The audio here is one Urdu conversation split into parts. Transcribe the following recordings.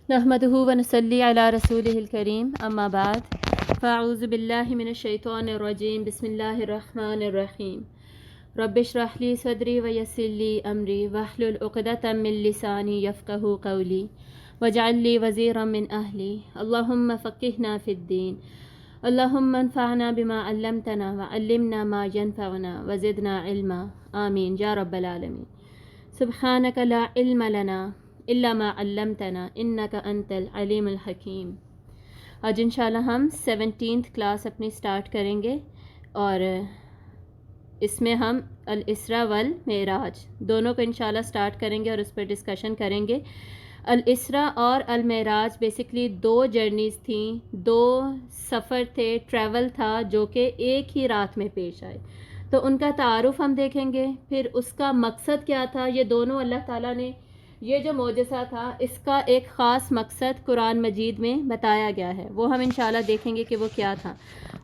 نحمدہ ونصلی علی رسولہ الکریم اما بعد فاعوذ باللہ من الشیطان الرجیم بسم اللہ الرحمن الرحیم رب اشرح لی صدری ویسر لی امری واحلل عقدۃ من لسانی یفقہوا قولی واجعل لی وزیرا من اہلی اللہم فقہنا فی الدین اللہم انفعنا بما علمتنا وعلمنا ما ینفعنا وزدنا علما آمین یا رب العالمین سبحانک لا علم لنا الا ما علمتنا انک انت العلیم الحکیم۔ آج انشاءاللہ ہم 17th کلاس اپنی سٹارٹ کریں گے اور اس میں ہم الاسراء والمعراج دونوں کو انشاءاللہ سٹارٹ کریں گے اور اس پر ڈسکشن کریں گے۔ الاسراء اور المعراج بیسکلی دو جرنیز تھیں، دو سفر تھے، ٹریول تھا جو کہ ایک ہی رات میں پیش آئے، تو ان کا تعارف ہم دیکھیں گے، پھر اس کا مقصد کیا تھا۔ یہ دونوں اللہ تعالیٰ نے، یہ جو معجزہ تھا اس کا ایک خاص مقصد قرآن مجید میں بتایا گیا ہے، وہ ہم انشاءاللہ دیکھیں گے کہ وہ کیا تھا۔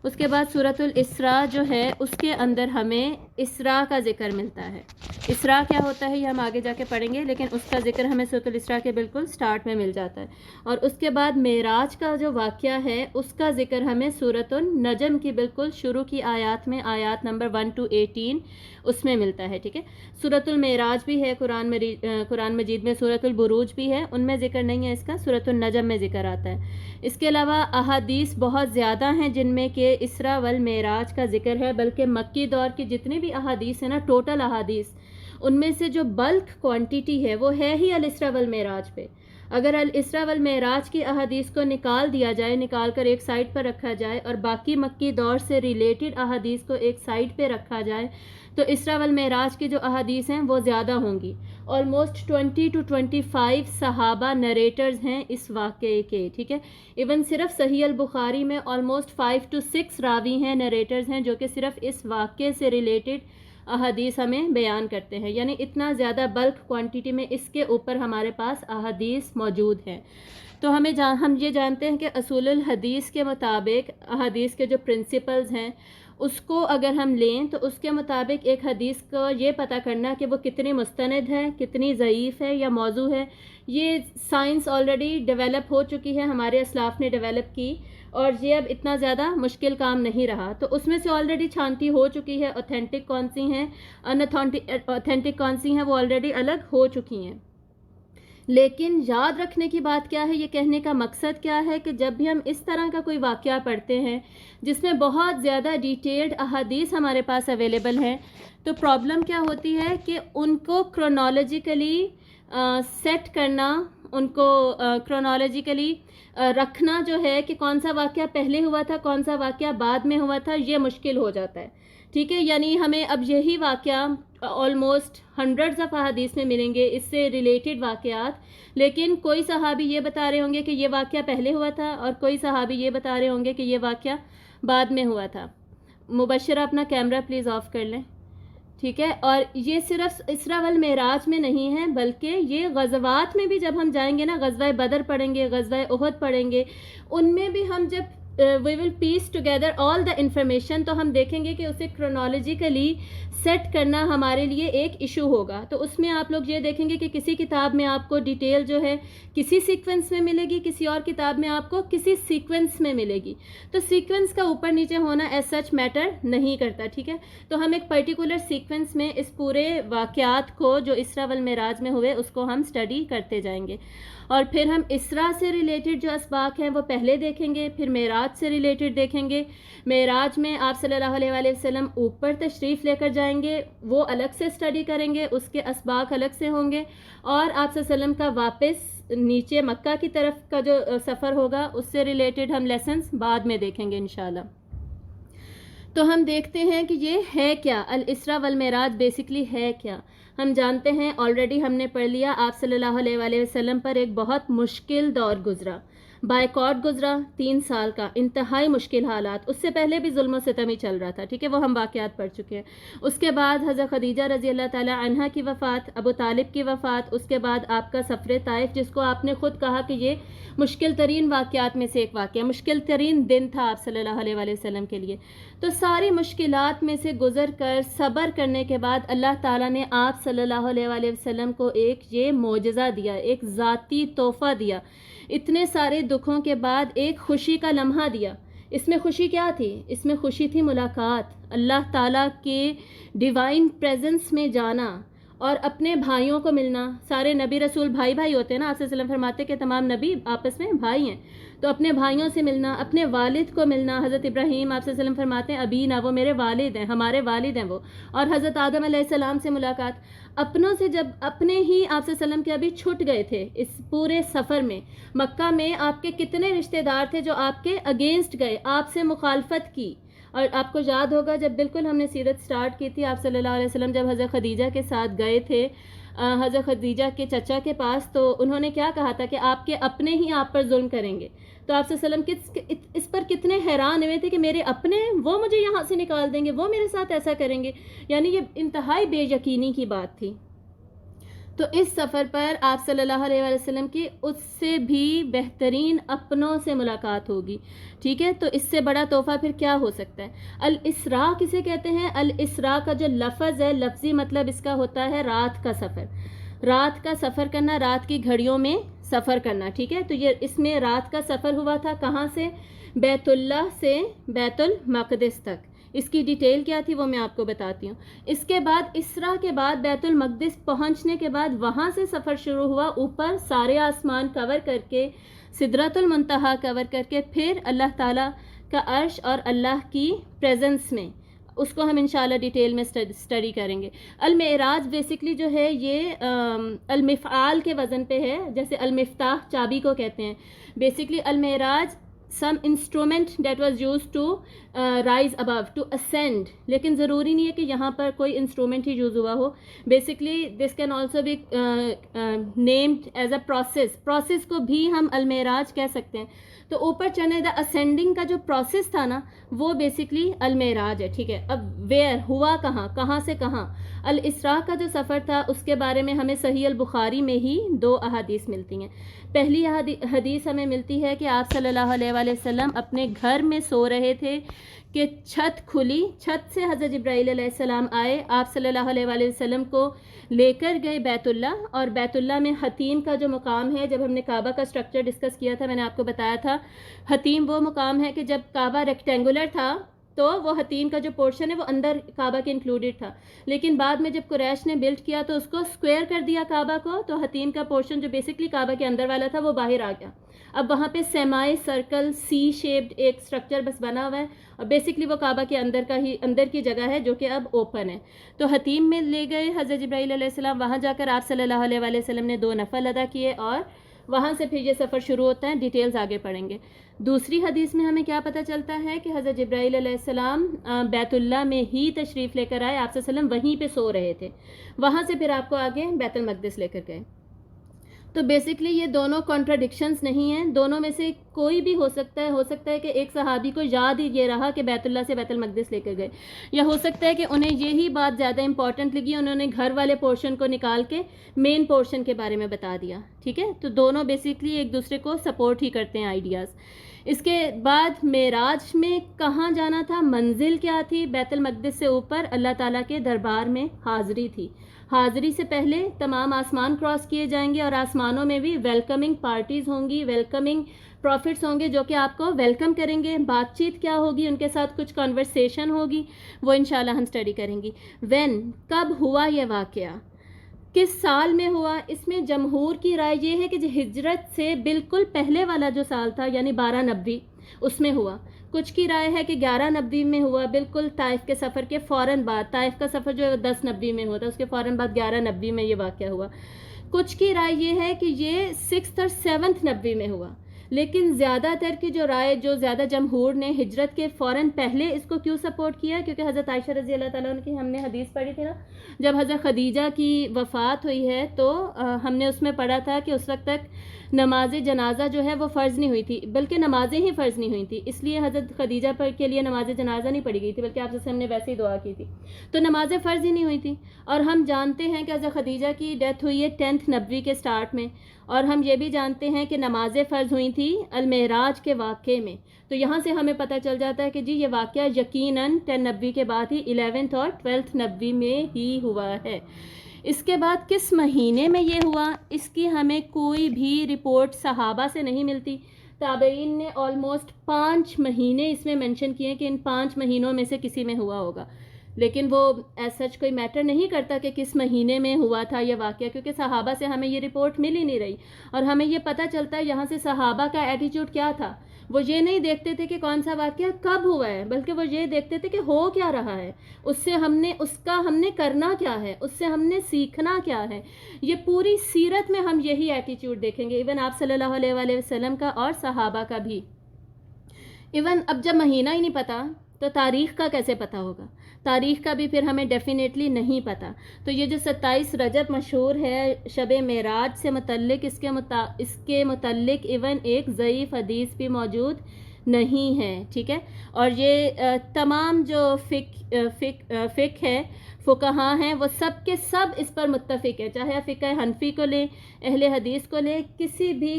اس کے بعد سورۃ الاسراء جو ہے اس کے اندر ہمیں اسراء کا ذکر ملتا ہے۔ اسراء کیا ہوتا ہے یہ ہم آگے جا کے پڑھیں گے، لیکن اس کا ذکر ہمیں سورۃ الاسراء کے بالکل سٹارٹ میں مل جاتا ہے۔ اور اس کے بعد معراج کا جو واقعہ ہے اس کا ذکر ہمیں سورۃ النجم کی بالکل شروع کی آیات میں، آیات نمبر 1 to 18 اس میں ملتا ہے، ٹھیک ہے۔ سورۃ المعراج بھی ہے قرآن مجید میں، سورۃ البروج بھی ہے، ان میں ذکر نہیں ہے اس کا، سورۃ النجم میں ذکر آتا ہے۔ اس کے علاوہ احادیث بہت زیادہ ہیں جن میں کہ اسراء والمعراج کا ذکر ہے، بلکہ مکی دور کی جتنے بھی احادیث ہیں نا، ٹوٹل احادیث، ان میں سے جو بلک کوانٹیٹی ہے وہ ہے ہی الاسراء والمعراج پہ۔ اگر الاسراء والمعراج کی احادیث کو نکال دیا جائے، نکال کر ایک سائڈ پر رکھا جائے اور باقی مکی دور سے ریلیٹڈ احادیث کو ایک سائڈ پہ رکھا جائے تو اسراء والمعراج کی جو احادیث ہیں وہ زیادہ ہوں گی۔ آلموسٹ 20 to 25 صحابہ نریٹرز ہیں اس واقعے کے، ٹھیک ہے۔ ایون صرف صحیح البخاری میں آلموسٹ 5 to 6 راوی ہیں، نریٹرز ہیں، جو کہ صرف اس واقعے سے ریلیٹڈ احادیث ہمیں بیان کرتے ہیں، یعنی اتنا زیادہ بلک کوانٹیٹی میں اس کے اوپر ہمارے پاس احادیث موجود ہیں۔ تو ہم یہ جانتے ہیں کہ اصول الحدیث کے مطابق احادیث کے جو پرنسپلز ہیں اس کو اگر ہم لیں تو اس کے مطابق ایک حدیث کو یہ پتہ کرنا کہ وہ کتنی مستند ہے، کتنی ضعیف ہے یا موضوع ہے، یہ سائنس آلریڈی ڈیولپ ہو چکی ہے، ہمارے اسلاف نے ڈیولپ کی، اور یہ اب اتنا زیادہ مشکل کام نہیں رہا۔ تو اس میں سے آلریڈی چھانٹی ہو چکی ہے، اوتھینٹک کون سی ہیں، ان اوتھینٹک کون سی ہیں، وہ آلریڈی الگ ہو چکی ہیں۔ لیکن یاد رکھنے کی بات کیا ہے، یہ کہنے کا مقصد کیا ہے کہ جب بھی ہم اس طرح کا کوئی واقعہ پڑھتے ہیں جس میں بہت زیادہ ڈیٹیلڈ احادیث ہمارے پاس اویلیبل ہیں، تو پرابلم کیا ہوتی ہے کہ ان کو کرونالوجیکلی سیٹ کرنا، ان کو کرونالوجیکلی رکھنا جو ہے کہ کون سا واقعہ پہلے ہوا تھا، کون سا واقعہ بعد میں ہوا تھا، یہ مشکل ہو جاتا ہے، ٹھیک ہے۔ یعنی ہمیں اب یہی واقعہ آلموسٹ ہنڈریڈز آف احادیث میں ملیں گے اس سے ریلیٹڈ واقعات، لیکن کوئی صحابی یہ بتا رہے ہوں گے کہ یہ واقعہ پہلے ہوا تھا اور کوئی صحابی یہ بتا رہے ہوں گے کہ یہ واقعہ بعد میں ہوا تھا۔ مبشرہ اپنا کیمرہ پلیز آف کر لیں، ٹھیک ہے۔ اور یہ صرف اسراء والمعراج میں نہیں ہے، بلکہ یہ غزوات میں بھی جب ہم جائیں گے نا، غزوہ بدر پڑھیں گے، غزوہ احد پڑھیں گے، ان میں بھی ہم جب we will piece together all the information تو ہم دیکھیں گے کہ اسے کرونالوجیکلی سیٹ کرنا ہمارے لیے ایک ایشو ہوگا۔ تو اس میں آپ لوگ یہ دیکھیں گے کہ کسی کتاب میں آپ کو ڈیٹیل جو ہے کسی سیکوینس میں ملے گی، کسی اور کتاب میں آپ کو کسی سیکوینس میں ملے گی، تو سیکوینس کا اوپر نیچے ہونا ایز سچ میٹر نہیں کرتا، ٹھیک ہے۔ تو ہم ایک پرٹیکولر سیکوینس میں اس پورے واقعات کو جو اسراء والمعراج میں ہوئے اس کو ہم اسٹڈی کرتے جائیں گے، اور پھر ہم اسراء سے ریلیٹڈ جو اسباق ہیں وہ پہلے دیکھیں گے، پھر معراج سے ریلیٹڈ دیکھیں گے۔ معراج میں آپ صلی اللہ علیہ وآلہ وسلم اوپر تشریف لے کر جائیں گے، وہ الگ سے اسٹڈی کریں گے، اس کے اسباق الگ سے ہوں گے، اور آپ صلی اللہ علیہ وسلم کا واپس نیچے مکہ کی طرف کا جو سفر ہوگا اس سے ریلیٹڈ ہم لیسنز بعد میں دیکھیں گے انشاءاللہ۔ تو ہم دیکھتے ہیں کہ یہ ہے کیا، الاسراء والمعراج بیسکلی ہے کیا۔ ہم جانتے ہیں، آلریڈی ہم نے پڑھ لیا، آپ صلی اللہ علیہ وآلہ وسلم پر ایک بہت مشکل دور گزرا۔ بائیکاٹ گزرا 3 سال کا، انتہائی مشکل حالات، اس سے پہلے بھی ظلم و ستم ہی چل رہا تھا، ٹھیک ہے، وہ ہم واقعات پڑھ چکے ہیں۔ اس کے بعد حضرت خدیجہ رضی اللہ تعالی عنہا کی وفات، ابو طالب کی وفات، اس کے بعد آپ کا سفر طائف، جس کو آپ نے خود کہا کہ یہ مشکل ترین واقعات میں سے ایک واقعہ، مشکل ترین دن تھا آپ صلی اللہ علیہ وآلہ وسلم کے لیے۔ تو ساری مشکلات میں سے گزر کر صبر کرنے کے بعد اللہ تعالیٰ نے آپ صلی اللہ علیہ وآلہ وسلم کو ایک یہ معجزہ دیا، ایک ذاتی تحفہ دیا، اتنے سارے دکھوں کے بعد ایک خوشی کا لمحہ دیا۔ اس میں خوشی کیا تھی؟ اس میں خوشی تھی ملاقات، اللہ تعالیٰ کے ڈیوائن پریزنس میں جانا اور اپنے بھائیوں کو ملنا۔ سارے نبی رسول بھائی بھائی ہوتے ہیں نا، آپ صلی اللہ علیہ وسلم فرماتے کہ تمام نبی آپس میں بھائی ہیں، تو اپنے بھائیوں سے ملنا، اپنے والد کو ملنا۔ حضرت ابراہیم آپ صلی اللہ علیہ وسلم فرماتے ہیں ابی نا، وہ میرے والد ہیں، ہمارے والد ہیں وہ، اور حضرت آدم علیہ السلام سے ملاقات۔ اپنوں سے جب اپنے ہی آپ صلی اللہ علیہ وسلم کے ابھی چھٹ گئے تھے اس پورے سفر میں، مکہ میں آپ کے کتنے رشتہ دار تھے جو آپ کے اگینسٹ گئے، آپ سے مخالفت کی۔ اور آپ کو یاد ہوگا جب بالکل ہم نے سیرت سٹارٹ کی تھی، آپ صلی اللہ علیہ وسلم جب حضرت خدیجہ کے ساتھ گئے تھے حضرت خدیجہ کے چچا کے پاس، تو انہوں نے کیا کہا تھا کہ آپ کے اپنے ہی آپ پر ظلم کریں گے۔ تو آپ صلی اللہ علیہ وسلم اس پر کتنے حیران ہوئے تھے کہ میرے اپنے وہ مجھے یہاں سے نکال دیں گے، وہ میرے ساتھ ایسا کریں گے، یعنی یہ انتہائی بے یقینی کی بات تھی۔ تو اس سفر پر آپ صلی اللہ علیہ وآلہ وسلم کی اس سے بھی بہترین اپنوں سے ملاقات ہوگی، ٹھیک ہے۔ تو اس سے بڑا تحفہ پھر کیا ہو سکتا ہے؟ الاسراء کسے کہتے ہیں؟ الاسراء کا جو لفظ ہے، لفظی مطلب اس کا ہوتا ہے رات کا سفر، رات کا سفر کرنا، رات کی گھڑیوں میں سفر کرنا، ٹھیک ہے۔ تو یہ اس میں رات کا سفر ہوا تھا، کہاں سے؟ بیت اللہ سے بیت المقدس تک۔ اس کی ڈیٹیل کیا تھی وہ میں آپ کو بتاتی ہوں۔ اس کے بعد اسراء کے بعد بیت المقدس پہنچنے کے بعد وہاں سے سفر شروع ہوا، اوپر سارے آسمان کور کر کے، سدرۃ المنتہا کور کر کے، پھر اللہ تعالیٰ کا عرش اور اللہ کی پریزنس میں، اس کو ہم انشاءاللہ ڈیٹیل میں اسٹڈی کریں گے۔ المعراج بیسکلی جو ہے یہ المفعال کے وزن پہ ہے، جیسے المفتاح چابی کو کہتے ہیں۔ بیسکلی المعراج some instrument that was used to rise above, to ascend، لیکن ضروری نہیں ہے کہ یہاں پر کوئی انسٹرومنٹ ہی یوز ہوا ہو۔ Basically this can also be named as a process کو بھی ہم المعراج کہہ سکتے ہیں۔ تو اوپر چڑھنے دا اسینڈنگ کا جو پروسیس تھا نا، وہ بیسکلی المعراج ہے، ٹھیک ہے۔ اب ویئر ہوا، کہاں سے کہاں؟ الاسراء کا جو سفر تھا اس کے بارے میں ہمیں صحیح البخاری میں ہی 2 احادیث ملتی ہیں۔ پہلی حدیث ہمیں ملتی ہے کہ آپ صلی اللہ علیہ وآلہ وسلم اپنے گھر میں سو رہے تھے کہ چھت کھلی، چھت سے حضرت جبرائیل علیہ السلام آئے، آپ صلی اللہ علیہ وآلہ وسلم کو لے کر گئے بیت اللہ، اور بیت اللہ میں حتیم کا جو مقام ہے، جب ہم نے کعبہ کا سٹرکچر ڈسکس کیا تھا میں نے آپ کو بتایا تھا، حتیم وہ مقام ہے کہ جب کعبہ ریکٹینگولر تھا تو وہ حتیم کا جو پورشن ہے وہ اندر کعبہ کے انکلوڈیڈ تھا، لیکن بعد میں جب قریش نے بلڈ کیا تو اس کو سکوئر کر دیا کعبہ کو، تو حتیم کا پورشن جو بیسکلی کعبہ کے اندر والا تھا وہ باہر آ گیا۔ اب وہاں پہ سیمائی سرکل سی شیپڈ ایک سٹرکچر بس بنا ہوا ہے، اور بیسکلی وہ کعبہ کے اندر کی جگہ ہے جو کہ اب اوپن ہے۔ تو حتیم میں لے گئے حضرت جبرائیل علیہ السلام، وہاں جا کر آپ صلی اللہ علیہ وآلہ وسلم نے 2 نفل ادا کیے، اور وہاں سے پھر یہ سفر شروع ہوتا ہے، ڈیٹیلز آگے پڑھیں گے۔ دوسری حدیث میں ہمیں کیا پتہ چلتا ہے کہ حضرت جبرائیل علیہ السلام بیت اللہ میں ہی تشریف لے کر آئے، آپ صلی اللہ علیہ وسلم وہیں پہ سو رہے تھے، وہاں سے پھر آپ کو آگے بیت المقدس لے کر گئے۔ تو بیسکلی یہ دونوں کانٹراڈکشنز نہیں ہیں، دونوں میں سے کوئی بھی ہو سکتا ہے کہ ایک صحابی کو یاد ہی یہ رہا کہ بیت اللہ سے بیت المقدس لے کر گئے، یا ہو سکتا ہے کہ انہیں یہی بات زیادہ امپورٹنٹ لگی، انہوں نے گھر والے پورشن کو نکال کے مین پورشن کے بارے میں بتا دیا، ٹھیک ہے۔ تو دونوں بیسکلی ایک دوسرے کو سپورٹ ہی کرتے ہیں آئیڈیاز۔ اس کے بعد معراج میں کہاں جانا تھا، منزل کیا تھی؟ بیت المقدس سے اوپر اللہ تعالیٰ کے دربار میں حاضری تھی۔ حاضری سے پہلے تمام آسمان کراس کیے جائیں گے، اور آسمانوں میں بھی ویلکمنگ پارٹیز ہوں گی، ویلکمنگ پروفٹس ہوں گے جو کہ آپ کو ویلکم کریں گے، بات چیت کیا ہوگی، ان کے ساتھ کچھ کنورسیشن ہوگی، وہ انشاءاللہ ہم اسٹڈی کریں گی۔ کب ہوا یہ واقعہ، کس سال میں ہوا؟ اس میں جمہور کی رائے یہ ہے کہ جو ہجرت سے بالکل پہلے والا جو سال تھا یعنی 1290 اس میں ہوا، کچھ کی رائے ہے کہ 1190 میں ہوا، بالکل طائف کے سفر کے فوراً بعد، طائف کا سفر جو ہے 1090 میں ہوا تھا، اس کے فوراً بعد 1190 میں یہ واقعہ ہوا۔ کچھ کی رائے یہ ہے کہ یہ 6 اور 7 نبوی میں ہوا، لیکن زیادہ تر کی جو رائے، جو زیادہ جمہور نے ہجرت کے فوراً پہلے اس کو کیوں سپورٹ کیا، کیونکہ حضرت عائشہ رضی اللہ تعالیٰ عنہ کی ہم نے حدیث پڑھی تھی نا، جب حضرت خدیجہ کی وفات ہوئی ہے تو ہم نے اس میں پڑھا تھا کہ اس وقت تک نماز جنازہ جو ہے وہ فرض نہیں ہوئی تھی، بلکہ نمازیں ہی فرض نہیں ہوئی تھی، اس لیے حضرت خدیجہ پر کے لیے نماز جنازہ نہیں پڑھی گئی تھی، بلکہ آپ سے ہم نے ویسے ہی دعا کی تھی، تو نمازیں فرض ہی نہیں ہوئی تھی۔ اور ہم جانتے ہیں کہ حضرت خدیجہ کی ڈیتھ ہوئی ہے 10 نبوی کے سٹارٹ میں، اور ہم یہ بھی جانتے ہیں کہ نمازیں فرض ہوئی تھی المعراج کے واقعے میں، تو یہاں سے ہمیں پتہ چل جاتا ہے کہ جی یہ واقعہ یقیناً 10 نبوی کے بعد ہی 11 اور 12 نبوی میں ہی ہوا ہے۔ اس کے بعد کس مہینے میں یہ ہوا، اس کی ہمیں کوئی بھی رپورٹ صحابہ سے نہیں ملتی۔ تابعین نے آلموسٹ 5 مہینے اس میں منشن کیے کہ ان 5 مہینوں میں سے کسی میں ہوا ہوگا، لیکن وہ ایز سچ کوئی میٹر نہیں کرتا کہ کس مہینے میں ہوا تھا یہ واقعہ، کیونکہ صحابہ سے ہمیں یہ رپورٹ مل ہی نہیں رہی۔ اور ہمیں یہ پتہ چلتا ہے یہاں سے صحابہ کا ایٹیٹیوڈ کیا تھا، وہ یہ نہیں دیکھتے تھے کہ کون سا واقعہ کب ہوا ہے، بلکہ وہ یہ دیکھتے تھے کہ ہو کیا رہا ہے، اس کا ہم نے کرنا کیا ہے، اس سے ہم نے سیکھنا کیا ہے۔ یہ پوری سیرت میں ہم یہی ایٹیٹیوڈ دیکھیں گے، ایون آپ صلی اللہ علیہ وآلہ وسلم کا اور صحابہ کا بھی۔ ایون اب جب مہینہ ہی نہیں پتہ تو تاریخ کا کیسے پتہ ہوگا، تاریخ کا بھی پھر ہمیں ڈیفینیٹلی نہیں پتہ۔ تو یہ جو 27 رجب مشہور ہے شب معراج سے متعلق، اس کے متعلق ایون ایک ضعیف حدیث بھی موجود نہیں ہے، ٹھیک ہے۔ اور یہ تمام جو فقہ ہے، فقہاء ہیں، وہ سب کے سب اس پر متفق ہے، چاہے فقہ حنفی کو لیں، اہل حدیث کو لیں، کسی بھی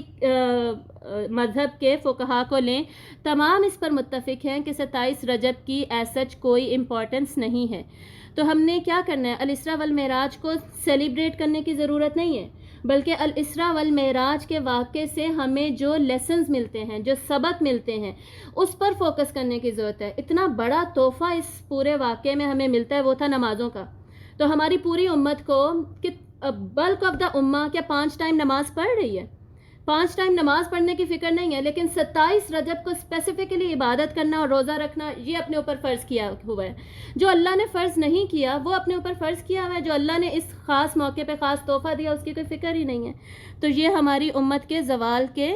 مذہب کے فقہاء کو لیں، تمام اس پر متفق ہیں کہ 27 رجب کی ایز سچ کوئی امپورٹنس نہیں ہے۔ تو ہم نے کیا کرنا ہے، الاسراء والمعراج کو سیلیبریٹ کرنے کی ضرورت نہیں ہے، بلکہ الاسراء والمعراج کے واقعے سے ہمیں جو لیسنز ملتے ہیں، جو سبق ملتے ہیں، اس پر فوکس کرنے کی ضرورت ہے۔ اتنا بڑا تحفہ اس پورے واقعے میں ہمیں ملتا ہے، وہ تھا نمازوں کا۔ تو ہماری پوری امت کو بلک آف دا امہ کیا 5 ٹائم نماز پڑھ رہی ہے؟ 5 ٹائم نماز پڑھنے کی فکر نہیں ہے، لیکن 27 رجب کو اسپیسیفکلی عبادت کرنا اور روزہ رکھنا یہ اپنے اوپر فرض کیا ہوا ہے۔ جو اللہ نے فرض نہیں کیا وہ اپنے اوپر فرض کیا ہوا ہے، جو اللہ نے اس خاص موقع پہ خاص تحفہ دیا اس کی کوئی فکر ہی نہیں ہے۔ تو یہ ہماری امت کے زوال کے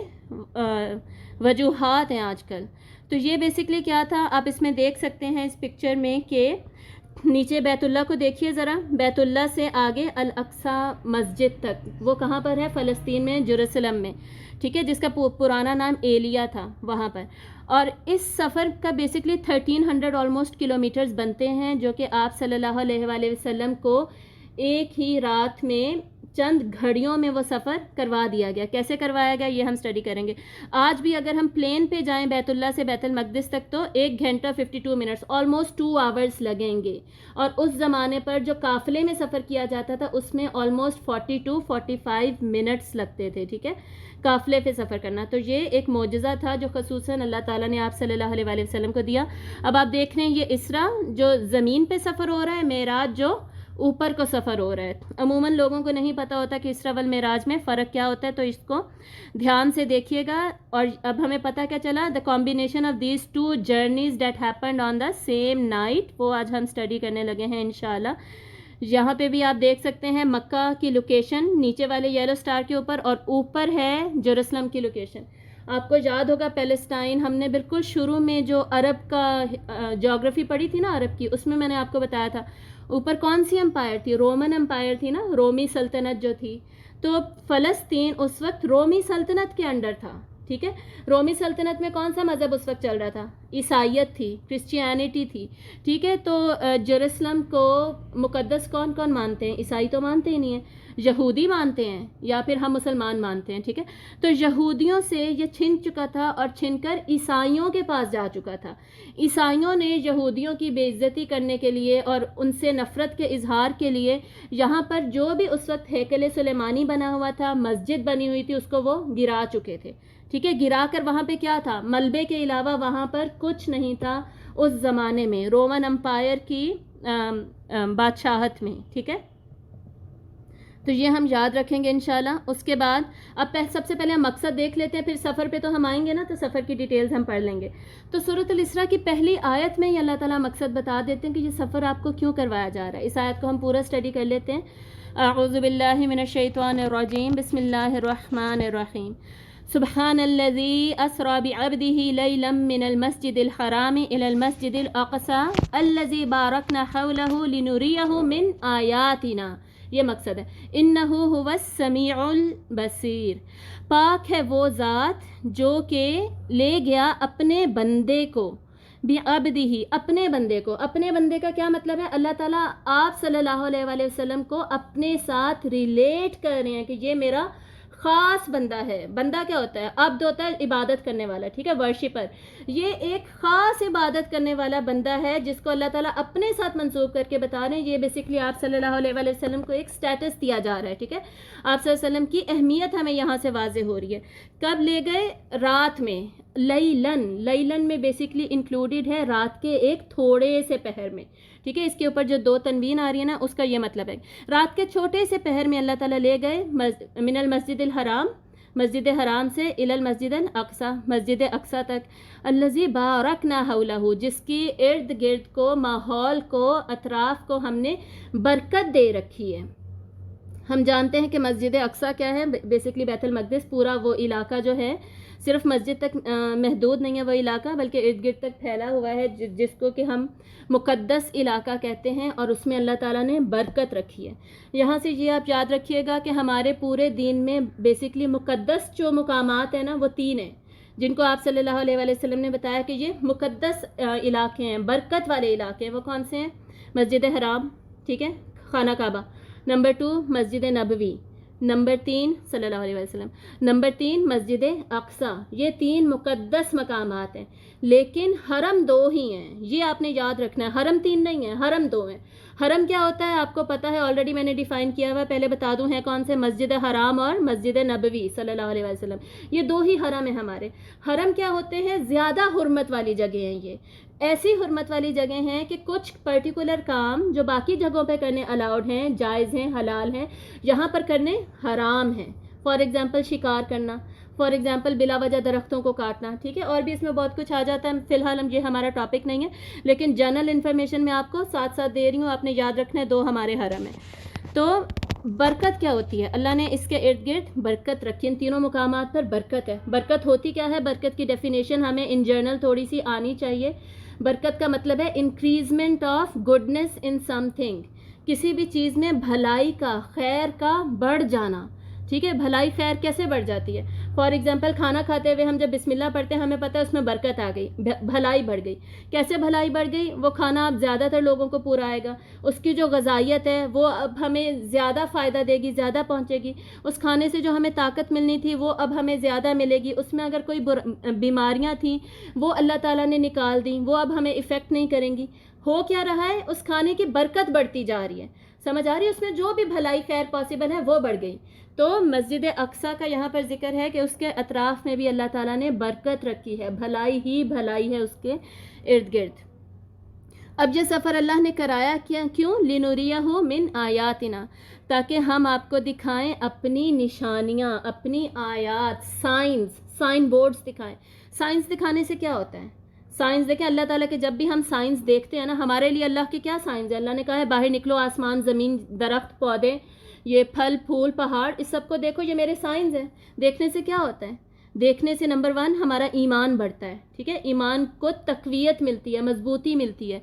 وجوہات ہیں آج کل۔ تو یہ بیسکلی کیا تھا، آپ اس میں دیکھ سکتے ہیں اس پکچر میں کہ نیچے بیت اللہ کو دیکھیے ذرا، بیت اللہ سے آگے الاقصی مسجد تک، وہ کہاں پر ہے؟ فلسطین میں، جیروسلم میں، ٹھیک ہے، جس کا پرانا نام ایلیا تھا وہاں پر۔ اور اس سفر کا بیسکلی 1300 آلموسٹ کلومیٹرز بنتے ہیں، جو کہ آپ صلی اللہ علیہ وآلہ وسلم کو ایک ہی رات میں چند گھڑیوں میں وہ سفر کروا دیا گیا۔ کیسے کروایا گیا یہ ہم سٹڈی کریں گے۔ آج بھی اگر ہم پلین پہ جائیں بیت اللہ سے بیت المقدس تک تو 1 گھنٹہ 52 منٹس، آلموسٹ 2 آورس لگیں گے، اور اس زمانے پر جو قافلے میں سفر کیا جاتا تھا اس میں آلموسٹ 45 منٹس لگتے تھے، ٹھیک ہے، قافلے پہ سفر کرنا۔ تو یہ ایک معجزہ تھا جو خصوصاً اللہ تعالیٰ نے آپ صلی اللہ علیہ وآلہ وسلم کو دیا۔ اب آپ دیکھ رہے ہیں یہ اسراء جو زمین پہ سفر ہو رہا ہے، معراج جو اوپر کو سفر ہو رہا ہے۔ عموماً لوگوں کو نہیں پتہ ہوتا کہ اسراء والمعراج میں فرق کیا ہوتا ہے، تو اس کو دھیان سے دیکھیے گا۔ اور اب ہمیں پتہ کیا چلا، the combination of these 2 journeys that happened on the same night, وہ آج ہم اسٹڈی کرنے لگے ہیں انشاءاللہ۔ یہاں پہ بھی آپ دیکھ سکتے ہیں مکہ کی لوکیشن نیچے والے یلو سٹار کے اوپر، اور اوپر ہے جیروسلم کی لوکیشن۔ آپ کو یاد ہوگا پیلسٹائن ہم نے بالکل شروع میں جو عرب کا جغرافی پڑھی تھی نا عرب کی، اس میں نے آپ کو بتایا تھا اوپر کون سی امپائر تھی، رومن امپائر تھی نا، رومی سلطنت جو تھی۔ تو فلسطین اس وقت رومی سلطنت کے انڈر تھا، ٹھیک ہے۔ رومی سلطنت میں کون سا مذہب اس وقت چل رہا تھا؟ عیسائیت تھی، کرسچینٹی تھی، ٹھیک ہے۔ تو جیروسلم کو مقدس کون کون مانتے ہیں؟ عیسائی تو مانتے ہی نہیں ہیں، یہودی مانتے ہیں، یا پھر ہم مسلمان مانتے ہیں، ٹھیک ہے۔ تو یہودیوں سے یہ چھن چکا تھا اور چھن کر عیسائیوں کے پاس جا چکا تھا۔ عیسائیوں نے یہودیوں کی بے عزتی کرنے کے لیے اور ان سے نفرت کے اظہار کے لیے یہاں پر جو بھی اس وقت ہیکل سلیمانی بنا ہوا تھا، مسجد بنی ہوئی تھی، اس کو وہ گرا چکے تھے، ٹھیک ہے۔ گرا کر وہاں پہ کیا تھا؟ ملبے کے علاوہ وہاں پر کچھ نہیں تھا اس زمانے میں، رومن امپائر کی بادشاہت میں، ٹھیک ہے۔ تو یہ ہم یاد رکھیں گے انشاءاللہ۔ اس کے بعد اب سب سے پہلے ہم مقصد دیکھ لیتے ہیں، پھر سفر پہ تو ہم آئیں گے نا، تو سفر کی ڈیٹیلز ہم پڑھ لیں گے۔ تو سورۃ الاسراء کی پہلی آیت میں ہی اللہ تعالیٰ مقصد بتا دیتے ہیں کہ یہ سفر آپ کو کیوں کروایا جا رہا ہے۔ اس آیت کو ہم پورا اسٹڈی کر لیتے ہیں۔ اعوذ باللہ من الشیطان الرجیم، بسم اللہ الرحمن الرحیم۔ سبحان الذی اسری بعبدہ لیلا من المسجد الحرام الی المسجد الاقصی الذی بارکنا حولہ لنریہ من آیاتنا یہ مقصد ہے. انہ هو السمیع البصیر، پاک ہے وہ ذات جو کہ لے گیا اپنے بندے کو، بعبدہ، اپنے بندے کو. اپنے بندے کا کیا مطلب ہے؟ اللہ تعالیٰ آپ صلی اللہ علیہ وآلہ وسلم کو اپنے ساتھ ریلیٹ کر رہے ہیں کہ یہ میرا خاص بندہ ہے. بندہ کیا ہوتا ہے؟ عبد ہوتا ہے عبادت کرنے والا، ٹھیک ہے، ورشپر. یہ ایک خاص عبادت کرنے والا بندہ ہے جس کو اللہ تعالیٰ اپنے ساتھ منسوب کر کے بتا رہے ہیں. یہ بیسکلی آپ صلی اللہ علیہ وآلہ وسلم کو ایک سٹیٹس دیا جا رہا ہے، ٹھیک ہے. آپ صلی اللہ علیہ وسلم کی اہمیت ہمیں یہاں سے واضح ہو رہی ہے. کب لے گئے؟ رات میں. لیلن میں بیسکلی انکلوڈیڈ ہے رات کے ایک تھوڑے سے پہر میں، ٹھیک ہے. اس کے اوپر جو 2 تنوین آ رہی ہے نا، اس کا یہ مطلب ہے رات کے چھوٹے سے پہر میں اللہ تعالیٰ لے گئے من المسجد الحرام، مسجد حرام سے، الی المسجد الاقصی، مسجد اقصی تک، الذی بارکنا حولہ، جس کی ارد گرد کو، ماحول کو، اطراف کو ہم نے برکت دے رکھی ہے. ہم جانتے ہیں کہ مسجد اقصی کیا ہے؟ بیسکلی بیت المقدس. پورا وہ علاقہ جو ہے صرف مسجد تک محدود نہیں ہے وہ علاقہ، بلکہ ارد گرد تک پھیلا ہوا ہے، جس کو کہ ہم مقدس علاقہ کہتے ہیں، اور اس میں اللہ تعالیٰ نے برکت رکھی ہے. یہاں سے یہ آپ یاد رکھیے گا کہ ہمارے پورے دین میں بیسکلی مقدس جو مقامات ہیں نا، وہ 3 ہیں، جن کو آپ صلی اللہ علیہ وآلہ وسلم نے بتایا کہ یہ مقدس علاقے ہیں، برکت والے علاقے ہیں. وہ کون سے ہیں؟ مسجد حرام، ٹھیک ہے، خانہ کعبہ. نمبر 2 مسجد نبوی. نمبر 3 صلی اللہ علیہ وسلم. نمبر 3 مسجد اقصی. یہ 3 مقدس مقامات ہیں، لیکن حرم 2 ہی ہیں. یہ آپ نے یاد رکھنا ہے، حرم 3 نہیں ہیں، حرم 2 ہیں. حرم کیا ہوتا ہے آپ کو پتہ ہے، آلریڈی میں نے ڈیفائن کیا ہوا ہے، پہلے بتا دوں ہیں کون سے؟ مسجد حرام اور مسجد نبوی صلی اللہ علیہ وسلم. یہ 2 ہی حرم ہیں ہمارے. حرم کیا ہوتے ہیں؟ زیادہ حرمت والی جگہ ہیں. یہ ایسی حرمت والی جگہ ہیں کہ کچھ پرٹیکولر کام جو باقی جگہوں پہ کرنے الاؤڈ ہیں، جائز ہیں، حلال ہیں، یہاں پر کرنے حرام ہیں. فار ایگزامپل شکار کرنا، فار ایگزامپل بلا وجہ درختوں کو کاٹنا، ٹھیک ہے. اور بھی اس میں بہت کچھ آ جاتا ہے، فی الحال یہ ہمارا ٹاپک نہیں ہے، لیکن جنرل انفارمیشن میں آپ کو ساتھ ساتھ دے رہی ہوں. آپ نے یاد رکھنا ہے 2 ہمارے حرم ہیں. تو برکت کیا ہوتی ہے؟ اللہ نے اس کے ارد گرد برکت رکھی. ان تینوں مقامات پر برکت ہے. برکت ہوتی کیا ہے؟ برکت کی ڈیفینیشن ہمیں ان جنرل تھوڑی سی آنی چاہیے. برکت کا مطلب ہے increment of goodness in some thing, کسی بھی چیز میں بھلائی کا، خیر کا بڑھ جانا. ٹھیک ہے، بھلائی خیر کیسے بڑھ جاتی ہے؟ فار ایگزامپل کھانا کھاتے ہوئے ہم جب بسم اللہ پڑھتے ہیں ہمیں پتہ ہے اس میں برکت آ گئی، بھلائی بڑھ گئی. کیسے بھلائی بڑھ گئی؟ وہ کھانا اب زیادہ تر لوگوں کو پورا آئے گا، اس کی جو غذائیت ہے وہ اب ہمیں زیادہ فائدہ دے گی، زیادہ پہنچے گی. اس کھانے سے جو ہمیں طاقت ملنی تھی وہ اب ہمیں زیادہ ملے گی. اس میں اگر کوئی بیماریاں تھیں وہ اللہ تعالیٰ نے نکال دیں، وہ اب ہمیں افیکٹ نہیں کریں گی. ہو کیا رہا ہے؟ اس کھانے کی برکت بڑھتی جا رہی ہے. سمجھ آ رہی ہے؟ اس میں جو بھی بھلائی خیر پاسبل ہے وہ بڑھ گئی. تو مسجد اقصی کا یہاں پر ذکر ہے کہ اس کے اطراف میں بھی اللہ تعالیٰ نے برکت رکھی ہے، بھلائی ہی بھلائی ہے اس کے ارد گرد. اب یہ سفر اللہ نے کرایا کیوں؟ لِنُرِيَهُ مِنْ آیاتنا، تاکہ ہم آپ کو دکھائیں اپنی نشانیاں، اپنی آیات، سائن بورڈز دکھائیں. سائنس دکھانے سے کیا ہوتا ہے؟ سائنس دیکھیں، اللہ تعالیٰ کے جب بھی ہم سائنس دیکھتے ہیں نا، ہمارے لیے اللہ کی کیا سائنس ہے؟ اللہ نے کہا ہے باہر نکلو، آسمان، زمین، درخت، پودے، یہ پھل پھول، پہاڑ، اس سب کو دیکھو، یہ میرے سائنس ہے. دیکھنے سے کیا ہوتا ہے؟ دیکھنے سے نمبر 1 ہمارا ایمان بڑھتا ہے. ٹھیک ہے، ایمان کو تقویت ملتی ہے، مضبوطی ملتی ہے.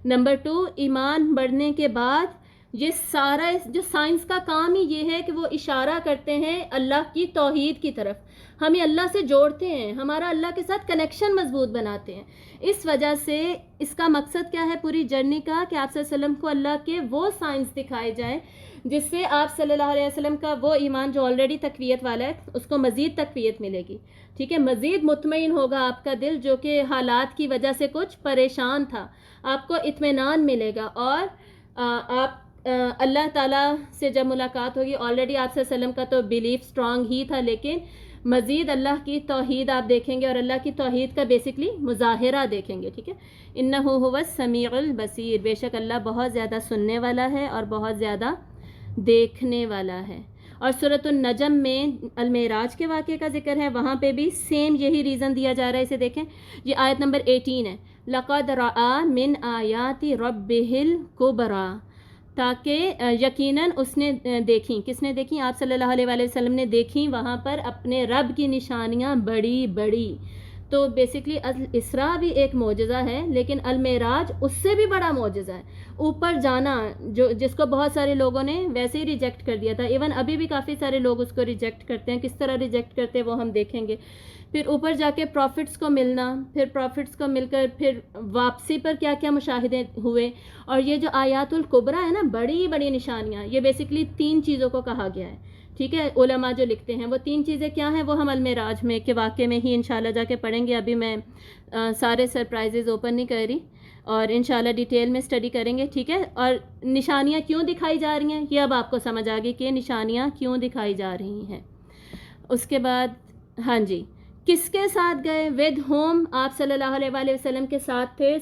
نمبر 2 ایمان بڑھنے کے بعد یہ سارا جو سائنس کا کام ہی یہ ہے کہ وہ اشارہ کرتے ہیں اللہ کی توحید کی طرف، ہمیں اللہ سے جوڑتے ہیں، ہمارا اللہ کے ساتھ کنیکشن مضبوط بناتے ہیں. اس وجہ سے اس کا مقصد کیا ہے پوری جرنی کا؟ کہ آپ صلی اللہ علیہ وسلم کو اللہ کے وہ سائنس دکھائے جائیں جس سے آپ صلی اللہ علیہ وسلم کا وہ ایمان جو آلریڈی تقویت والا ہے اس کو مزید تقویت ملے گی. ٹھیک ہے، مزید مطمئن ہوگا آپ کا دل، جو کہ حالات کی وجہ سے کچھ پریشان تھا، آپ کو اطمینان ملے گا. اور آپ اللہ تعالیٰ سے جب ملاقات ہوگی، آلریڈی آپ صلی اللہ علیہ وسلم کا تو بیلیف اسٹرانگ ہی تھا، لیکن مزید اللہ کی توحید آپ دیکھیں گے اور اللہ کی توحید کا بیسکلی مظاہرہ دیکھیں گے. ٹھیک ہے، انہ هو السمیع البصیر، بے شک اللہ بہت زیادہ سننے والا ہے اور بہت زیادہ دیکھنے والا ہے. اور سورۃ النجم میں المعراج کے واقعے کا ذکر ہے، وہاں پہ بھی سیم یہی ریزن دیا جا رہا ہے. اسے دیکھیں، یہ آیت نمبر 18 ہے. لقد رأى من آیات ربہ الکبریٰ، تاکہ یقیناً اس نے دیکھیں. کس نے دیکھیں؟ آپ صلی اللہ علیہ وآلہ وسلم نے دیکھیں وہاں پر اپنے رب کی نشانیاں بڑی بڑی. تو بیسکلی الاسراء بھی ایک معجزہ ہے، لیکن المعراج اس سے بھی بڑا معجزہ ہے. اوپر جانا جس کو بہت سارے لوگوں نے ویسے ہی ریجیکٹ کر دیا تھا، ایون ابھی بھی کافی سارے لوگ اس کو ریجیکٹ کرتے ہیں. کس طرح ریجیکٹ کرتے ہیں وہ ہم دیکھیں گے. پھر اوپر جا کے پروفٹس کو ملنا، پھر پروفٹس کو مل کر پھر واپسی پر کیا کیا مشاہدے ہوئے. اور یہ جو آیات الکبریٰ ہے نا، بڑی بڑی نشانیاں، یہ بیسکلی 3 چیزوں کو کہا گیا ہے. ٹھیک ہے، علماء جو لکھتے ہیں وہ 3 چیزیں کیا ہیں وہ ہم المعراج میں کے واقعے میں ہی انشاءاللہ جا کے پڑھیں گے. ابھی میں سارے سرپرائزز اوپن نہیں کر رہی، اور انشاءاللہ ڈیٹیل میں اسٹڈی کریں گے. ٹھیک ہے، اور نشانیاں کیوں دکھائی جا رہی ہیں یہ اب آپ کو سمجھ آ گئی کہ نشانیاں کیوں دکھائی جا رہی ہیں. اس کے بعد ہاں جی، کس کے ساتھ گئے؟ ود ہوم، آپ صلی اللہ علیہ وآلہ وسلم کے ساتھ تھے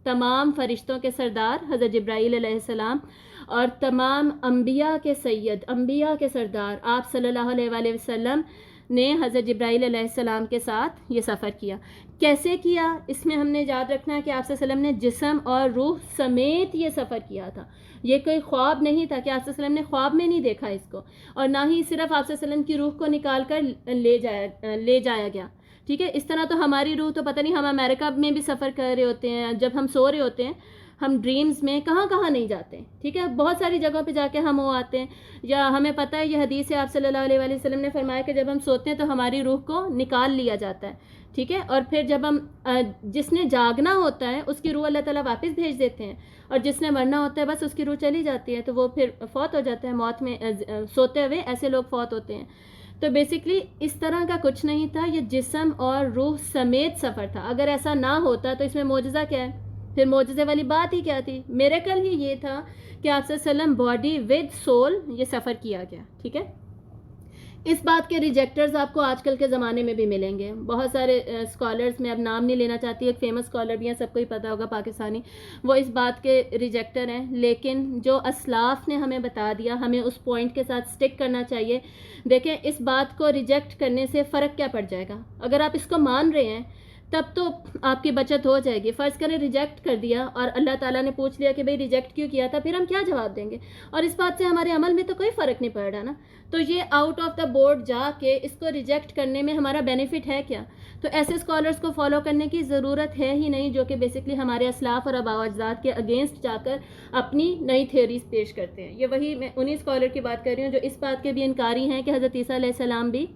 تمام فرشتوں کے سردار حضرت جبرائیل علیہ السلام، اور تمام انبیاء کے سید، انبیاء کے سردار آپ صلی اللہ علیہ وآلہ وسلم نے حضرت جبرائیل علیہ السلام کے ساتھ یہ سفر کیا. کیسے کیا؟ اس میں ہم نے یاد رکھنا ہے کہ آپ صلی اللہ علیہ وسلم نے جسم اور روح سمیت یہ سفر کیا تھا. یہ کوئی خواب نہیں تھا کہ آپ صلی اللہ علیہ وسلم نے خواب میں نہیں دیکھا اس کو، اور نہ ہی صرف آپ صلی اللہ علیہ وسلم کی روح کو نکال کر لے جایا گیا. ٹھیک ہے، اس طرح تو ہماری روح تو پتہ نہیں، ہم امریکہ میں بھی سفر کر رہے ہوتے ہیں، جب ہم سو رہے ہوتے ہیں ہم ڈریمز میں کہاں کہاں نہیں جاتے ہیں. ٹھیک ہے، بہت ساری جگہوں پہ جا کے ہم وہ آتے ہیں. یا ہمیں پتہ ہے یہ حدیث ہے، آپ صلی اللہ علیہ وآلہ وسلم نے فرمایا کہ جب ہم سوتے ہیں تو ہماری روح کو نکال لیا جاتا ہے. ٹھیک ہے، اور پھر جب ہم جس نے جاگنا ہوتا ہے اس کی روح اللہ تعالیٰ واپس بھیج دیتے ہیں، اور جس نے مرنا ہوتا ہے بس اس کی روح چلی جاتی ہے، تو وہ پھر فوت ہو جاتا ہے. موت میں سوتے ہوئے ایسے لوگ فوت ہوتے ہیں. تو بیسکلی اس طرح کا کچھ نہیں تھا، یہ جسم اور روح سمیت سفر تھا. اگر ایسا نہ ہوتا تو اس میں معجزہ کیا ہے؟ پھر معجزے والی بات ہی کیا تھی؟ میریکل ہی یہ تھا کہ آپ صلی اللہ علیہ وسلم باڈی ود سول یہ سفر کیا گیا. ٹھیک ہے، اس بات کے ریجیکٹرز آپ کو آج کل کے زمانے میں بھی ملیں گے. بہت سارے اسکالرز، میں اب نام نہیں لینا چاہتی، ایک فیمس اسکالر بھی ہیں، سب کو ہی پتہ ہوگا، پاکستانی، وہ اس بات کے ریجیکٹر ہیں. لیکن جو اسلاف نے ہمیں بتا دیا، ہمیں اس پوائنٹ کے ساتھ سٹک کرنا چاہیے. دیکھیں، اس بات کو ریجیکٹ کرنے سے فرق کیا پڑ جائے گا؟ اگر آپ اس کو مان رہے ہیں تب تو آپ کی بچت ہو جائے گی. فرض کریں ریجیکٹ کر دیا اور اللہ تعالیٰ نے پوچھ لیا کہ بھئی ریجیکٹ کیوں کیا تھا، پھر ہم کیا جواب دیں گے؟ اور اس بات سے ہمارے عمل میں تو کوئی فرق نہیں پڑ رہا نا. تو یہ آؤٹ آف دا بورڈ جا کے اس کو ریجیکٹ کرنے میں ہمارا بینیفٹ ہے کیا؟ تو ایسے اسکالرس کو فالو کرنے کی ضرورت ہے ہی نہیں، جو کہ بیسکلی ہمارے اسلاف اور آباء و اجداد کے اگینسٹ جا کر اپنی نئی تھیوریز پیش کرتے ہیں. یہ وہی میں انہی اسکالر کی بات کر رہی ہوں جو اس بات کے بھی انکاری ہیں کہ حضرت عیسیٰ علیہ السلام بھی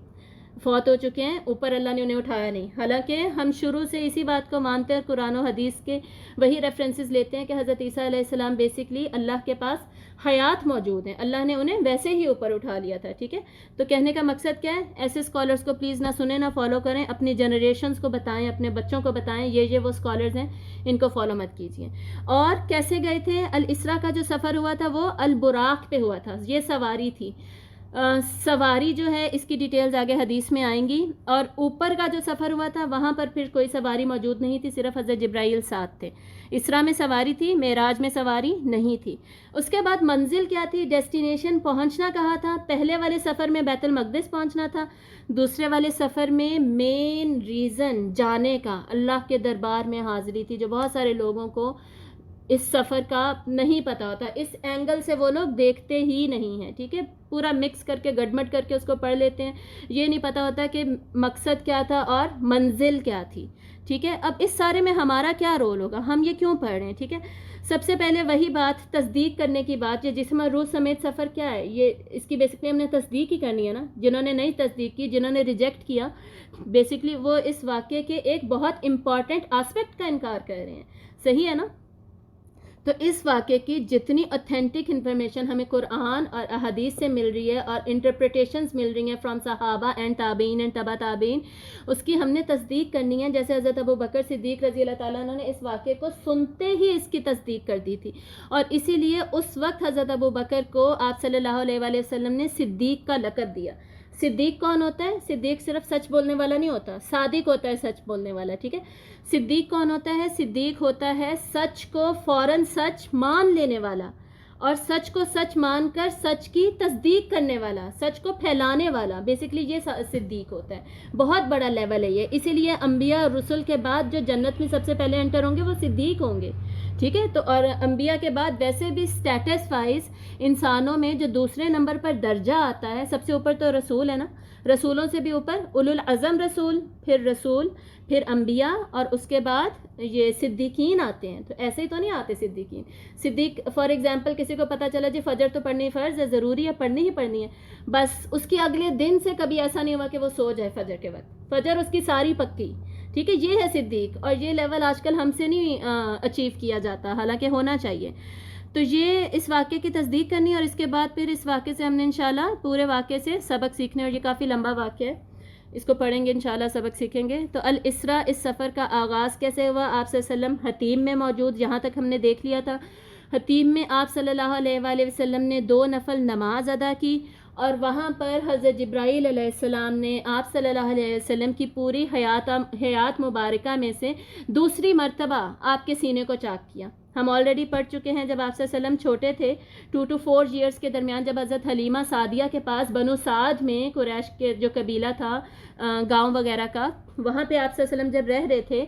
فوت ہو چکے ہیں، اوپر اللہ نے انہیں اٹھایا نہیں. حالانکہ ہم شروع سے اسی بات کو مانتے ہیں، قرآن و حدیث کے وہی ریفرنسز لیتے ہیں کہ حضرت عیسیٰ علیہ السلام بیسکلی اللہ کے پاس حیات موجود ہیں، اللہ نے انہیں ویسے ہی اوپر اٹھا لیا تھا. ٹھیک ہے، تو کہنے کا مقصد کیا ہے؟ ایسے اسکالرس کو پلیز نہ سنیں، نہ فالو کریں. اپنی جنریشنز کو بتائیں، اپنے بچوں کو بتائیں یہ وہ اسکالرز ہیں، ان کو فالو مت کیجیے. اور کیسے گئے تھے؟ الاسراء کا جو سفر ہوا تھا وہ البراق پہ ہوا تھا. یہ سواری تھی. سواری جو ہے اس کی ڈیٹیلز آگے حدیث میں آئیں گی. اور اوپر کا جو سفر ہوا تھا وہاں پر پھر کوئی سواری موجود نہیں تھی، صرف حضرت جبرائیل ساتھ تھے. اسراء میں سواری تھی، معراج میں سواری نہیں تھی. اس کے بعد منزل کیا تھی؟ ڈیسٹینیشن، پہنچنا کہاں تھا؟ پہلے والے سفر میں بیت المقدس پہنچنا تھا، دوسرے والے سفر میں مین ریزن جانے کا اللہ کے دربار میں حاضری تھی، جو بہت سارے لوگوں کو اس سفر کا نہیں پتہ ہوتا. اس اینگل سے وہ لوگ دیکھتے ہی نہیں ہیں. ٹھیک ہے، پورا مکس کر کے گڈمٹ کر کے اس کو پڑھ لیتے ہیں. یہ نہیں پتہ ہوتا کہ مقصد کیا تھا اور منزل کیا تھی. ٹھیک ہے، اب اس سارے میں ہمارا کیا رول ہوگا؟ ہم یہ کیوں پڑھ رہے ہیں؟ ٹھیک ہے، سب سے پہلے وہی بات، تصدیق کرنے کی بات. یہ جسم اور روح سمیت سفر کیا ہے؟ یہ اس کی بیسکلی ہم نے تصدیق ہی کرنی ہے نا. جنہوں نے نہیں تصدیق کی، جنہوں نے ریجیکٹ کیا، بیسکلی وہ اس واقعے کے ایک بہت امپورٹنٹ آسپیکٹ کا انکار کر رہے ہیں. صحیح ہے نا؟ تو اس واقعے کی جتنی اوتھینٹک انفارمیشن ہمیں قرآن اور احادیث سے مل رہی ہے اور انٹرپریٹیشنز مل رہی ہیں فرام صحابہ اینڈ تابعین اینڈ تبع تابعین، اس کی ہم نے تصدیق کرنی ہے. جیسے حضرت ابو بکر صدیق رضی اللہ تعالیٰ عنہ نے اس واقعے کو سنتے ہی اس کی تصدیق کر دی تھی، اور اسی لیے اس وقت حضرت ابو بکر کو آپ صلی اللہ علیہ وآلہ وسلم نے صدیق کا لقب دیا. صدیق کون ہوتا ہے؟ صدیق صرف سچ بولنے والا نہیں ہوتا، صادق ہوتا ہے سچ بولنے والا. ٹھیک ہے، صدیق کون ہوتا ہے؟ صدیق ہوتا ہے سچ کو فوراً سچ مان لینے والا، اور سچ کو سچ مان کر سچ کی تصدیق کرنے والا، سچ کو پھیلانے والا. بیسکلی یہ صدیق ہوتا ہے. بہت بڑا لیول ہے یہ. اسی لیے انبیاء اور رسل کے بعد جو جنت میں سب سے پہلے انٹر ہوں گے وہ صدیق ہوں گے. ٹھیک ہے، تو اور انبیاء کے بعد ویسے بھی اسٹیٹس وائز انسانوں میں جو دوسرے نمبر پر درجہ آتا ہے، سب سے اوپر تو رسول ہے نا. رسولوں سے بھی اوپر اولو العزم رسول، پھر انبیاء، اور اس کے بعد یہ صدیقین آتے ہیں. تو ایسے ہی تو نہیں آتے صدیقین. صدیق فار ایگزامپل کسی کو پتہ چلا جی فجر تو پڑھنی فرض ہے، ضروری ہے، پڑھنی ہی پڑھنی ہے، بس اس کی اگلے دن سے کبھی ایسا نہیں ہوا کہ وہ سو جائے فجر کے وقت، فجر اس کی ساری پکی. ٹھیک ہے، یہ ہے صدیق. اور یہ لیول آج کل ہم سے نہیں اچیو کیا جاتا، حالانکہ ہونا چاہیے. تو یہ اس واقعے کی تصدیق کرنی، اور اس کے بعد پھر اس واقعے سے ہم نے انشاءاللہ پورے واقعے سے سبق سیکھنے. اور یہ کافی لمبا واقعہ ہے، اس کو پڑھیں گے انشاءاللہ سبق سیکھیں گے. تو الاسراء، اس سفر کا آغاز کیسے ہوا؟ آپ صلی اللہ علیہ وسلم حتیم میں موجود، یہاں تک ہم نے دیکھ لیا تھا. حتیم میں آپ صلی اللہ علیہ وآلہ وسلم نے 2 نفل نماز ادا کی، اور وہاں پر حضرت جبرائیل علیہ السلام نے آپ صلی اللہ علیہ وسلم کی پوری حیات مبارکہ میں سے دوسری مرتبہ آپ کے سینے کو چاک کیا. ہم آلریڈی پڑھ چکے ہیں جب آپ صلی اللہ علیہ وسلم چھوٹے تھے 2 to 4 ایئرس کے درمیان، جب حضرت حلیمہ سعدیہ کے پاس بنو سعد میں قریش کے جو قبیلہ تھا گاؤں وغیرہ کا، وہاں پہ آپ صلی اللہ علیہ وسلم جب رہ رہے تھے،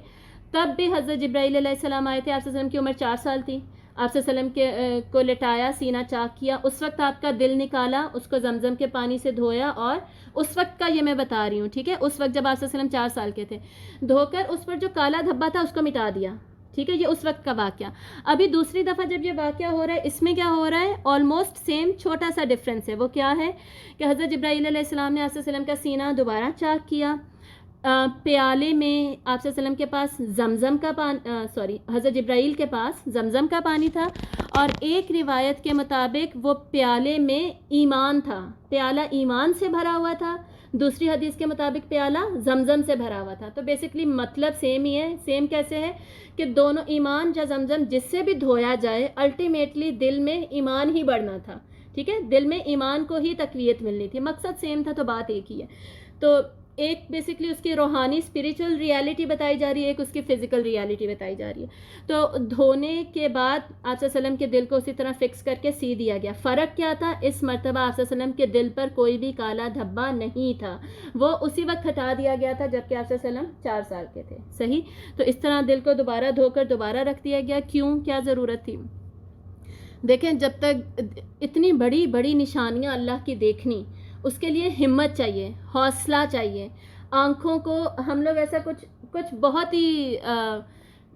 تب بھی حضرت جبرائیل علیہ السلام آئے تھے. آپ صلی اللہ علیہ وسلم کی عمر 4 سال تھی. آپ صلی اللہ علیہ وسلم کو لٹایا، سینہ چاک کیا، اس وقت آپ کا دل نکالا، اس کو زمزم کے پانی سے دھویا، اور اس وقت کا یہ میں بتا رہی ہوں، ٹھیک ہے، اس وقت جب آپ صلی اللہ علیہ وسلم 4 سال کے تھے، دھو کر اس پر جو کالا دھبا تھا اس کو مٹا دیا. ٹھیک ہے، یہ اس وقت کا واقعہ. ابھی دوسری دفعہ جب یہ واقعہ ہو رہا ہے، اس میں کیا ہو رہا ہے؟ آلموسٹ سیم، چھوٹا سا ڈفرینس ہے. وہ کیا ہے کہ حضرت جبرائیل علیہ السلام نے آپ صلی اللہ علیہ وسلم کا سینہ دوبارہ چاک کیا. پیالے میں آپ صلی اللہ علیہ وسلم کے پاس زمزم کا پانی، حضرت جبرائیل کے پاس زمزم کا پانی تھا، اور ایک روایت کے مطابق وہ پیالے میں ایمان تھا، پیالہ ایمان سے بھرا ہوا تھا. دوسری حدیث کے مطابق پیالہ زمزم سے بھرا ہوا تھا. تو بیسکلی مطلب سیم ہی ہے. سیم کیسے ہے کہ دونوں ایمان یا زمزم جس سے بھی دھویا جائے، الٹیمیٹلی دل میں ایمان ہی بڑھنا تھا. ٹھیک ہے، دل میں ایمان کو ہی تقویت ملنی تھی. مقصد سیم تھا، تو بات ایک ہی ہے. تو ایک بیسکلی اس کی روحانی اسپریچول ریالٹی بتائی جا رہی ہے، ایک اس کی فزیکل ریالٹی بتائی جا رہی ہے. تو دھونے کے بعد آپ صلی اللہ علیہ وسلم کے دل کو اسی طرح فکس کر کے سی دیا گیا. فرق کیا تھا؟ اس مرتبہ آپ صلی اللہ علیہ وسلم کے دل پر کوئی بھی کالا دھبا نہیں تھا، وہ اسی وقت ہٹا دیا گیا تھا جبکہ آپ صلی اللہ علیہ وسلم 4 سال کے تھے. صحیح. تو اس طرح دل کو دوبارہ دھو کر دوبارہ رکھ دیا گیا. کیوں؟ کیا ضرورت تھی؟ دیکھیں، جب تک اتنی بڑی بڑی نشانیاں اللہ کی دیکھنی، اس کے لیے ہمت چاہیے، حوصلہ چاہیے. آنکھوں کو ہم لوگ ایسا کچھ بہت ہی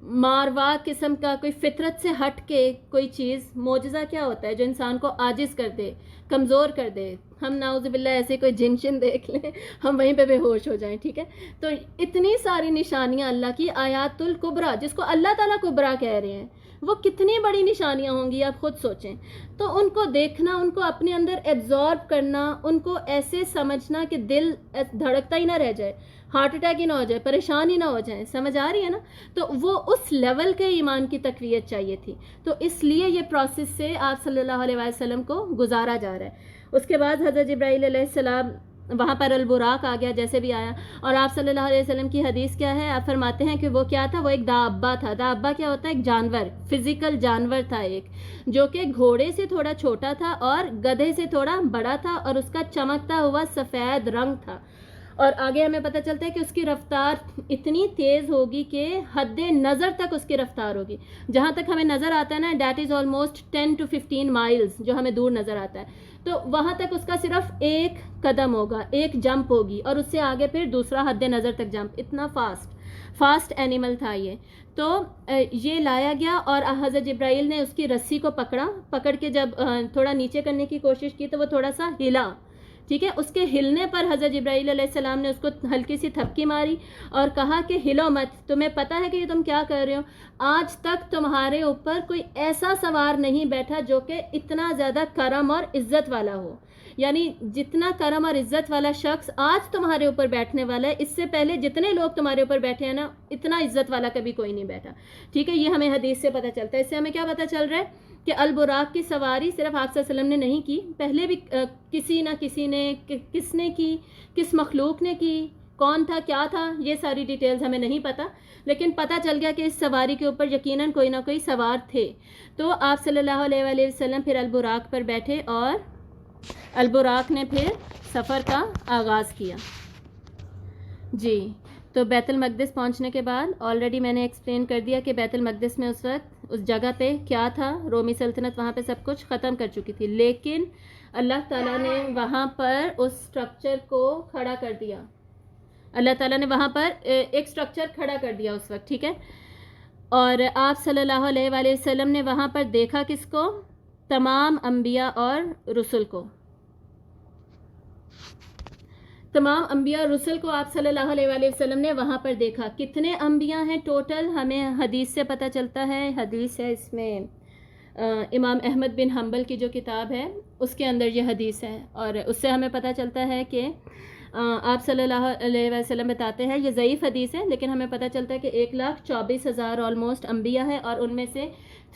ماروا قسم کا، کوئی فطرت سے ہٹ کے کوئی چیز، معجزہ کیا ہوتا ہے جو انسان کو عاجز کر دے، کمزور کر دے. ہم نعوذ باللہ ایسے کوئی جن شن دیکھ لیں، ہم وہیں پہ بے ہوش ہو جائیں. ٹھیک ہے، تو اتنی ساری نشانیاں اللہ کی، آیات الکبریٰ، جس کو اللہ تعالیٰ کبریٰ کہہ رہے ہیں، وہ کتنی بڑی نشانیاں ہوں گی آپ خود سوچیں. تو ان کو دیکھنا، ان کو اپنے اندر ایبزارب کرنا، ان کو ایسے سمجھنا کہ دل دھڑکتا ہی نہ رہ جائے، ہارٹ اٹیک ہی نہ ہو جائے، پریشان ہی نہ ہو جائیں. سمجھ آ رہی ہے نا؟ تو وہ اس لیول کے ایمان کی تقویت چاہیے تھی. تو اس لیے یہ پروسیس سے آپ صلی اللہ علیہ وسلم کو گزارا جا رہا ہے. اس کے بعد حضرت جبرائیل علیہ السلام، وہاں پر البراق آ گیا جیسے بھی آیا. اور آپ صلی اللہ علیہ وسلم کی حدیث کیا ہے؟ آپ فرماتے ہیں کہ وہ کیا تھا؟ وہ ایک دابہ تھا. دابہ کیا ہوتا ہے؟ ایک جانور، فزیکل جانور تھا ایک، جو کہ گھوڑے سے تھوڑا چھوٹا تھا اور گدھے سے تھوڑا بڑا تھا، اور اس کا چمکتا ہوا سفید رنگ تھا. اور آگے ہمیں پتہ چلتا ہے کہ اس کی رفتار اتنی تیز ہوگی کہ حد نظر تک اس کی رفتار ہوگی. جہاں تک ہمیں نظر آتا ہے نا، that is almost 10 to 15 miles, جو ہمیں دور نظر آتا ہے. تو وہاں تک اس کا صرف ایک قدم ہوگا، ایک جمپ ہوگی، اور اس سے آگے پھر دوسرا حد نظر تک جمپ. اتنا فاسٹ اینیمل تھا یہ. تو یہ لایا گیا، اور حضرت جبرائیل نے اس کی رسی کو پکڑ کے جب تھوڑا نیچے کرنے کی کوشش کی تو وہ تھوڑا سا ہلا. ٹھیک ہے، اس کے ہلنے پر حضرت جبرائیل علیہ السلام نے اس کو ہلکی سی تھپکی ماری اور کہا کہ ہلو مت، تمہیں پتہ ہے کہ یہ تم کیا کر رہے ہو؟ آج تک تمہارے اوپر کوئی ایسا سوار نہیں بیٹھا جو کہ اتنا زیادہ کرم اور عزت والا ہو. یعنی جتنا کرم اور عزت والا شخص آج تمہارے اوپر بیٹھنے والا ہے، اس سے پہلے جتنے لوگ تمہارے اوپر بیٹھے ہیں نا، اتنا عزت والا کبھی کوئی نہیں بیٹھا. ٹھیک ہے، یہ ہمیں حدیث سے پتہ چلتا ہے. اس سے ہمیں کیا پتہ چل رہا ہے کہ البراق کی سواری صرف آپ صلی اللہ علیہ وسلم نے نہیں کی، پہلے بھی کسی نہ کسی نے، کس نے کی، کس مخلوق نے کی، کون تھا، کیا تھا، یہ ساری ڈیٹیلز ہمیں نہیں پتہ، لیکن پتہ چل گیا کہ اس سواری کے اوپر یقیناً کوئی نہ کوئی سوار تھے. تو آپ صلی اللہ علیہ وآلہ وسلم پھر البراق پر بیٹھے، اور البراق نے پھر سفر کا آغاز کیا. جی، تو بیت المقدس پہنچنے کے بعد آلریڈی میں نے ایکسپلین کر دیا کہ بیت المقدس میں اس وقت اس جگہ پہ کیا تھا، رومی سلطنت وہاں پہ سب کچھ ختم کر چکی تھی، لیکن اللہ تعالیٰ نے وہاں پر اس سٹرکچر کو کھڑا کر دیا. اللہ تعالیٰ نے وہاں پر ایک سٹرکچر کھڑا کر دیا اس وقت. ٹھیک ہے. اور آپ صلی اللہ علیہ وآلہ وسلم نے وہاں پر دیکھا کس کو؟ تمام انبیاء اور رسل کو. تمام انبیاء اور رسل کو آپ صلی اللہ علیہ وآلہ وسلم نے وہاں پر دیکھا. کتنے انبیاء ہیں ٹوٹل؟ ہمیں حدیث سے پتہ چلتا ہے. حدیث ہے اس میں امام احمد بن حنبل کی جو کتاب ہے اس کے اندر یہ حدیث ہے، اور اس سے ہمیں پتہ چلتا ہے کہ آپ صلی اللہ علیہ وسلم بتاتے ہیں، یہ ضعیف حدیث ہے لیکن ہمیں پتہ چلتا ہے کہ 1,24,000 آلموسٹ انبیاء ہیں، اور ان میں سے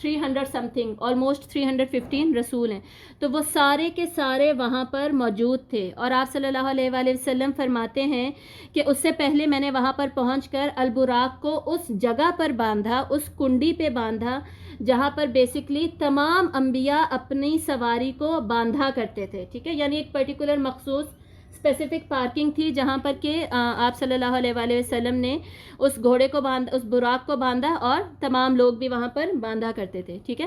300 سم تھنگ آلموسٹ 315 رسول ہیں. تو وہ سارے کے سارے وہاں پر موجود تھے. اور آپ صلی اللہ علیہ وآلہ وسلم فرماتے ہیں کہ اس سے پہلے میں نے وہاں پر پہنچ کر البراق کو اس جگہ پر باندھا، اس کنڈی پہ باندھا جہاں پر بیسکلی تمام انبیاء اپنی سواری کو باندھا کرتے تھے. ٹھیک ہے. یعنی ایک پرٹیکولر مخصوص اسپیسیفک پارکنگ تھی جہاں پر کہ آپ صلی اللہ علیہ وآلہ وسلم نے اس گھوڑے کو باندھا، اس براق کو باندھا، اور تمام لوگ بھی وہاں پر باندھا کرتے تھے. ٹھیک ہے.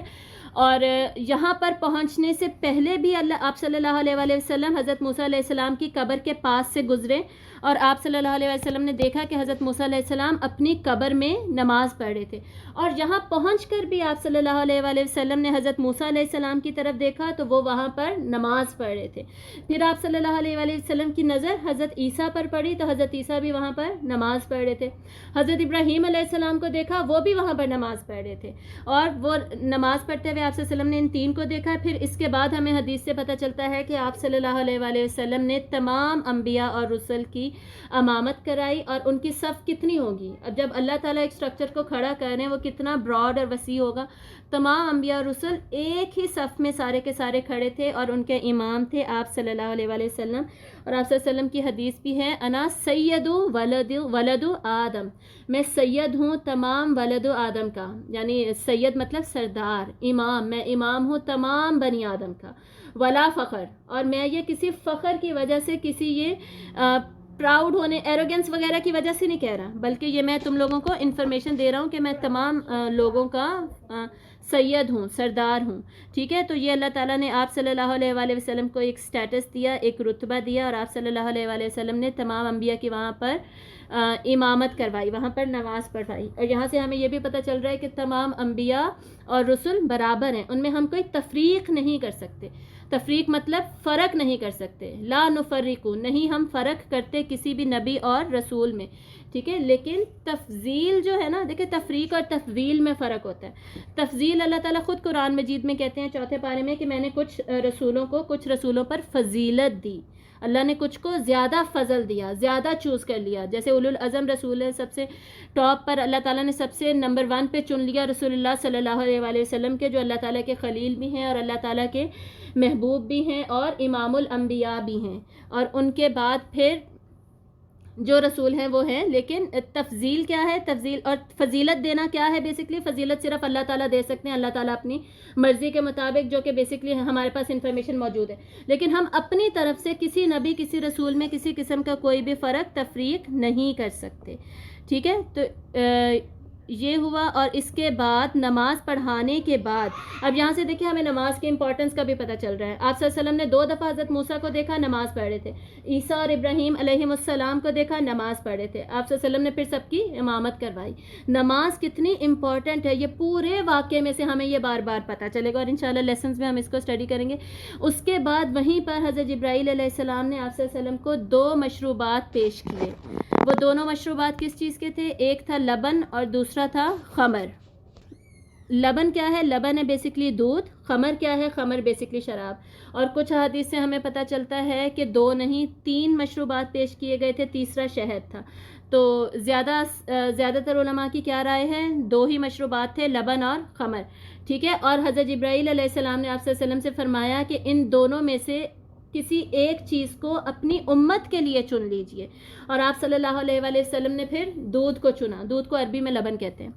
اور یہاں پر پہنچنے سے پہلے بھی آپ صلی اللہ علیہ وآلہ وسلم حضرت موسیٰ علیہ السلام کی قبر کے پاس سے گزرے، اور آپ صلی اللہ علیہ وسلم نے دیکھا کہ حضرت موسیٰ علیہ السلام اپنی قبر میں نماز پڑھ رہے تھے. اور یہاں پہنچ کر بھی آپ صلی اللہ علیہ وآلہ وسلم نے حضرت موسیٰ علیہ السلام کی طرف دیکھا تو وہ وہاں پر نماز پڑھ رہے تھے. پھر آپ صلی اللہ علیہ وآلہ وسلم کی نظر حضرت عیسیٰ پر پڑی تو حضرت عیسیٰ بھی وہاں پر نماز پڑھ رہے تھے. حضرت ابراہیم علیہ السلام کو دیکھا، وہ بھی وہاں پر نماز پڑھ رہے تھے، اور وہ نماز پڑھتے ہوئے آپ صلی اللہ علیہ وسلم نے ان تین کو دیکھا. پھر اس کے بعد ہمیں حدیث سے پتہ چلتا ہے کہ آپ صلی اللہ علیہ وآلہ وسلم نے تمام انبیاء اور رسل کی امامت کرائی. اور ان کی صف کتنی ہوگی؟ اب جب اللہ تعالیٰ ایک اسٹرکچر کو کھڑا کر رہے ہیں وہ کتنا براڈ اور وسیع ہوگا. تمام انبیاء اور رسل ایک ہی صف میں سارے کے سارے کھڑے تھے، اور ان کے امام تھے آپ صلی اللہ علیہ وآلہ وسلم. اور آپ صلی اللہ علیہ وسلم کی حدیث بھی ہے، انا سید ولد آدم، میں سید ہوں تمام ولد آدم کا. یعنی سید مطلب سردار، امام، میں امام ہوں تمام بنی آدم کا. ولا فخر، اور میں یہ کسی فخر کی وجہ سے، کسی یہ پراؤڈ ہونے، ایروگنس وغیرہ کی وجہ سے نہیں کہہ رہا، بلکہ یہ میں تم لوگوں کو انفارمیشن دے رہا ہوں کہ میں تمام لوگوں کا سید ہوں، سردار ہوں. ٹھیک ہے. تو یہ اللہ تعالیٰ نے آپ صلی اللہ علیہ وآلہ وسلم کو ایک سٹیٹس دیا، ایک رتبہ دیا، اور آپ صلی اللہ علیہ وآلہ وسلم نے تمام انبیاء کی وہاں پر امامت کروائی، وہاں پر نماز پڑھائی. اور یہاں سے ہمیں یہ بھی پتہ چل رہا ہے کہ تمام انبیاء اور رسل برابر ہیں، ان میں ہم کوئی تفریق نہیں کر سکتے. تفریق مطلب فرق نہیں کر سکتے. لا نفرق، نہیں ہم فرق کرتے کسی بھی نبی اور رسول میں. ٹھیک ہے. لیکن تفضیل جو ہے نا، دیکھیں تفریق اور تفضیل میں فرق ہوتا ہے. تفضیل اللہ تعالیٰ خود قرآن مجید میں کہتے ہیں 4 پارے میں کہ میں نے کچھ رسولوں پر فضیلت دی. اللہ نے کچھ کو زیادہ فضل دیا، زیادہ چوز کر لیا. جیسے اولو العزم رسول ہے، سب سے ٹاپ پر اللہ تعالیٰ نے سب سے نمبر 1 پہ چن لیا رسول اللہ صلی اللہ علیہ وآلہ وسلم کے، جو اللہ تعالیٰ کے خلیل بھی ہیں اور اللہ تعالیٰ کے محبوب بھی ہیں اور امام الانبیاء بھی ہیں. اور ان کے بعد پھر جو رسول ہیں وہ ہیں. لیکن تفضیل کیا ہے؟ تفضیل اور فضیلت دینا کیا ہے؟ بیسکلی فضیلت صرف اللہ تعالیٰ دے سکتے ہیں، اللہ تعالیٰ اپنی مرضی کے مطابق، جو کہ بیسکلی ہمارے پاس انفارمیشن موجود ہے. لیکن ہم اپنی طرف سے کسی نبی، کسی رسول میں کسی قسم کا کوئی بھی فرق تفریق نہیں کر سکتے. ٹھیک ہے. تو یہ ہوا. اور اس کے بعد نماز پڑھانے کے بعد اب یہاں سے دیکھیں ہمیں نماز کے امپورٹنس کا بھی پتہ چل رہا ہے. آپ صلی اللہ علیہ وسلم نے 2 دفعہ حضرت موسیٰ کو دیکھا، نماز پڑھ رہے تھے. عیسیٰ اور ابراہیم علیہ السلام کو دیکھا، نماز پڑھ رہے تھے. آپ صلی اللہ علیہ وسلم نے پھر سب کی امامت کروائی. نماز کتنی امپورٹنٹ ہے یہ پورے واقعے میں سے ہمیں یہ بار بار پتہ چلے گا، اور انشاءاللہ لیسنز میں ہم اس کو اسٹڈی کریں گے. اس کے بعد وہیں پر حضرت جبرائیل علیہ السلام نے آپ صلی اللہ علیہ وسلم کو 2 مشروبات پیش کیے. وہ دونوں مشروبات کس چیز کے تھے؟ ایک تھا لبن اور دوسرا تھا خمر. لبن کیا ہے؟ لبن ہے بیسکلی دودھ. خمر کیا ہے؟ خمر بیسکلی شراب. اور کچھ حدیث سے ہمیں پتہ چلتا ہے کہ 2 نہیں 3 مشروبات پیش کیے گئے تھے، تیسرا شہد تھا. تو زیادہ تر علماء کی کیا رائے ہے؟ 2 ہی مشروبات تھے، لبن اور خمر. ٹھیک ہے. اور حضرت جبرائیل علیہ السلام نے آپ صلی اللہ علیہ وسلم سے فرمایا کہ ان دونوں میں سے کسی ایک چیز کو اپنی امت کے لیے چن لیجئے. اور آپ صلی اللہ علیہ وآلہ وسلم نے پھر دودھ کو چنا. دودھ کو عربی میں لبن کہتے ہیں.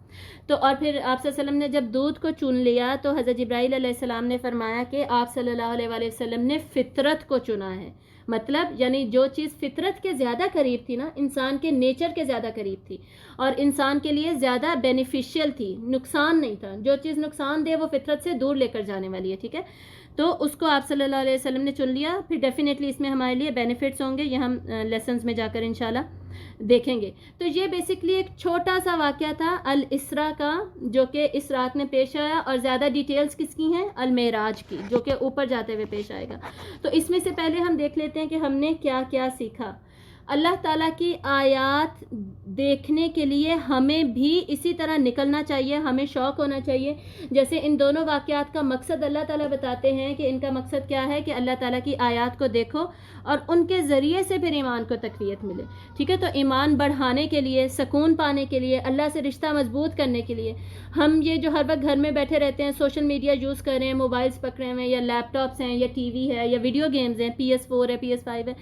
تو اور پھر آپ صلی اللہ علیہ وسلم نے جب دودھ کو چن لیا تو حضرت جبرائیل علیہ السلام نے فرمایا کہ آپ صلی اللہ علیہ وآلہ وسلم نے فطرت کو چنا ہے. مطلب یعنی جو چیز فطرت کے زیادہ قریب تھی نا، انسان کے نیچر کے زیادہ قریب تھی اور انسان کے لیے زیادہ بینیفیشیل تھی، نقصان نہیں تھا. جو چیز نقصان دے وہ فطرت سے دور لے کر جانے والی ہے. ٹھیک ہے، تو اس کو آپ صلی اللہ علیہ وسلم نے چن لیا. پھر ڈیفینیٹلی اس میں ہمارے لیے بینیفٹس ہوں گے، یہ ہم لیسنز میں جا کر انشاءاللہ دیکھیں گے. تو یہ بیسکلی ایک چھوٹا سا واقعہ تھا الاسراء کا، جو کہ اس رات میں پیش آیا. اور زیادہ ڈیٹیلز کس کی ہیں؟ المعراج کی، جو کہ اوپر جاتے ہوئے پیش آئے گا. تو اس میں سے پہلے ہم دیکھ لیتے ہیں کہ ہم نے کیا کیا سیکھا. اللہ تعالیٰ کی آیات دیکھنے کے لیے ہمیں بھی اسی طرح نکلنا چاہیے، ہمیں شوق ہونا چاہیے. جیسے ان دونوں واقعات کا مقصد اللہ تعالیٰ بتاتے ہیں کہ ان کا مقصد کیا ہے کہ اللہ تعالیٰ کی آیات کو دیکھو اور ان کے ذریعے سے پھر ایمان کو تقویت ملے. ٹھیک ہے، تو ایمان بڑھانے کے لیے، سکون پانے کے لیے، اللہ سے رشتہ مضبوط کرنے کے لیے ہم یہ جو ہر وقت گھر میں بیٹھے رہتے ہیں، سوشل میڈیا یوز کر رہے ہیں، موبائلز پکڑے ہوئے ہیں یا لیپ ٹاپس ہیں یا ٹی وی ہے یا ویڈیو گیمز ہیں، PS4 ہے، PS5 ہے،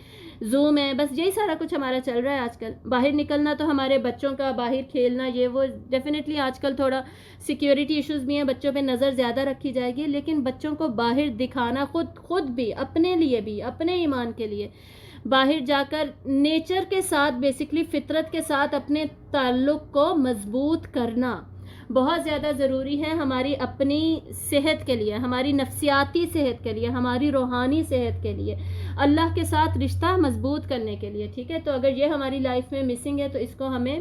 زوم ہے، بس یہی سارا کچھ ہمارا چل رہا ہے آج کل. باہر نکلنا تو ہمارے بچوں کا باہر کھیلنا یہ وہ ڈیفینیٹلی آج کل تھوڑا سیکیورٹی ایشوز بھی ہیں، بچوں پہ نظر زیادہ رکھی جائے گی، لیکن بچوں کو باہر دکھانا خود بھی، اپنے لیے بھی، اپنے ایمان کے لیے باہر جا کر نیچر کے ساتھ، بیسکلی فطرت کے ساتھ اپنے تعلق کو مضبوط کرنا بہت زیادہ ضروری ہے ہماری اپنی صحت کے لیے، ہماری نفسیاتی صحت کے لیے، ہماری روحانی صحت کے لیے، اللہ کے ساتھ رشتہ مضبوط کرنے کے لیے. ٹھیک ہے، تو اگر یہ ہماری لائف میں مسنگ ہے تو اس کو ہمیں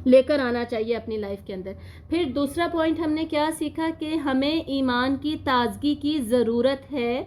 لے کر آنا چاہیے اپنی لائف کے اندر. پھر دوسرا پوائنٹ ہم نے کیا سیکھا کہ ہمیں ایمان کی تازگی کی ضرورت ہے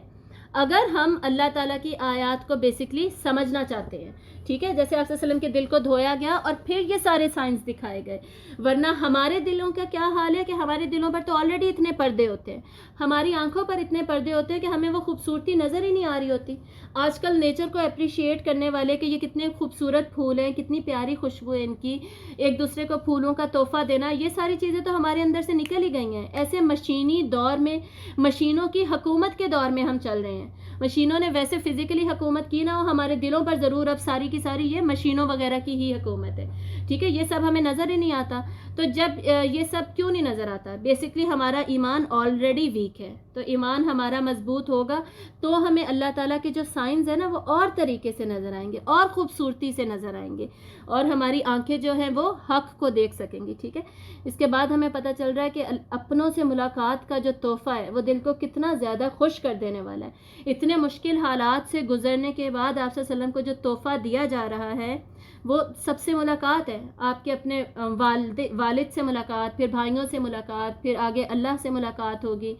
اگر ہم اللہ تعالیٰ کی آیات کو بیسکلی سمجھنا چاہتے ہیں. ٹھیک ہے، جیسے آپ صلی اللہ علیہ وسلم کے دل کو دھویا گیا اور پھر یہ سارے سائنس دکھائے گئے. ورنہ ہمارے دلوں کا کیا حال ہے کہ ہمارے دلوں پر تو آلریڈی اتنے پردے ہوتے ہیں، ہماری آنکھوں پر اتنے پردے ہوتے ہیں کہ ہمیں وہ خوبصورتی نظر ہی نہیں آ رہی ہوتی. آج کل نیچر کو اپریشیٹ کرنے والے کہ یہ کتنے خوبصورت پھول ہیں، کتنی پیاری خوشبو ہے ان کی، ایک دوسرے کو پھولوں کا تحفہ دینا، یہ ساری چیزیں تو ہمارے اندر سے نکل ہی گئی ہیں. ایسے مشینی دور میں، مشینوں کی حکومت کے دور میں ہم چل رہے ہیں. مشینوں نے ویسے فزیکلی حکومت کی نہ ہو، ہمارے دلوں پر ضرور اب ساری کی ساری یہ مشینوں وغیرہ کی ہی حکومت ہے. ٹھیک ہے، یہ سب ہمیں نظر ہی نہیں آتا. تو جب یہ سب کیوں نہیں نظر آتا؟ بیسکلی ہمارا ایمان آلریڈی ویک ہے. تو ایمان ہمارا مضبوط ہوگا تو ہمیں اللہ تعالیٰ کے جو سائنز ہیں نا وہ اور طریقے سے نظر آئیں گے، اور خوبصورتی سے نظر آئیں گے، اور ہماری آنکھیں جو ہیں وہ حق کو دیکھ سکیں گی. ٹھیک ہے، اس کے بعد ہمیں پتہ چل رہا ہے کہ اپنوں سے ملاقات کا جو تحفہ ہے وہ دل کو کتنا زیادہ خوش کر دینے والا ہے. اتنے مشکل حالات سے گزرنے کے بعد آپ صلی اللہ علیہ وسلم کو جو تحفہ دیا جا رہا ہے وہ سب سے ملاقات ہے. آپ کے اپنے والد سے ملاقات، پھر بھائیوں سے ملاقات، پھر آگے اللہ سے ملاقات ہوگی،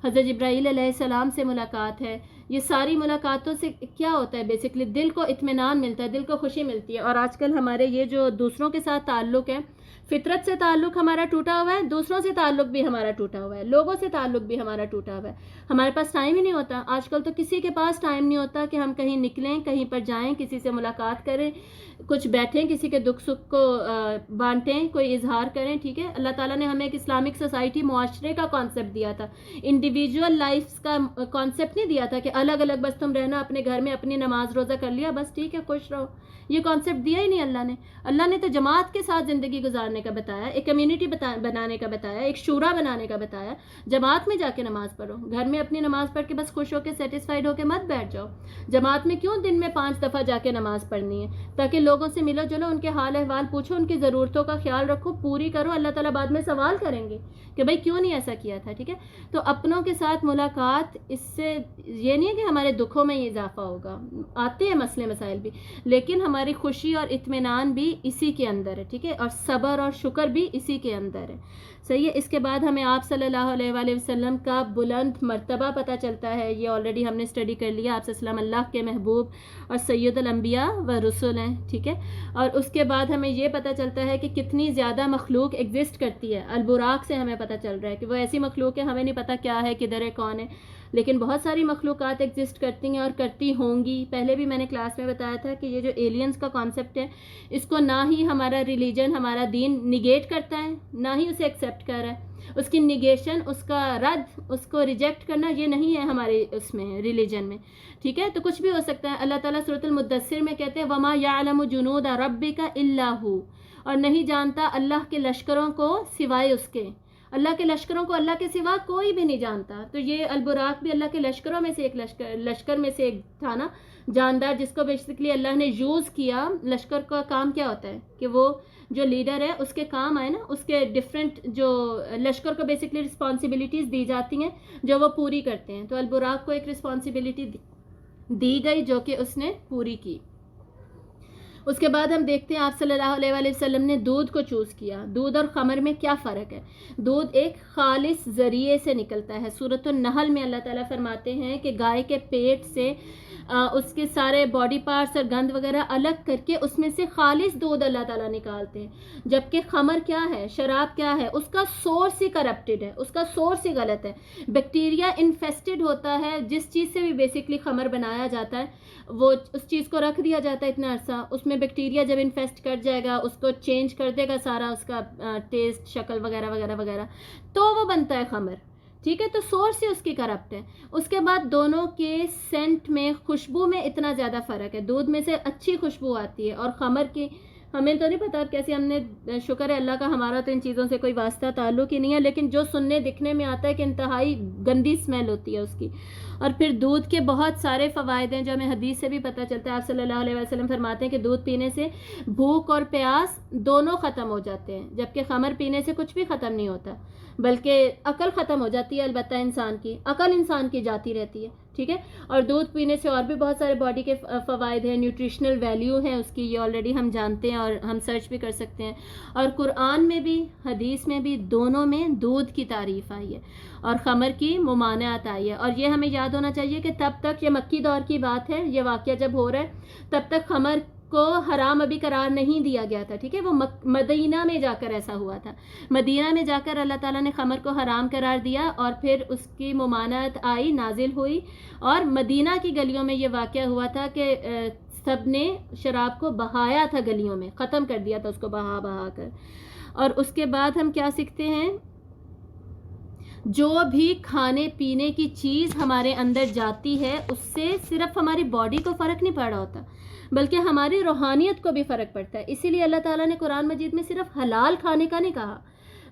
حضرت جبرائیل علیہ السلام سے ملاقات ہے. یہ ساری ملاقاتوں سے کیا ہوتا ہے؟ بیسکلی دل کو اطمینان ملتا ہے، دل کو خوشی ملتی ہے. اور آج کل ہمارے یہ جو دوسروں کے ساتھ تعلق ہے، فطرت سے تعلق ہمارا ٹوٹا ہوا ہے، دوسروں سے تعلق بھی ہمارا ٹوٹا ہوا ہے، لوگوں سے تعلق بھی ہمارا ٹوٹا ہوا ہے. ہمارے پاس ٹائم ہی نہیں ہوتا. آج کل تو کسی کے پاس ٹائم نہیں ہوتا کہ ہم کہیں نکلیں، کہیں پر جائیں، کسی سے ملاقات کریں، کچھ بیٹھیں، کسی کے دکھ سکھ کو بانٹیں، کوئی اظہار کریں. ٹھیک ہے، اللہ تعالیٰ نے ہمیں ایک اسلامک سوسائٹی، معاشرے کا کانسیپٹ دیا تھا، انڈیویجول لائفز کا کانسیپٹ نہیں دیا تھا کہ الگ الگ بس تم رہنا اپنے گھر میں، اپنی نماز روزہ کر لیا بس ٹھیک ہے خوش رہو. یہ کانسیپٹ دیا ہی نہیں اللہ نے. اللہ نے تو جماعت کے ساتھ زندگی گزارنے کا بتایا، ایک کمیونٹی بنانے کا بتایا، ایک شورا بنانے کا بتایا. جماعت میں جا کے نماز پڑھو، گھر میں اپنی نماز پڑھ کے بس خوش ہو کے سیٹسفائیڈ ہو کے مت بیٹھ جاؤ. جماعت میں کیوں دن میں 5 دفعہ جا کے نماز پڑھنی ہے؟ تاکہ لوگوں سے ملو جلو، ان کے حال احوال پوچھو، ان کی ضرورتوں کا خیال رکھو، پوری کرو. اللہ تعالیٰ بعد میں سوال کریں گے کہ بھائی کیوں نہیں ایسا کیا تھا. ٹھیک ہے، تو اپنوں کے ساتھ ملاقات، اس سے یہ نہیں ہے کہ ہمارے دکھوں میں یہ اضافہ ہوگا، آتے ہیں مسئلے مسائل بھی، لیکن ہماری خوشی اور اطمینان بھی اسی کے اندر ہے. ٹھیک ہے، اور صبر اور شکر بھی اسی کے اندر ہے. صحیح ہے. اس کے بعد ہمیں آپ صلی اللہ علیہ وآلہ وسلم کا بلند مرتبہ پتہ چلتا ہے. یہ آلریڈی ہم نے اسٹڈی کر لیا. آپ صلی اللہ علیہ وسلم اللہ کے محبوب اور سید الانبیاء و رسول ہیں. ٹھیک ہے، اور اس کے بعد ہمیں یہ پتہ چلتا ہے کہ کتنی زیادہ مخلوق ایگزسٹ کرتی ہے. البراق سے ہمیں پتہ چل رہا ہے کہ وہ ایسی مخلوق ہے، ہمیں نہیں پتہ کیا ہے، کدھر ہے، کون ہے. لیکن بہت ساری مخلوقات ایگزسٹ کرتی ہیں اور کرتی ہوں گی. پہلے بھی میں نے کلاس میں بتایا تھا کہ یہ جو ایلینز کا کانسیپٹ ہے اس کو نہ ہی ہمارا ریلیجن ہمارا دین نگیٹ کرتا ہے نہ ہی اسے ایکسیپٹ کر رہا ہے. اس کی نگیشن، اس کا رد، اس کو ریجیکٹ کرنا یہ نہیں ہے ہمارے اس میں ریلیجن میں. ٹھیک ہے، تو کچھ بھی ہو سکتا ہے. اللہ تعالیٰ سورۃ المدثر میں کہتے ہیں وما یعلم جنود ربک الا ہو، اور نہیں جانتا اللہ کے لشکروں کو سوائے اس کے. اللہ کے لشکروں کو اللہ کے سوا کوئی بھی نہیں جانتا. تو یہ البراق بھی اللہ کے لشکروں میں سے ایک لشکر میں سے ایک تھا نا، جاندار، جس کو بیسکلی اللہ نے یوز کیا. لشکر کا کام کیا ہوتا ہے کہ وہ جو لیڈر ہے اس کے کام آئے نا، اس کے ڈفرینٹ جو لشکر کو بیسکلی رسپانسبلٹیز دی جاتی ہیں جو وہ پوری کرتے ہیں. تو البراق کو ایک رسپانسبلٹی دی گئی جو کہ اس نے پوری کی. اس کے بعد ہم دیکھتے ہیں آپ صلی اللہ علیہ وآلہ وسلم نے دودھ کو چوز کیا. دودھ اور خمر میں کیا فرق ہے؟ دودھ ایک خالص ذریعے سے نکلتا ہے. سورۃ النحل میں اللہ تعالیٰ فرماتے ہیں کہ گائے کے پیٹ سے اس کے سارے باڈی پارٹس اور گند وغیرہ الگ کر کے اس میں سے خالص دودھ اللہ تعالیٰ نکالتے ہیں. جبکہ خمر کیا ہے، شراب کیا ہے، اس کا سورس ہی کرپٹڈ ہے، اس کا سورس ہی غلط ہے. بیکٹیریا انفیسٹڈ ہوتا ہے. جس چیز سے بھی بیسکلی خمر بنایا جاتا ہے وہ اس چیز کو رکھ دیا جاتا ہے اتنا عرصہ. اس میں بیکٹیریا جب انفیسٹ کر جائے گا اس کو چینج کر دے گا سارا اس کا ٹیسٹ، شکل وغیرہ وغیرہ وغیرہ، تو وہ بنتا ہے خمر. ٹھیک ہے، تو سورس ہی اس کی کرپٹ ہے. اس کے بعد دونوں کے سینٹ میں، خوشبو میں اتنا زیادہ فرق ہے. دودھ میں سے اچھی خوشبو آتی ہے اور خمر کی ہمیں تو نہیں پتا کیسے. ہم نے شکر ہے اللہ کا ہمارا تو ان چیزوں سے کوئی واسطہ تعلق ہی نہیں ہے، لیکن جو سننے دکھنے میں آتا ہے کہ انتہائی گندی اسمیل ہوتی ہے اس کی. اور پھر دودھ کے بہت سارے فوائد ہیں جو ہمیں حدیث سے بھی پتہ چلتا ہے. آپ صلی اللہ علیہ وسلم فرماتے ہیں کہ دودھ پینے سے بھوک اور پیاس دونوں ختم ہو جاتے ہیں، جبکہ خمر پینے سے کچھ بھی ختم نہیں ہوتا، بلکہ عقل ختم ہو جاتی ہے. البتہ انسان کی عقل انسان کی جاتی رہتی ہے. ٹھیک ہے، اور دودھ پینے سے اور بھی بہت سارے باڈی کے فوائد ہیں، نیوٹریشنل ویلیو ہیں اس کی، یہ آلریڈی ہم جانتے ہیں اور ہم سرچ بھی کر سکتے ہیں. اور قرآن میں بھی حدیث میں بھی دونوں میں دودھ کی تعریف آئی ہے اور خمر کی ممانعت آئی ہے. اور یہ ہمیں یاد ہونا چاہیے کہ تب تک، یہ مکی دور کی بات ہے، یہ واقعہ جب ہو رہا ہے تب تک خمر کو حرام ابھی قرار نہیں دیا گیا تھا. ٹھیک ہے، وہ مدینہ میں جا کر ایسا ہوا تھا. مدینہ میں جا کر اللہ تعالیٰ نے خمر کو حرام قرار دیا اور پھر اس کی ممانعت آئی، نازل ہوئی، اور مدینہ کی گلیوں میں یہ واقعہ ہوا تھا کہ سب نے شراب کو بہایا تھا، گلیوں میں ختم کر دیا تھا اس کو بہا بہا کر. اور اس کے بعد ہم کیا سیکھتے ہیں؟ جو بھی کھانے پینے کی چیز ہمارے اندر جاتی ہے اس سے صرف ہماری باڈی کو فرق نہیں پڑ رہا ہوتا بلکہ ہماری روحانیت کو بھی فرق پڑتا ہے. اسی لیے اللہ تعالیٰ نے قرآن مجید میں صرف حلال کھانے کا نہیں کہا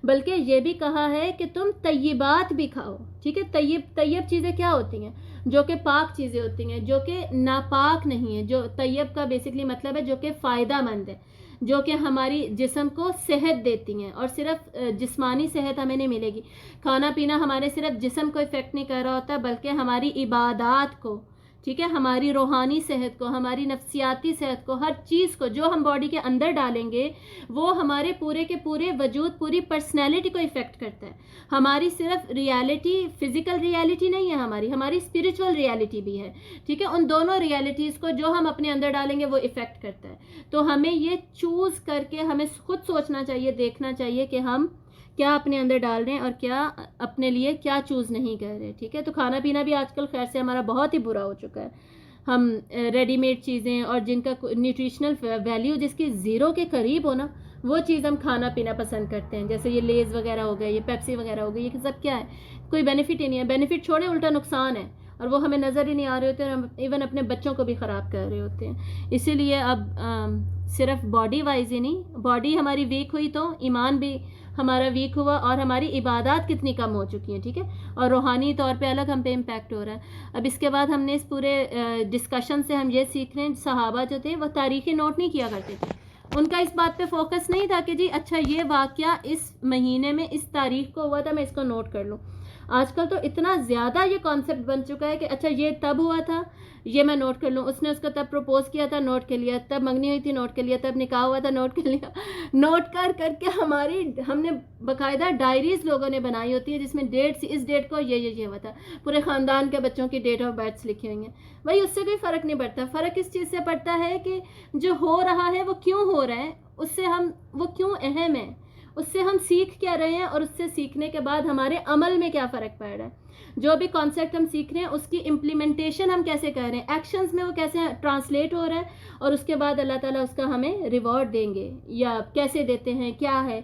بلکہ یہ بھی کہا ہے کہ تم طیبات بھی کھاؤ. ٹھیک ہے، طیب چیزیں کیا ہوتی ہیں؟ جو کہ پاک چیزیں ہوتی ہیں، جو کہ ناپاک نہیں ہیں. جو طیب کا بیسکلی مطلب ہے جو کہ فائدہ مند ہے، جو کہ ہماری جسم کو صحت دیتی ہیں. اور صرف جسمانی صحت ہمیں نہیں ملے گی. کھانا پینا ہمارے صرف جسم کو افیکٹ نہیں کر رہا ہوتا بلکہ ہماری عبادات کو، ٹھیک ہے، ہماری روحانی صحت کو، ہماری نفسیاتی صحت کو، ہر چیز کو جو ہم باڈی کے اندر ڈالیں گے وہ ہمارے پورے کے پورے وجود، پوری پرسنالٹی کو افیکٹ کرتا ہے. ہماری صرف ریالٹی، فزیکل ریالٹی نہیں ہے، ہماری اسپریچول ریالٹی بھی ہے. ٹھیک ہے، ان دونوں ریالٹیز کو جو ہم اپنے اندر ڈالیں گے وہ افیکٹ کرتا ہے. تو ہمیں یہ چوز کر کے ہمیں خود سوچنا چاہیے، دیکھنا چاہیے کہ ہم کیا اپنے اندر ڈال رہے ہیں اور کیا اپنے لیے کیا چوز نہیں کر رہے. ٹھیک ہے، تو کھانا پینا بھی آج کل خیر سے ہمارا بہت ہی برا ہو چکا ہے. ہم ریڈی میڈ چیزیں اور جن کا نیوٹریشنل ویلیو جس کی زیرو کے قریب ہو نا، وہ چیز ہم کھانا پینا پسند کرتے ہیں. جیسے یہ لیز وغیرہ ہو گئے، یہ پیپسی وغیرہ ہو گئی، یہ سب کیا ہے؟ کوئی بینیفٹ ہی نہیں ہے. بینیفٹ چھوڑے، الٹا نقصان ہے اور وہ ہمیں نظر ہی نہیں آ رہے ہوتے اور ہم ایون اپنے بچوں کو بھی خراب کر رہے ہوتے ہیں. اسی لیے اب صرف باڈی وائز ہی نہیں، باڈی ہماری ویک ہوئی تو ایمان بھی ہمارا ویک ہوا اور ہماری عبادات کتنی کم ہو چکی ہیں. ٹھیک ہے، اور روحانی طور پہ الگ ہم پہ امپیکٹ ہو رہا ہے. اب اس کے بعد ہم نے اس پورے ڈسکشن سے ہم یہ سیکھ رہے ہیں، صحابہ جو تھے وہ تاریخی نوٹ نہیں کیا کرتے تھے. ان کا اس بات پہ فوکس نہیں تھا کہ جی اچھا یہ واقعہ اس مہینے میں اس تاریخ کو ہوا تھا، میں اس کو نوٹ کر لوں. آج کل تو اتنا زیادہ یہ کانسیپٹ بن چکا ہے کہ اچھا یہ تب ہوا تھا، یہ میں نوٹ کر لوں. اس نے اس کو تب پروپوز کیا تھا، نوٹ کر لیا. تب منگنی ہوئی تھی، نوٹ کر لیا. تب نکاح ہوا تھا، نوٹ کر لیا. نوٹ کر کے ہم نے باقاعدہ ڈائریز لوگوں نے بنائی ہوتی ہے جس میں ڈیٹس، اس ڈیٹ کو یہ ہوا تھا. پورے خاندان کے بچوں کی ڈیٹ آف برتھ لکھی ہوئی ہیں. بھائی اس سے کوئی فرق نہیں پڑتا. فرق اس چیز سے پڑتا ہے کہ جو ہو رہا ہے وہ کیوں ہو رہا ہے، اس سے وہ کیوں اہم ہے، اس سے ہم سیکھ کیا رہے ہیں اور اس سے سیکھنے کے بعد ہمارے عمل میں کیا فرق پڑ رہا ہے. جو بھی کانسیپٹ ہم سیکھ رہے ہیں اس کی امپلیمنٹیشن ہم کیسے کر رہے ہیں, ایکشنز میں وہ کیسے ٹرانسلیٹ ہو رہا ہے, اور اس کے بعد اللہ تعالیٰ اس کا ہمیں ریوارڈ دیں گے یا کیسے دیتے ہیں, کیا ہے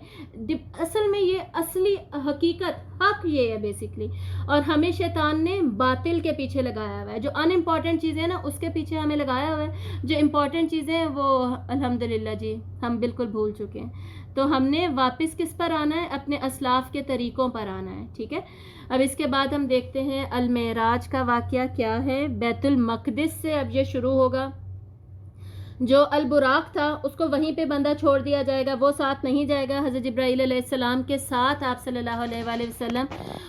اصل میں یہ اصلی حقیقت حق یہ ہے بیسکلی. اور ہمیں شیطان نے باطل کے پیچھے لگایا ہوا ہے, جو ان امپورٹنٹ چیزیں ہیں نا اس کے پیچھے ہمیں لگایا ہوا ہے, جو امپورٹنٹ چیزیں ہیں وہ الحمدللہ جی ہم بالکل بھول چکے ہیں. تو ہم نے واپس کس پر آنا ہے, اپنے اسلاف کے طریقوں پر آنا ہے. ٹھیک ہے, اب اس کے بعد ہم دیکھتے ہیں المعراج کا واقعہ کیا ہے. بیت المقدس سے اب یہ شروع ہوگا. جو البراق تھا اس کو وہیں پہ بندہ چھوڑ دیا جائے گا, وہ ساتھ نہیں جائے گا. حضرت جبرائیل علیہ السلام کے ساتھ آپ صلی اللہ علیہ وآلہ وسلم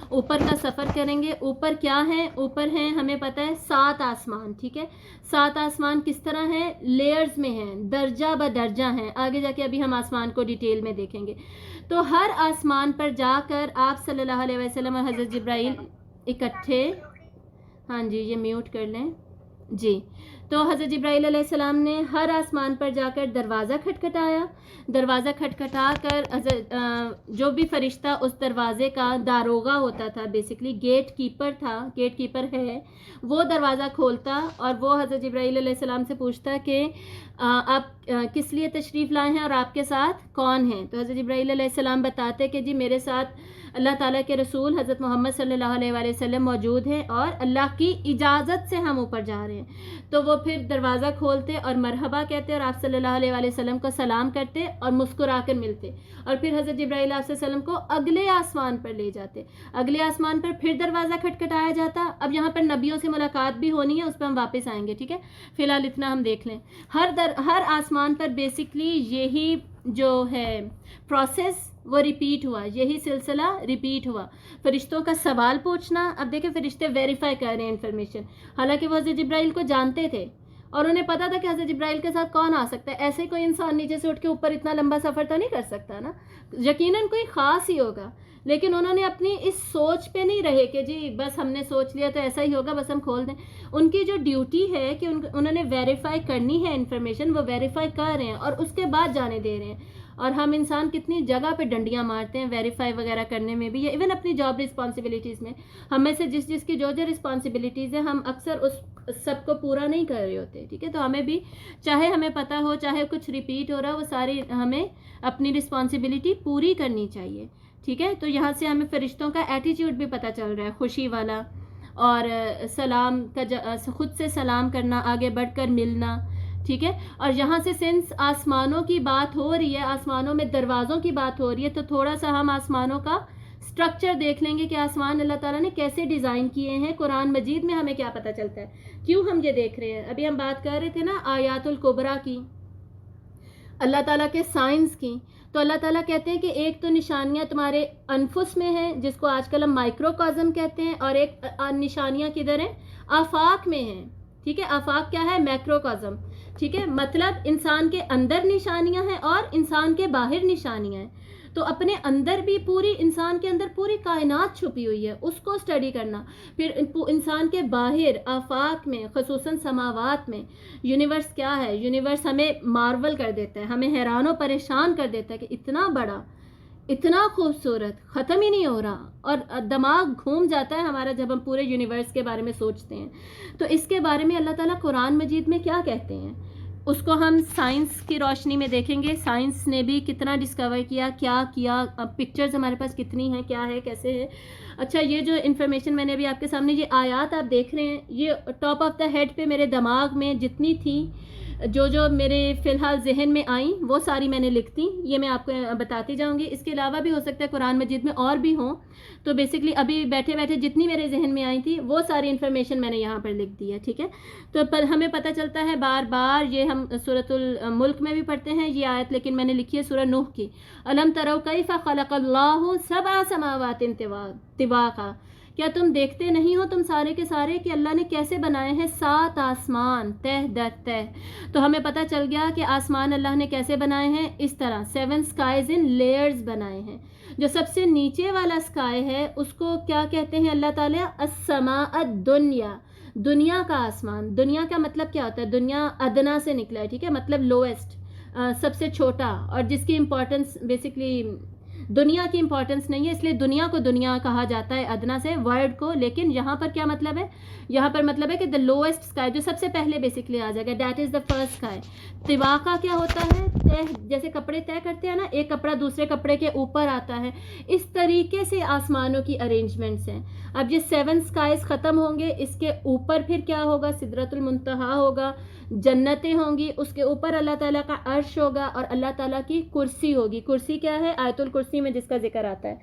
اوپر کا سفر کریں گے. اوپر کیا ہے, اوپر ہیں ہمیں پتہ ہے 7 آسمان. ٹھیک ہے, 7 آسمان کس طرح ہیں, لیئرز میں ہیں, درجہ بدرجہ ہیں. آگے جا کے ابھی ہم آسمان کو ڈیٹیل میں دیکھیں گے. تو ہر آسمان پر جا کر آپ صلی اللہ علیہ وسلم اور حضرت جبرائیل اکٹھے, ہاں جی یہ میوٹ کر لیں جی. تو حضرت جبرائیل علیہ السلام نے ہر آسمان پر جا کر دروازہ کھٹکھٹایا. دروازہ کھٹکھٹا کر جو بھی فرشتہ اس دروازے کا داروغہ ہوتا تھا, بیسکلی گیٹ کیپر تھا, گیٹ کیپر ہے, وہ دروازہ کھولتا اور وہ حضرت جبرائیل علیہ السلام سے پوچھتا کہ آپ کس لیے تشریف لائے ہیں اور آپ کے ساتھ کون ہیں. تو حضرت جبرائیل علیہ السلام بتاتے کہ جی میرے ساتھ اللہ تعالیٰ کے رسول حضرت محمد صلی اللہ علیہ وآلہ وسلم موجود ہیں اور اللہ کی اجازت سے ہم اوپر جا رہے ہیں. تو وہ پھر دروازہ کھولتے اور مرحبا کہتے اور آپ صلی اللہ علیہ وآلہ وسلم کو سلام کرتے اور مسکرا کر ملتے, اور پھر حضرت جبرائیل علیہ السلام کو اگلے آسمان پر لے جاتے. اگلے آسمان پر پھر دروازہ کھٹکھٹایا جاتا. اب یہاں پر نبیوں سے ملاقات بھی ہونی ہے, اس پہ ہم واپس آئیں گے. ٹھیک ہے, فی الحال اتنا ہم دیکھ لیں. ہر آسمان پر بیسکلی یہی جو ہے پروسیس وہ ریپیٹ ہوا, یہی سلسلہ ریپیٹ ہوا. فرشتوں کا سوال پوچھنا, اب دیکھیں فرشتے ویریفائی کر رہے ہیں انفارمیشن, حالانکہ وہ حضرت جبرائیل کو جانتے تھے اور انہیں پتا تھا کہ حضرت جبرائیل کے ساتھ کون آ سکتا ہے. ایسے کوئی انسان نیچے سے اٹھ کے اوپر اتنا لمبا سفر تو نہیں کر سکتا نا, یقیناً کوئی خاص ہی ہوگا. لیکن انہوں نے اپنی اس سوچ پہ نہیں رہے کہ جی بس ہم نے سوچ لیا تو ایسا ہی ہوگا, بس ہم کھول دیں. ان کی جو ڈیوٹی ہے کہ انہوں نے ویریفائی کرنی ہے انفارمیشن, وہ ویریفائی کر رہے ہیں اور اس کے بعد جانے دے رہے ہیں. اور ہم انسان کتنی جگہ پہ ڈنڈیاں مارتے ہیں ویریفائی وغیرہ کرنے میں بھی, یا ایون اپنی جاب رسپانسبلٹیز میں. ہم میں سے جس کی جو رسپانسبلٹیز ہیں ہم اکثر اس سب کو پورا نہیں کر رہے ہوتے. ٹھیک ہے, تو ہمیں بھی چاہے ہمیں پتہ ہو چاہے کچھ ریپیٹ ہو رہا ہو, وہ ساری ہمیں اپنی رسپانسبلٹی پوری کرنی چاہیے. ٹھیک ہے, تو یہاں سے ہمیں فرشتوں کا ایٹیٹیوڈ بھی پتہ چل رہا ہے, خوشی والا, اور سلام کا خود سے سلام کرنا, آگے بڑھ کر ملنا. ٹھیک ہے, اور یہاں سے سنس آسمانوں کی بات ہو رہی ہے, آسمانوں میں دروازوں کی بات ہو رہی ہے, تو تھوڑا سا ہم آسمانوں کا سٹرکچر دیکھ لیں گے کہ آسمان اللہ تعالیٰ نے کیسے ڈیزائن کیے ہیں. قرآن مجید میں ہمیں کیا پتہ چلتا ہے, کیوں ہم یہ دیکھ رہے ہیں. ابھی ہم بات کر رہے تھے نا آیات الکبریٰ کی, اللہ تعالیٰ کے سائنس کی. تو اللہ تعالیٰ کہتے ہیں کہ ایک تو نشانیاں تمہارے انفس میں ہیں, جس کو آج کل ہم مائکروکازم کہتے ہیں, اور ایک نشانیاں کدھر ہیں, آفاق میں ہیں. ٹھیک ہے, آفاق کیا ہے, میکروکازم. ٹھیک ہے, مطلب انسان کے اندر نشانیاں ہیں اور انسان کے باہر نشانیاں ہیں. تو اپنے اندر بھی پوری انسان کے اندر پوری کائنات چھپی ہوئی ہے, اس کو اسٹڈی کرنا. پھر انسان کے باہر آفاق میں, خصوصاً سماوات میں یونیورس کیا ہے. یونیورس ہمیں مارول کر دیتا ہے, ہمیں حیران و پریشان کر دیتا ہے کہ اتنا بڑا, اتنا خوبصورت, ختم ہی نہیں ہو رہا, اور دماغ گھوم جاتا ہے ہمارا جب ہم پورے یونیورس کے بارے میں سوچتے ہیں. تو اس کے بارے میں اللہ تعالیٰ قرآن مجید میں کیا کہتے ہیں, اس کو ہم سائنس کی روشنی میں دیکھیں گے. سائنس نے بھی کتنا ڈسکور کیا, کیا کیا, پکچرز ہمارے پاس کتنی ہیں, کیا ہے, کیسے ہے. اچھا, یہ جو انفارمیشن میں نے ابھی آپ کے سامنے یہ آیات آپ دیکھ رہے ہیں, یہ ٹاپ آف دا ہیڈ پہ میرے دماغ میں جتنی تھی, جو میرے فی الحال ذہن میں آئیں وہ ساری میں نے لکھ دی. یہ میں آپ کو بتاتی جاؤں گی. اس کے علاوہ بھی ہو سکتا ہے قرآن مجید میں اور بھی ہوں. تو بیسکلی ابھی بیٹھے بیٹھے جتنی میرے ذہن میں آئی تھی وہ ساری انفارمیشن میں نے یہاں پر لکھ دی ہے. ٹھیک ہے, تو ہمیں پتہ چلتا ہے بار بار, یہ ہم سورۃ الملک میں بھی پڑھتے ہیں یہ آیت, لیکن میں نے لکھی ہے سورہ نوح کی. الم تروا کیف خلق اللہ سبع سماوات طباقا, کیا تم دیکھتے نہیں ہو تم سارے کے سارے کہ اللہ نے کیسے بنائے ہیں 7 آسمان تہ در تہ. تو ہمیں پتہ چل گیا کہ آسمان اللہ نے کیسے بنائے ہیں, اس طرح 7 skies in layers بنائے ہیں. جو سب سے نیچے والا سکائی ہے اس کو کیا کہتے ہیں اللہ تعالیٰ, السماء الدنیا, دنیا کا آسمان. دنیا کا مطلب کیا ہوتا ہے, دنیا ادنا سے نکلا ہے. ٹھیک ہے, مطلب لویسٹ, سب سے چھوٹا, اور جس کی امپورٹنس بیسکلی دنیا کی امپورٹنس نہیں ہے، اس لیے دنیا کو دنیا کہا جاتا ہے ادنا سے ورڈ کو. لیکن یہاں پر کیا مطلب ہے؟ یہاں پر مطلب ہے کہ دا لوئسٹ اسکائی، جو سب سے پہلے بیسکلی آ جائے گا، that is the first sky. طوا کا کیا ہوتا ہے؟ طے، جیسے کپڑے طے کرتے ہیں نا، ایک کپڑا دوسرے کپڑے کے اوپر آتا ہے، اس طریقے سے آسمانوں کی ارینجمنٹس ہیں. اب یہ 7 اسکائز ختم ہوں گے، اس کے اوپر پھر کیا ہوگا؟ سدرۃ المنتہا ہوگا، جنتیں ہوں گی، اس کے اوپر اللہ تعالیٰ کا عرش ہوگا اور اللہ تعالیٰ کی کرسی ہوگی. کرسی کیا ہے؟ آیت الکرسی میں جس کا ذکر آتا ہے،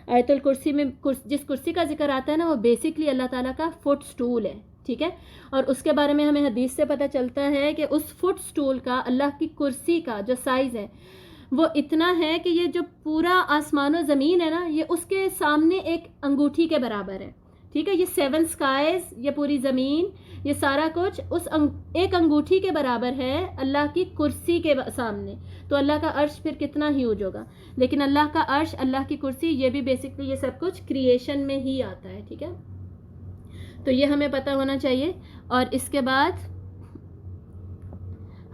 آیت الکرسی میں جس کرسی کا ذکر آتا ہے نا، وہ بیسکلی اللہ تعالیٰ کا فٹ سٹول ہے. ٹھیک ہے، اور اس کے بارے میں ہمیں حدیث سے پتہ چلتا ہے کہ اس فٹ سٹول کا، اللہ کی کرسی کا جو سائز ہے وہ اتنا ہے کہ یہ جو پورا آسمان و زمین ہے نا، یہ اس کے سامنے ایک انگوٹھی کے برابر ہے. ٹھیک ہے، یہ 7 اسکائز، یہ پوری زمین، یہ سارا کچھ اس ایک انگوٹھی کے برابر ہے اللہ کی کرسی کے سامنے. تو اللہ کا عرش پھر کتنا ہیوج ہوگا. لیکن اللہ کا عرش، اللہ کی کرسی، یہ بھی بیسکلی یہ سب کچھ کریشن میں ہی آتا ہے. ٹھیک ہے، تو یہ ہمیں پتہ ہونا چاہیے. اور اس کے بعد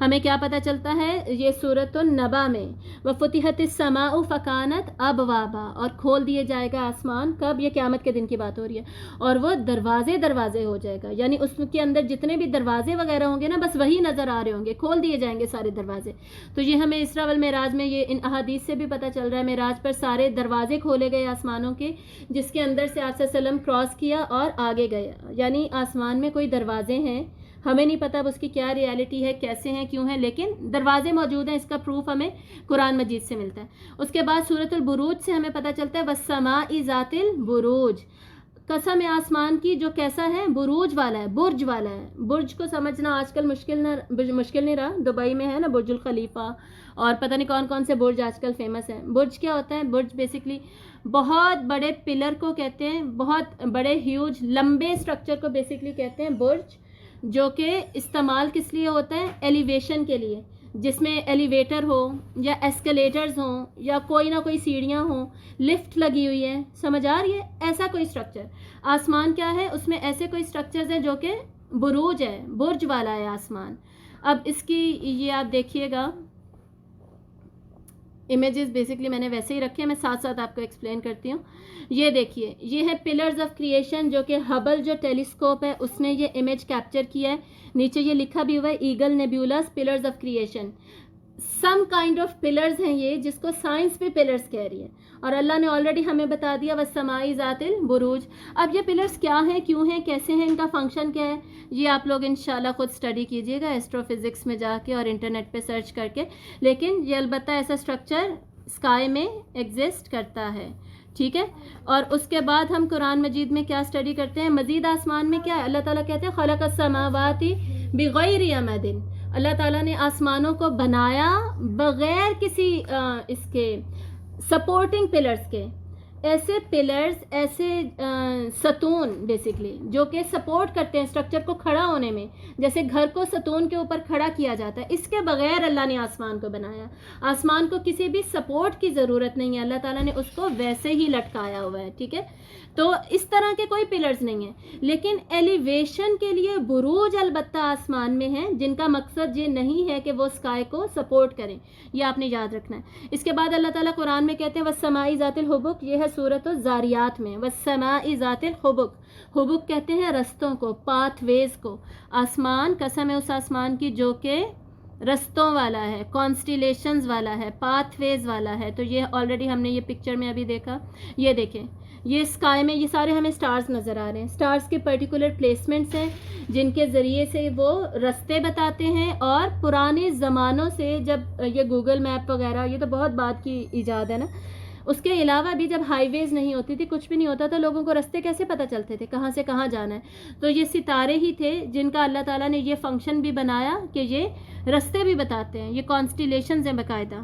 ہمیں کیا پتہ چلتا ہے؟ یہ سورۃ النبا میں وَفُتِحَتِ السَّمَاءُ فَكَانَتْ أَبْوَابًا، اور کھول دیے جائے گا آسمان. کب؟ یہ قیامت کے دن کی بات ہو رہی ہے. اور وہ دروازے ہو جائے گا، یعنی اس کے اندر جتنے بھی دروازے وغیرہ ہوں گے نا، بس وہی نظر آ رہے ہوں گے، کھول دیے جائیں گے سارے دروازے. تو یہ ہمیں اسراء والمعراج میں یہ ان احادیث سے بھی پتہ چل رہا ہے. معراج پر سارے دروازے کھولے گئے آسمانوں کے، جس کے اندر سے آپ صلی اللہ علیہ وسلم کراس کیا اور آگے گئے. یعنی آسمان میں کوئی دروازے ہیں، ہمیں نہیں پتہ اب اس کی کیا ریالٹی ہے، کیسے ہیں، کیوں ہیں، لیکن دروازے موجود ہیں. اس کا پروف ہمیں قرآن مجید سے ملتا ہے. اس کے بعد سورۃ البروج سے ہمیں پتہ چلتا ہے وَالسَّمَاءِ ذَاتِ الْبُرُوج، قسم آسمان کی جو کیسا ہے؟ بروج والا ہے، برج والا ہے. برج کو سمجھنا آج کل مشکل نہیں رہا. دبئی میں ہے نا برج الخلیفہ، اور پتہ نہیں کون کون سے برج آج کل فیمس ہیں. برج کیا ہوتا ہے؟ برج بیسکلی بہت بڑے پلر کو کہتے ہیں، بہت بڑے ہیوج لمبے اسٹرکچر کو بیسکلی کہتے ہیں برج، جو کہ استعمال کس لیے ہوتا ہے؟ ایلیویشن کے لیے، جس میں ایلیویٹر ہو یا ایسکلیٹرز ہوں یا کوئی نہ کوئی سیڑھیاں ہوں، لفٹ لگی ہوئی ہے. سمجھ آ رہی ہے؟ ایسا کوئی اسٹرکچر. آسمان کیا ہے؟ اس میں ایسے کوئی اسٹرکچرز ہیں جو کہ بروج ہے، برج والا ہے آسمان. اب اس کی یہ آپ دیکھیے گا امیجز، بیسکلی میں نے ویسے ہی رکھے ہیں، میں ساتھ ساتھ آپ کو ایکسپلین کرتی ہوں. یہ دیکھیے، یہ ہے پلرز آف کریشن، جو کہ ہبل جو ٹیلیسکوپ ہے اس نے یہ امیج کیپچر کیا ہے. نیچے یہ لکھا بھی ہوا ہے eagle nebulas pillars of creation. Some kind of pillars ہیں یہ، جس کو سائنس بھی پلرز کہہ رہی ہے. اور اللہ نے آلریڈی ہمیں بتا دیا وَالسَّمَاءِ ذَاتِ الْبُرُوج. اب یہ پلرز کیا ہیں، کیوں ہیں، کیسے ہیں، ان کا فنکشن کیا ہے، یہ آپ لوگ انشاءاللہ خود اسٹڈی کیجئے گا ایسٹرو فزکس میں جا کے اور انٹرنیٹ پہ سرچ کر کے. لیکن یہ البتہ ایسا اسٹرکچر اسکائی میں ایگزسٹ کرتا ہے. ٹھیک ہے، اور اس کے بعد ہم قرآن مجید میں کیا اسٹڈی کرتے ہیں؟ مزید آسمان میں کیا ہے؟ اللہ تعالیٰ کہتے ہیں خلق السماوات بغیر عمد، اللہ تعالیٰ نے آسمانوں کو بنایا بغیر کسی اس کے سپورٹنگ پلرز کے. ایسے پلرز، ایسے ستون بیسکلی جو کہ سپورٹ کرتے ہیں اسٹرکچر کو کھڑا ہونے میں، جیسے گھر کو ستون کے اوپر کھڑا کیا جاتا ہے، اس کے بغیر اللہ نے آسمان کو بنایا. آسمان کو کسی بھی سپورٹ کی ضرورت نہیں ہے، اللہ تعالیٰ نے اس کو ویسے ہی لٹکایا ہوا ہے. ٹھیک ہے، تو اس طرح کے کوئی پلرز نہیں ہیں. لیکن ایلیویشن کے لیے بروج البتہ آسمان میں ہیں، جن کا مقصد یہ نہیں ہے کہ وہ اسکائی کو سپورٹ کریں. یہ آپ نے یاد رکھنا ہے. اس کے بعد اللہ تعالیٰ قرآن میں کہتے ہیں وَالسَّمَاءِ ذَاتِ الْحُبُكِ، یہ ہے سورۃ الذاریات میں. وَالسَّمَاءِ ذَاتِ الْحُبُكِ، حبک کہتے ہیں رستوں کو، پاتھ ویز کو. آسمان، قسم ہے اس آسمان کی جو کہ رستوں والا ہے، کانسٹیلیشنز والا ہے، پاتھ ویز والا ہے. تو یہ آلریڈی ہم نے یہ پکچر میں ابھی دیکھا. یہ دیکھیں، یہ اسکائی میں یہ سارے ہمیں سٹارز نظر آ رہے ہیں. سٹارز کے پرٹیکولر پلیسمنٹس ہیں جن کے ذریعے سے وہ رستے بتاتے ہیں. اور پرانے زمانوں سے جب یہ گوگل میپ وغیرہ، یہ تو بہت بعد کی ایجاد ہے نا، اس کے علاوہ بھی جب ہائی ویز نہیں ہوتی تھی، کچھ بھی نہیں ہوتا تھا، لوگوں کو رستے کیسے پتہ چلتے تھے کہاں سے کہاں جانا ہے؟ تو یہ ستارے ہی تھے جن کا اللہ تعالیٰ نے یہ فنکشن بھی بنایا کہ یہ رستے بھی بتاتے ہیں. یہ کانسٹیلیشنز ہیں باقاعدہ.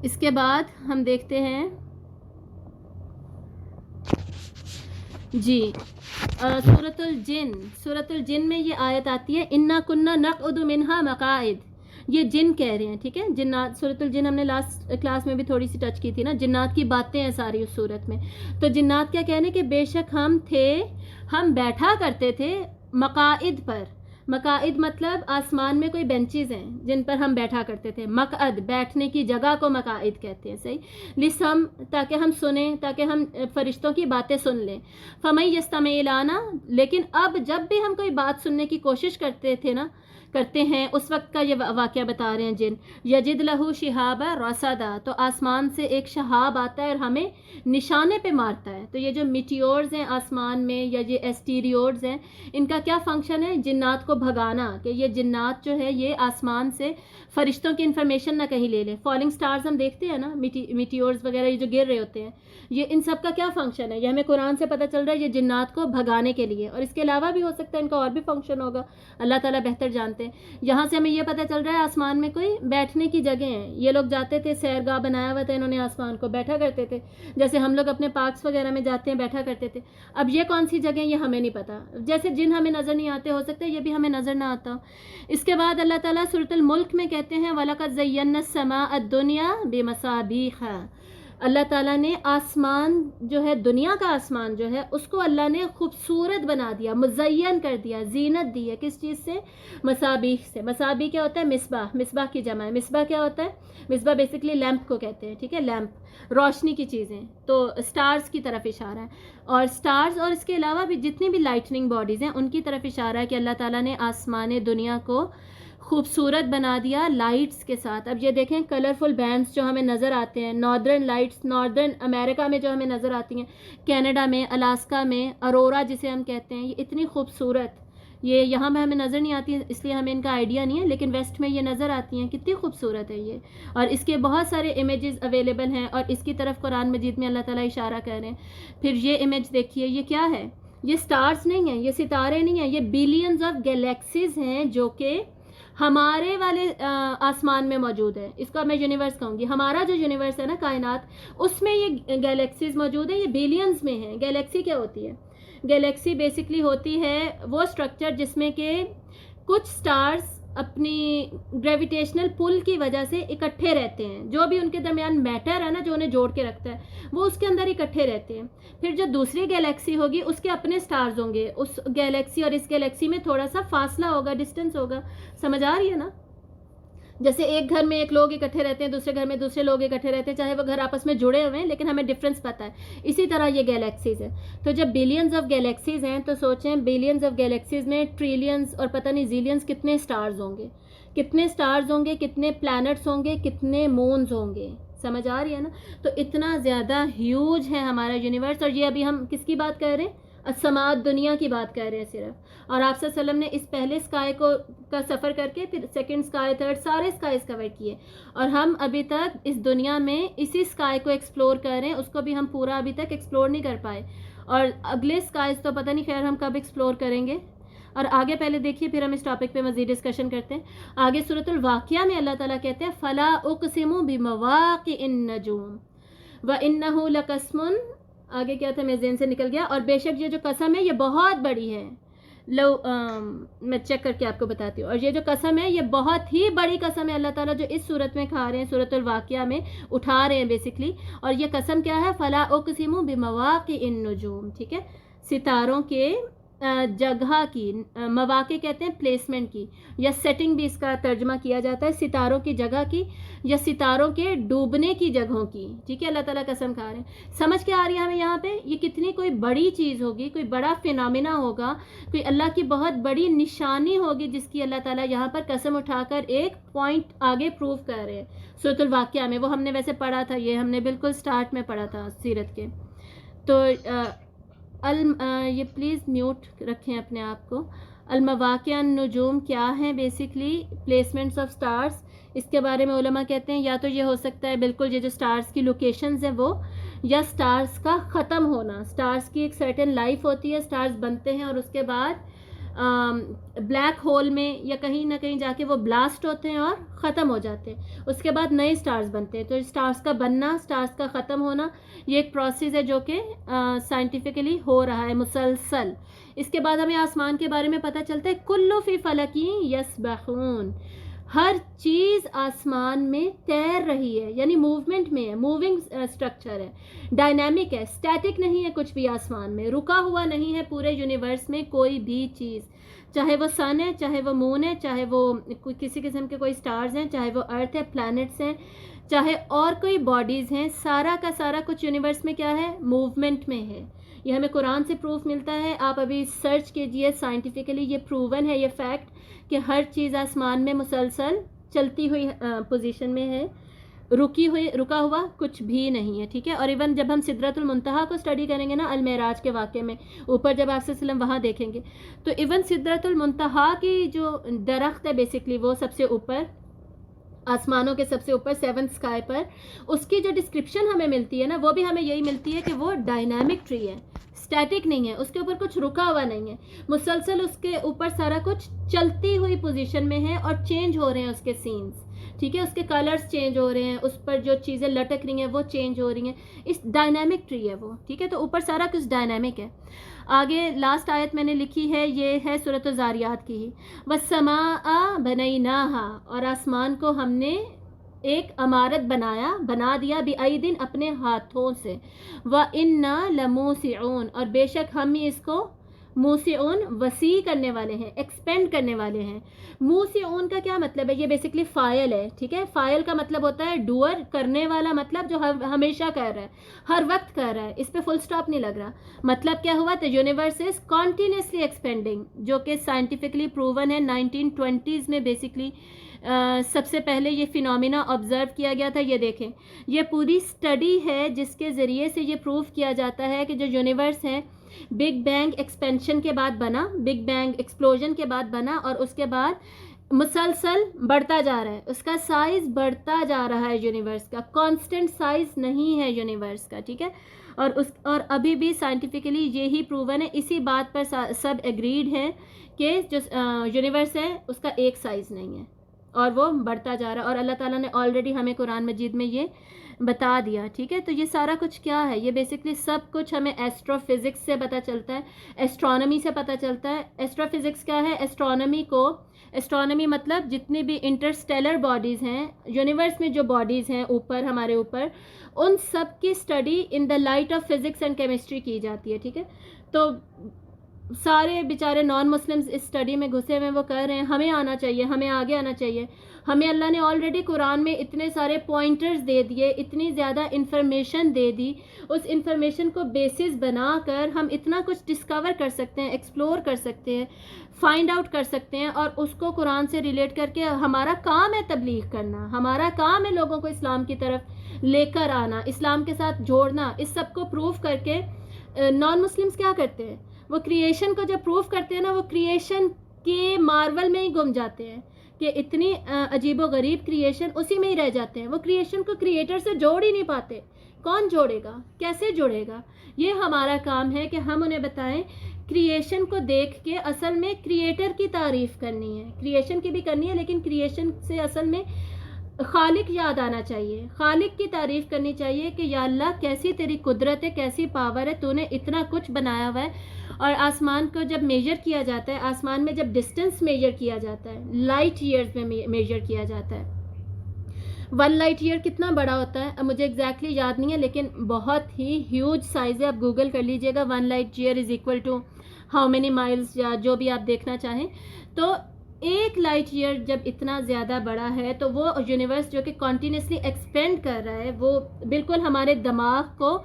اس کے بعد ہم دیکھتے ہیں جی سورۃ الجن میں یہ آیت آتی ہے اِنَّا كُنَّا نَقْعُدُ مِنْهَا مَقَاعِدَ. یہ جن کہہ رہے ہیں. ٹھیک ہے، جنات. سورۃ الجن ہم نے لاسٹ کلاس میں بھی تھوڑی سی ٹچ کی تھی نا، جنات کی باتیں ہیں ساری اس سورت میں. تو جنات کیا کہنے کہ بے شک ہم بیٹھا کرتے تھے مقاعد پر. مقاعد مطلب آسمان میں کوئی بینچز ہیں جن پر ہم بیٹھا کرتے تھے. مقعد بیٹھنے کی جگہ کو مقاعد کہتے ہیں. صحیح. لسم تاکہ ہم سنیں, تاکہ ہم فرشتوں کی باتیں سن لیں. فمن یستمع الینا, لیکن اب جب بھی ہم کوئی بات سننے کی کوشش کرتے ہیں اس وقت کا یہ واقعہ بتا رہے ہیں جن. یجد لہو شہابا رصدا, تو آسمان سے ایک شہاب آتا ہے اور ہمیں نشانے پہ مارتا ہے. تو یہ جو میٹیورز ہیں آسمان میں یا یہ ایسٹیریوڈز ہیں, ان کا کیا فنکشن ہے؟ جنات کو بھگانا, کہ یہ جنات جو ہے یہ آسمان سے فرشتوں کی انفارمیشن نہ کہیں لے لیں. فالنگ سٹارز ہم دیکھتے ہیں نا, میٹیورز وغیرہ یہ جو گر رہے ہوتے ہیں, یہ ان سب کا کیا فنکشن ہے؟ یہ ہمیں قرآن سے پتہ چل رہا ہے, یہ جنات کو بھگانے کے لیے. اور اس کے علاوہ بھی ہو سکتا ہے ان کا اور بھی فنکشن ہوگا, اللہ تعالیٰ بہتر جانتے ہیں. یہاں سے ہمیں یہ پتہ چل رہا ہے آسمان میں کوئی بیٹھنے کی جگہ ہیں. یہ لوگ جاتے تھے, سیرگاہ بنایا ہوا تھا انہوں نے آسمان کو, بیٹھا کرتے تھے جیسے ہم لوگ اپنے پارکس وغیرہ میں جاتے ہیں بیٹھا کرتے تھے. اب یہ کون سی جگہ یہ ہمیں نہیں پتہ. جیسے جن ہمیں نظر نہیں آتے, ہو سکتا ہے یہ بھی ہمیں نظر نہ آتا. اس کے بعد اللہ تعالیٰ سورۃ الملک میں کہتے ہیں وَلَقَدْ زَيَّنَّا السَّمَاءَ الدُّنْيَا بِمَصَابِيحَ, اللہ تعالیٰ نے آسمان جو ہے, دنیا کا آسمان جو ہے, اس کو اللہ نے خوبصورت بنا دیا, مزین کر دیا, زینت دی ہے. کس چیز سے؟ مصابیح سے. مصابیح کیا ہوتا ہے؟ مصباح. مصباح کی جمع ہے. مصباح کیا ہوتا ہے؟ مصباح بیسکلی لیمپ کو کہتے ہیں. ٹھیک ہے, لیمپ روشنی کی چیزیں, تو سٹارز کی طرف اشارہ ہے. اور سٹارز اور اس کے علاوہ بھی جتنی بھی لائٹننگ باڈیز ہیں ان کی طرف اشارہ ہے کہ اللہ تعالیٰ نے آسمان دنیا کو خوبصورت بنا دیا لائٹس کے ساتھ. اب یہ دیکھیں کلرفل بینڈز جو ہمیں نظر آتے ہیں, ناردرن لائٹس ناردرن امریکہ میں جو ہمیں نظر آتی ہیں, کینیڈا میں, الاسکا میں, اورورا جسے ہم کہتے ہیں, یہ اتنی خوبصورت, یہ یہاں میں ہمیں نظر نہیں آتی اس لیے ہمیں ان کا آئیڈیا نہیں ہے, لیکن ویسٹ میں یہ نظر آتی ہیں. کتنی خوبصورت ہے یہ, اور اس کے بہت سارے امیجز اویلیبل ہیں, اور اس کی طرف قرآن مجید میں اللہ تعالیٰ اشارہ کر رہے ہیں. پھر یہ امیج دیکھیے, یہ کیا ہے؟ یہ سٹارز نہیں ہیں, یہ ستارے نہیں ہیں, یہ بلینز آف گیلیکسیز ہیں جو کہ ہمارے والے آسمان میں موجود ہے. اس کو میں یونیورس کہوں گی. ہمارا جو یونیورس ہے نا, کائنات, اس میں یہ گیلیکسیز موجود ہیں, یہ بلینز میں ہیں. گیلیکسی کیا ہوتی ہے؟ گیلیکسی بیسکلی ہوتی ہے وہ اسٹرکچر جس میں کہ کچھ سٹارز اپنی گریویٹیشنل پل کی وجہ سے اکٹھے رہتے ہیں. جو بھی ان کے درمیان میٹر ہے نا جو انہیں جوڑ کے رکھتا ہے, وہ اس کے اندر اکٹھے رہتے ہیں. پھر جو دوسری گیلیکسی ہوگی اس کے اپنے سٹارز ہوں گے. اس گیلیکسی اور اس گیلیکسی میں تھوڑا سا فاصلہ ہوگا, ڈسٹینس ہوگا. سمجھ آ رہی ہے نا؟ جیسے ایک گھر میں ایک لوگ اکٹھے رہتے ہیں, دوسرے گھر میں دوسرے لوگ اکٹھے رہتے ہیں, چاہے وہ گھر آپس میں جڑے ہوئے ہیں لیکن ہمیں ڈفرینس پتہ ہے. اسی طرح یہ گیلیکسیز ہیں. تو جب بلینز آف گیلیکسیز ہیں تو سوچیں بلینز آف گیلیکسیز میں ٹریلینز اور پتہ نہیں زیلینز کتنے سٹارز ہوں گے, کتنے سٹارز ہوں گے, کتنے پلانٹس ہوں گے, کتنے مونز ہوں گے. سمجھ آ رہی ہے نا؟ تو اتنا زیادہ ہیوج ہے ہمارا یونیورس. اور یہ ابھی ہم کس کی بات کر رہے ہیں؟ السماء دنیا کی بات کر رہے ہیں صرف. اور آپ صلی اللہ علیہ وسلم نے اس پہلے اسکائی کا سفر کر کے پھر سیکنڈ اسکائی, تھرڈ, سارے اسکائیز کور کیے. اور ہم ابھی تک اس دنیا میں اسی اسکائی کو ایکسپلور کر رہے ہیں, اس کو بھی ہم پورا ابھی تک ایکسپلور نہیں کر پائے. اور اگلے اسکائیز تو پتہ نہیں خیر ہم کب ایکسپلور کریں گے. اور آگے پہلے دیکھیے, پھر ہم اس ٹاپک پہ مزید ڈسکشن کرتے ہیں. آگے سورۃ الواقعہ میں اللہ تعالیٰ کہتے ہیں فلا اقسم بمواقع النجوم وانہ لقسم, آگے کیا تھا میرے ذہن سے نکل گیا. اور بے شک یہ جو قسم ہے یہ بہت بڑی ہے. میں چیک کر کے آپ کو بتاتی ہوں. اور یہ جو قسم ہے یہ بہت ہی بڑی قسم ہے اللہ تعالیٰ جو اس صورت میں کھا رہے ہیں, سورۃ الواقعہ میں اٹھا رہے ہیں بیسکلی. اور یہ قسم کیا ہے؟ فلا اقسم بمواقع النجوم. ٹھیک ہے, ستاروں کے جگہ کی, مواقع کہتے ہیں پلیسمنٹ کی, یا سیٹنگ بھی اس کا ترجمہ کیا جاتا ہے, ستاروں کی جگہ کی یا ستاروں کے ڈوبنے کی جگہوں کی. ٹھیک ہے, اللہ تعالیٰ قسم کھا رہے ہیں. سمجھ کے آ رہی ہے ہمیں یہاں پہ یہ کتنی کوئی بڑی چیز ہوگی, کوئی بڑا فینامنا ہوگا, کوئی اللہ کی بہت بڑی نشانی ہوگی جس کی اللہ تعالیٰ یہاں پر قسم اٹھا کر ایک پوائنٹ آگے پروو کر رہے ہیں سورۃ الواقعہ میں. وہ ہم نے ویسے پڑھا تھا, یہ ہم نے بالکل سٹارٹ میں پڑھا تھا سیرت کے. تو یہ پلیز میوٹ رکھیں اپنے آپ کو. المواقع النجوم کیا ہیں؟ Basically placements of stars. اس کے بارے میں علماء کہتے ہیں یا تو یہ ہو سکتا ہے بالکل یہ جو سٹارز کی لوکیشنز ہیں وہ, یا سٹارز کا ختم ہونا. سٹارز کی ایک سرٹن لائف ہوتی ہے, سٹارز بنتے ہیں اور اس کے بعد بلیک ہول میں یا کہیں نہ کہیں جا کے وہ بلاسٹ ہوتے ہیں اور ختم ہو جاتے ہیں. اس کے بعد نئے سٹارز بنتے ہیں. تو سٹارز کا بننا, سٹارز کا ختم ہونا, یہ ایک پروسیس ہے جو کہ سائنٹیفکلی ہو رہا ہے مسلسل. اس کے بعد ہمیں آسمان کے بارے میں پتہ چلتا ہے کلو فی فلکی یسبحون. ہر چیز آسمان میں تیر رہی ہے، یعنی موومنٹ میں ہے، موونگ اسٹرکچر ہے، ڈائنامک ہے، اسٹیٹک نہیں ہے کچھ بھی آسمان میں، رکا ہوا نہیں ہے پورے یونیورس میں کوئی بھی چیز، چاہے وہ سن ہے، چاہے وہ مون ہے، چاہے وہ کسی قسم کے کوئی سٹارز ہیں، چاہے وہ ارتھ ہے، پلانٹس ہیں، چاہے اور کوئی باڈیز ہیں، سارا کا سارا کچھ یونیورس میں کیا ہے؟ موومنٹ میں ہے۔ یہ ہمیں قرآن سے پروف ملتا ہے، آپ ابھی سرچ کیجئے سائنٹیفکلی، یہ پروون ہے یہ فیکٹ کہ ہر چیز آسمان میں مسلسل چلتی ہوئی پوزیشن میں ہے، رکا ہوا کچھ بھی نہیں ہے، ٹھیک ہے۔ اور ایون جب ہم سدرۃ المنتہا کو اسٹڈی کریں گے نا المعراج کے واقعے میں، اوپر جب آپ صلی اللہ علیہ وسلم وہاں دیکھیں گے تو ایون سدرۃ المنتہا کی جو درخت ہے بیسکلی وہ سب سے اوپر، آسمانوں کے سب سے اوپر 7th اسکائی پر، اس کی جو ڈسکرپشن ہمیں ملتی ہے نا وہ بھی ہمیں یہی ملتی ہے کہ وہ ڈائنامک ٹری ہے، اسٹیٹک نہیں ہے، اس کے اوپر کچھ رکا ہوا نہیں ہے، مسلسل اس کے اوپر سارا کچھ چلتی ہوئی پوزیشن میں ہے اور چینج ہو رہے ہیں اس کے سینز، ٹھیک ہے، اس کے کلرز چینج ہو رہے ہیں، اس پر جو چیزیں لٹک رہی ہیں وہ چینج ہو رہی ہیں، اس ڈائنامک ٹری ہے وہ، ٹھیک ہے، تو اوپر سارا کچھ ڈائنامک ہے۔ آگے لاسٹ آیت میں نے لکھی ہے، یہ ہے سورۃ الذاریات کی ہی، وَالسَّمَاءَ بَنَيْنَاهَا، اور آسمان کو ہم نے ایک عمارت بنا دیا بِأَيْدٍ اپنے ہاتھوں سے، وَإِنَّا لَمُوسِعُونَ، اور بے شک ہم ہی اس کو موسعون وسیع کرنے والے ہیں، ایکسپینڈ کرنے والے ہیں۔ موسعون کا کیا مطلب ہے؟ یہ بیسکلی فاعل ہے، ٹھیک ہے، فاعل کا مطلب ہوتا ہے ڈوئر، کرنے والا، مطلب جو ہمیشہ کر رہا ہے، ہر وقت کر رہا ہے، اس پہ فل سٹاپ نہیں لگ رہا۔ مطلب کیا ہوا؟ the universe is continuously expanding، جو کہ سائنٹیفکلی پروون ہے، 1920s میں بیسکلی سب سے پہلے یہ فینومینا آبزرو کیا گیا تھا۔ یہ دیکھیں، یہ پوری اسٹڈی ہے جس کے ذریعے سے یہ پروف کیا جاتا ہے کہ جو یونیورس ہے بگ بینگ ایکسپینشن کے بعد بنا، بگ بینگ ایکسپلوژن کے بعد بنا، اور اس کے بعد مسلسل بڑھتا جا رہا ہے، اس کا سائز بڑھتا جا رہا ہے، یونیورس کا کانسٹنٹ سائز نہیں ہے یونیورس کا، ٹھیک ہے، اور ابھی بھی سائنٹیفکلی یہی پروون ہے، اسی بات پر سب ایگریڈ ہیں کہ جو یونیورس ہے اس کا ایک سائز نہیں ہے اور وہ بڑھتا جا رہا ہے، اور اللہ تعالیٰ نے آلریڈی ہمیں قرآن مجید میں یہ بتا دیا، ٹھیک ہے۔ تو یہ سارا کچھ کیا ہے؟ یہ بیسکلی سب کچھ ہمیں ایسٹرو فزکس سے پتہ چلتا ہے، ایسٹرونومی سے پتہ چلتا ہے۔ ایسٹرو فزکس کیا ہے؟ ایسٹرونومی مطلب جتنی بھی انٹرسٹیلر باڈیز ہیں، یونیورس میں جو باڈیز ہیں اوپر، ہمارے اوپر، ان سب کی study in the light of physics and chemistry کی جاتی ہے، ٹھیک ہے۔ تو سارے بیچارے نان مسلمز اس اسٹڈی میں گھسے ہوئے وہ کہہ رہے ہیں ہمیں آنا چاہیے، ہمیں آگے آنا چاہیے، ہمیں اللہ نے آلریڈی قرآن میں اتنے سارے پوائنٹرز دے دیے، اتنی زیادہ انفارمیشن دے دی، اس انفارمیشن کو بیسس بنا کر ہم اتنا کچھ ڈسکور کر سکتے ہیں، ایکسپلور کر سکتے ہیں، فائنڈ آؤٹ کر سکتے ہیں، اور اس کو قرآن سے ریلیٹ کر کے ہمارا کام ہے تبلیغ کرنا، ہمارا کام ہے لوگوں کو اسلام کی طرف لے کر آنا، اسلام کے ساتھ جوڑنا۔ اس سب کو پروف کر کے نان مسلمز کیا کرتے ہیں؟ وہ کریشن کو جب پروف کرتے ہیں نا، وہ کریشن کے مارول میں ہی گم جاتے ہیں کہ اتنی عجیب و غریب کریشن، اسی میں ہی رہ جاتے ہیں، وہ کریشن کو کریٹر سے جوڑ ہی نہیں پاتے۔ کون جوڑے گا؟ کیسے جوڑے گا؟ یہ ہمارا کام ہے کہ ہم انہیں بتائیں کریشن کو دیکھ کے اصل میں کریٹر کی تعریف کرنی ہے، کریشن کی بھی کرنی ہے، لیکن کریشن سے اصل میں خالق یاد آنا چاہیے، خالق کی تعریف کرنی چاہیے کہ یا اللہ کیسی تیری قدرت ہے، کیسی پاور ہے، تو نے اتنا کچھ بنایا ہوا ہے۔ اور آسمان کو جب میجر کیا جاتا ہے، آسمان میں جب ڈسٹنس میجر کیا جاتا ہے، لائٹ ایئرز میں میجر کیا جاتا ہے، 1 لائٹ ایئر کتنا بڑا ہوتا ہے؟ اب مجھے ایگزیکٹلی یاد نہیں ہے، لیکن بہت ہی ہیوج سائز ہے، آپ گوگل کر لیجئے گا 1 light year is equal to how many miles, یا جو بھی آپ دیکھنا چاہیں۔ تو 1 لائٹ ایئر جب اتنا زیادہ بڑا ہے تو وہ یونیورس جو کہ کنٹینیوسلی ایکسپینڈ کر رہا ہے، وہ بالکل ہمارے دماغ کو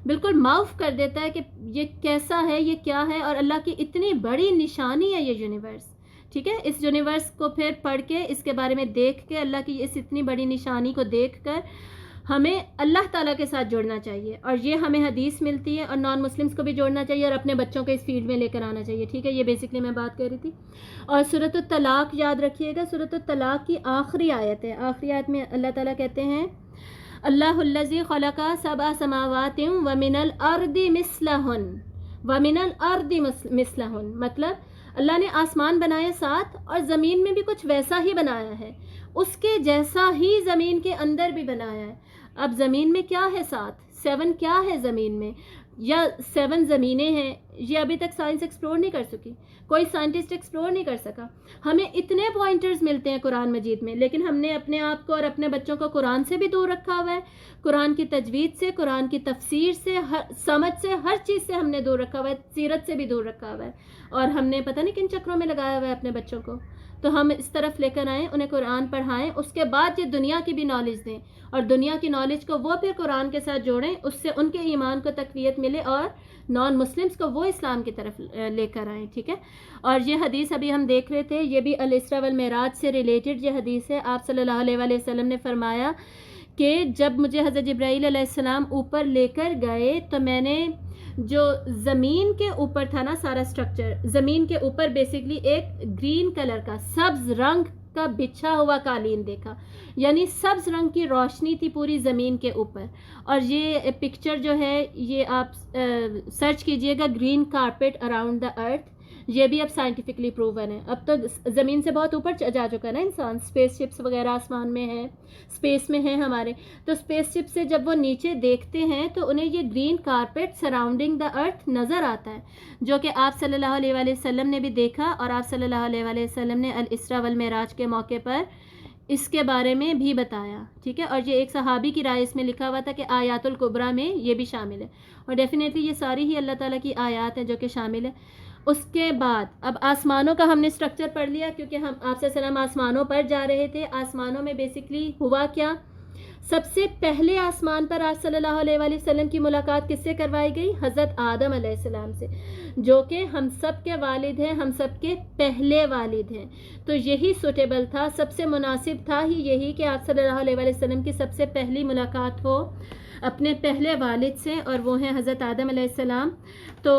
بالکل معاف کر دیتا ہے کہ یہ کیسا ہے، یہ کیا ہے، اور اللہ کی اتنی بڑی نشانی ہے یہ یونیورس، ٹھیک ہے۔ اس یونیورس کو پھر پڑھ کے، اس کے بارے میں دیکھ کے، اللہ کی اس اتنی بڑی نشانی کو دیکھ کر ہمیں اللہ تعالیٰ کے ساتھ جوڑنا چاہیے، اور یہ ہمیں حدیث ملتی ہے، اور نان مسلمس کو بھی جوڑنا چاہیے اور اپنے بچوں کو اس فیلڈ میں لے کر آنا چاہیے، ٹھیک ہے۔ یہ بیسکلی میں بات کر رہی تھی۔ اور سورۃ الطلاق یاد رکھیے گا، سورۃ الطلاق کی آخری آیت ہے، آخری آیت میں اللہ تعالیٰ کہتے ہیں اللہ الذی خلق 7 سماوات ومن الارض مثلہن، مطلب اللہ نے آسمان بنائے 7 اور زمین میں بھی کچھ ویسا ہی بنایا ہے، اس کے جیسا ہی زمین کے اندر بھی بنایا ہے۔ اب زمین میں کیا ہے؟ 7 کیا ہے زمین میں یا 7 زمینیں ہیں، یہ ابھی تک سائنس ایکسپلور نہیں کر سکی، کوئی سائنٹسٹ ایکسپلور نہیں کر سکا. ہمیں اتنے پوائنٹرز ملتے ہیں قرآن مجید میں، لیکن ہم نے اپنے آپ کو اور اپنے بچوں کو قرآن سے بھی دور رکھا ہوا ہے، قرآن کی تجوید سے، قرآن کی تفسیر سے، سمجھ سے، ہر چیز سے ہم نے دور رکھا ہوا ہے، سیرت سے بھی دور رکھا ہوا ہے، اور ہم نے پتہ نہیں کن چکروں میں لگایا ہوا ہے اپنے بچوں کو. تو ہم اس طرف لے کر آئیں، انہیں قرآن پڑھائیں، اس کے بعد یہ دنیا کی بھی نالج دیں، اور دنیا کی نالج کو وہ پھر قرآن کے ساتھ جوڑیں، اس سے ان کے ایمان کو تقویت ملے اور نان مسلمس کو وہ اسلام کی طرف لے کر آئیں. ٹھیک ہے. اور یہ حدیث ابھی ہم دیکھ رہے تھے، یہ بھی الاسراء والمعراج سے ریلیٹڈ یہ حدیث ہے. آپ صلی اللہ علیہ وسلم نے فرمایا کہ جب مجھے حضرت جبرائیل علیہ السلام اوپر لے کر گئے تو میں نے جو زمین کے اوپر تھا نا سارا سٹرکچر، زمین کے اوپر بیسکلی ایک گرین کلر کا سبز رنگ کا بچھا ہوا قالین دیکھا، یعنی سبز رنگ کی روشنی تھی پوری زمین کے اوپر. اور یہ پکچر جو ہے یہ آپ سرچ کیجئے گا، گرین کارپیٹ اراؤنڈ دا ارتھ. یہ بھی اب سائنٹیفکلی پروون ہے. اب تو زمین سے بہت اوپر جا چکا نا انسان، اسپیس شپس وغیرہ آسمان میں ہیں، اسپیس میں ہیں ہمارے. تو اسپیس شپ سے جب وہ نیچے دیکھتے ہیں تو انہیں یہ گرین کارپیٹ سراؤنڈنگ دا ارتھ نظر آتا ہے، جو کہ آپ صلی اللہ علیہ وآلہ وسلم نے بھی دیکھا، اور آپ صلی اللہ علیہ وآلہ وسلم نے الاسراء والمعراج کے موقع پر اس کے بارے میں بھی بتایا. ٹھیک ہے. اور یہ ایک صحابی کی رائے اس میں لکھا ہوا تھا کہ آیات الکبریٰ میں یہ بھی شامل ہے، اور ڈیفینیٹلی یہ ساری ہی اللہ تعالیٰ کی آیات ہیں جو کہ شامل ہے. اس کے بعد اب آسمانوں کا ہم نے سٹرکچر پڑھ لیا، کیونکہ ہم آپ سے سلام آسمانوں پر جا رہے تھے. آسمانوں میں بیسکلی ہوا کیا، سب سے پہلے آسمان پر آپ صلی اللہ علیہ وآلہ وسلم کی ملاقات کس سے کروائی گئی؟ حضرت آدم علیہ السلام سے، جو کہ ہم سب کے والد ہیں، ہم سب کے پہلے والد ہیں. تو یہی سوٹیبل تھا، سب سے مناسب تھا ہی یہی کہ آپ صلی اللہ علیہ وآلہ وسلم کی سب سے پہلی ملاقات ہو اپنے پہلے والد سے، اور وہ ہیں حضرت آدم علیہ السلام. تو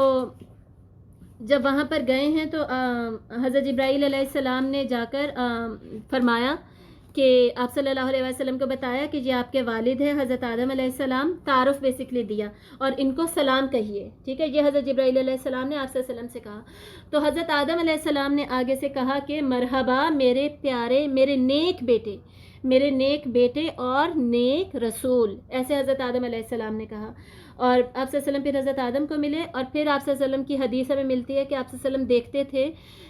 جب وہاں پر گئے ہیں تو حضرت جبرائیل علیہ السلام نے جا کر فرمایا کہ آپ صلی اللہ علیہ وسلم کو بتایا کہ یہ آپ کے والد ہیں حضرت آدم علیہ السلام، تعارف بیسکلی دیا، اور ان کو سلام کہیے. ٹھیک ہے. یہ حضرت جبرائیل علیہ السلام نے آپ صلی اللہ علیہ وسلم سے کہا. تو حضرت آدم علیہ السلام نے آگے سے کہا کہ مرحبا میرے پیارے، میرے نیک بیٹے، میرے نیک بیٹے اور نیک رسول، ایسے حضرت آدم علیہ السلام نے کہا. اور آپ صلی اللہ علیہ وسلم پھر حضرت آدم کو ملے، اور پھر آپ صلی اللہ علیہ وسلم کی حدیث میں ملتی ہے کہ آپ صلی اللہ علیہ وسلم دیکھتے تھے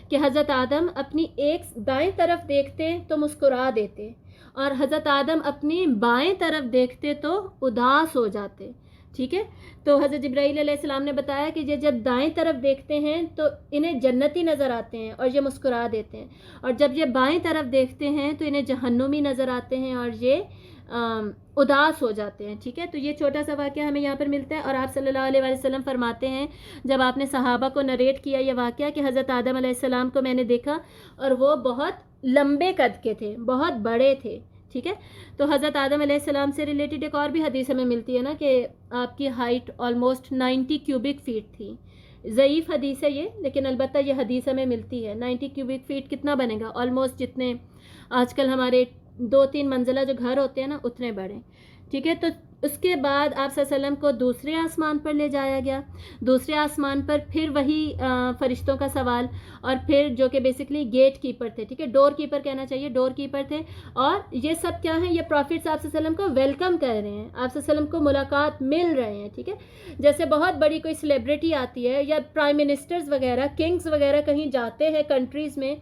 کہ حضرت آدم اپنی ایک دائیں طرف دیکھتے تو مسکرا دیتے، اور حضرت آدم اپنی بائیں طرف دیکھتے تو اداس ہو جاتے. ٹھیک ہے. تو حضرت جبرائیل علیہ السلام نے بتایا کہ یہ جب دائیں طرف دیکھتے ہیں تو انہیں جنتی نظر آتے ہیں اور یہ مسکرا دیتے ہیں، اور جب یہ بائیں طرف دیکھتے ہیں تو انہیں جہنمی نظر آتے ہیں اور یہ اداس ہو جاتے ہیں. ٹھیک ہے. تو یہ چھوٹا سا واقعہ ہمیں یہاں پر ملتا ہے. اور آپ صلی اللہ علیہ وسلم فرماتے ہیں جب آپ نے صحابہ کو نریٹ کیا یہ واقعہ کہ حضرت آدم علیہ السلام کو میں نے دیکھا اور وہ بہت لمبے قد کے تھے، بہت بڑے تھے. ٹھیک ہے. تو حضرت آدم علیہ السلام سے ریلیٹڈ ایک اور بھی حدیث ہمیں ملتی ہے نا کہ آپ کی ہائٹ آلموسٹ 90 کیوبک فیٹ تھی. ضعیف حدیث ہے یہ، لیکن البتہ یہ حدیث ہمیں ملتی ہے. 90 کیوبک فیٹ کتنا بنے گا؟ آلموسٹ جتنے آج کل ہمارے 2-3 منزلہ جو گھر ہوتے ہیں نا اتنے بڑے. ٹھیک ہے. تو اس کے بعد آپ صلی اللہ علیہ وسلم کو دوسرے آسمان پر لے جایا گیا. دوسرے آسمان پر پھر وہی فرشتوں کا سوال، اور پھر جو کہ بیسکلی گیٹ کیپر تھے. ٹھیک ہے. ڈور کیپر کہنا چاہیے، ڈور کیپر تھے. اور یہ سب کیا ہیں؟ یہ پروفٹس آپ صلی اللہ علیہ وسلم کو ویلکم کر رہے ہیں، آپ صلی اللہ علیہ وسلم کو ملاقات مل رہے ہیں. ٹھیک ہے. جیسے بہت بڑی کوئی سیلیبریٹی آتی ہے یا پرائم منسٹرز وغیرہ، کنگز وغیرہ کہیں جاتے ہیں کنٹریز میں،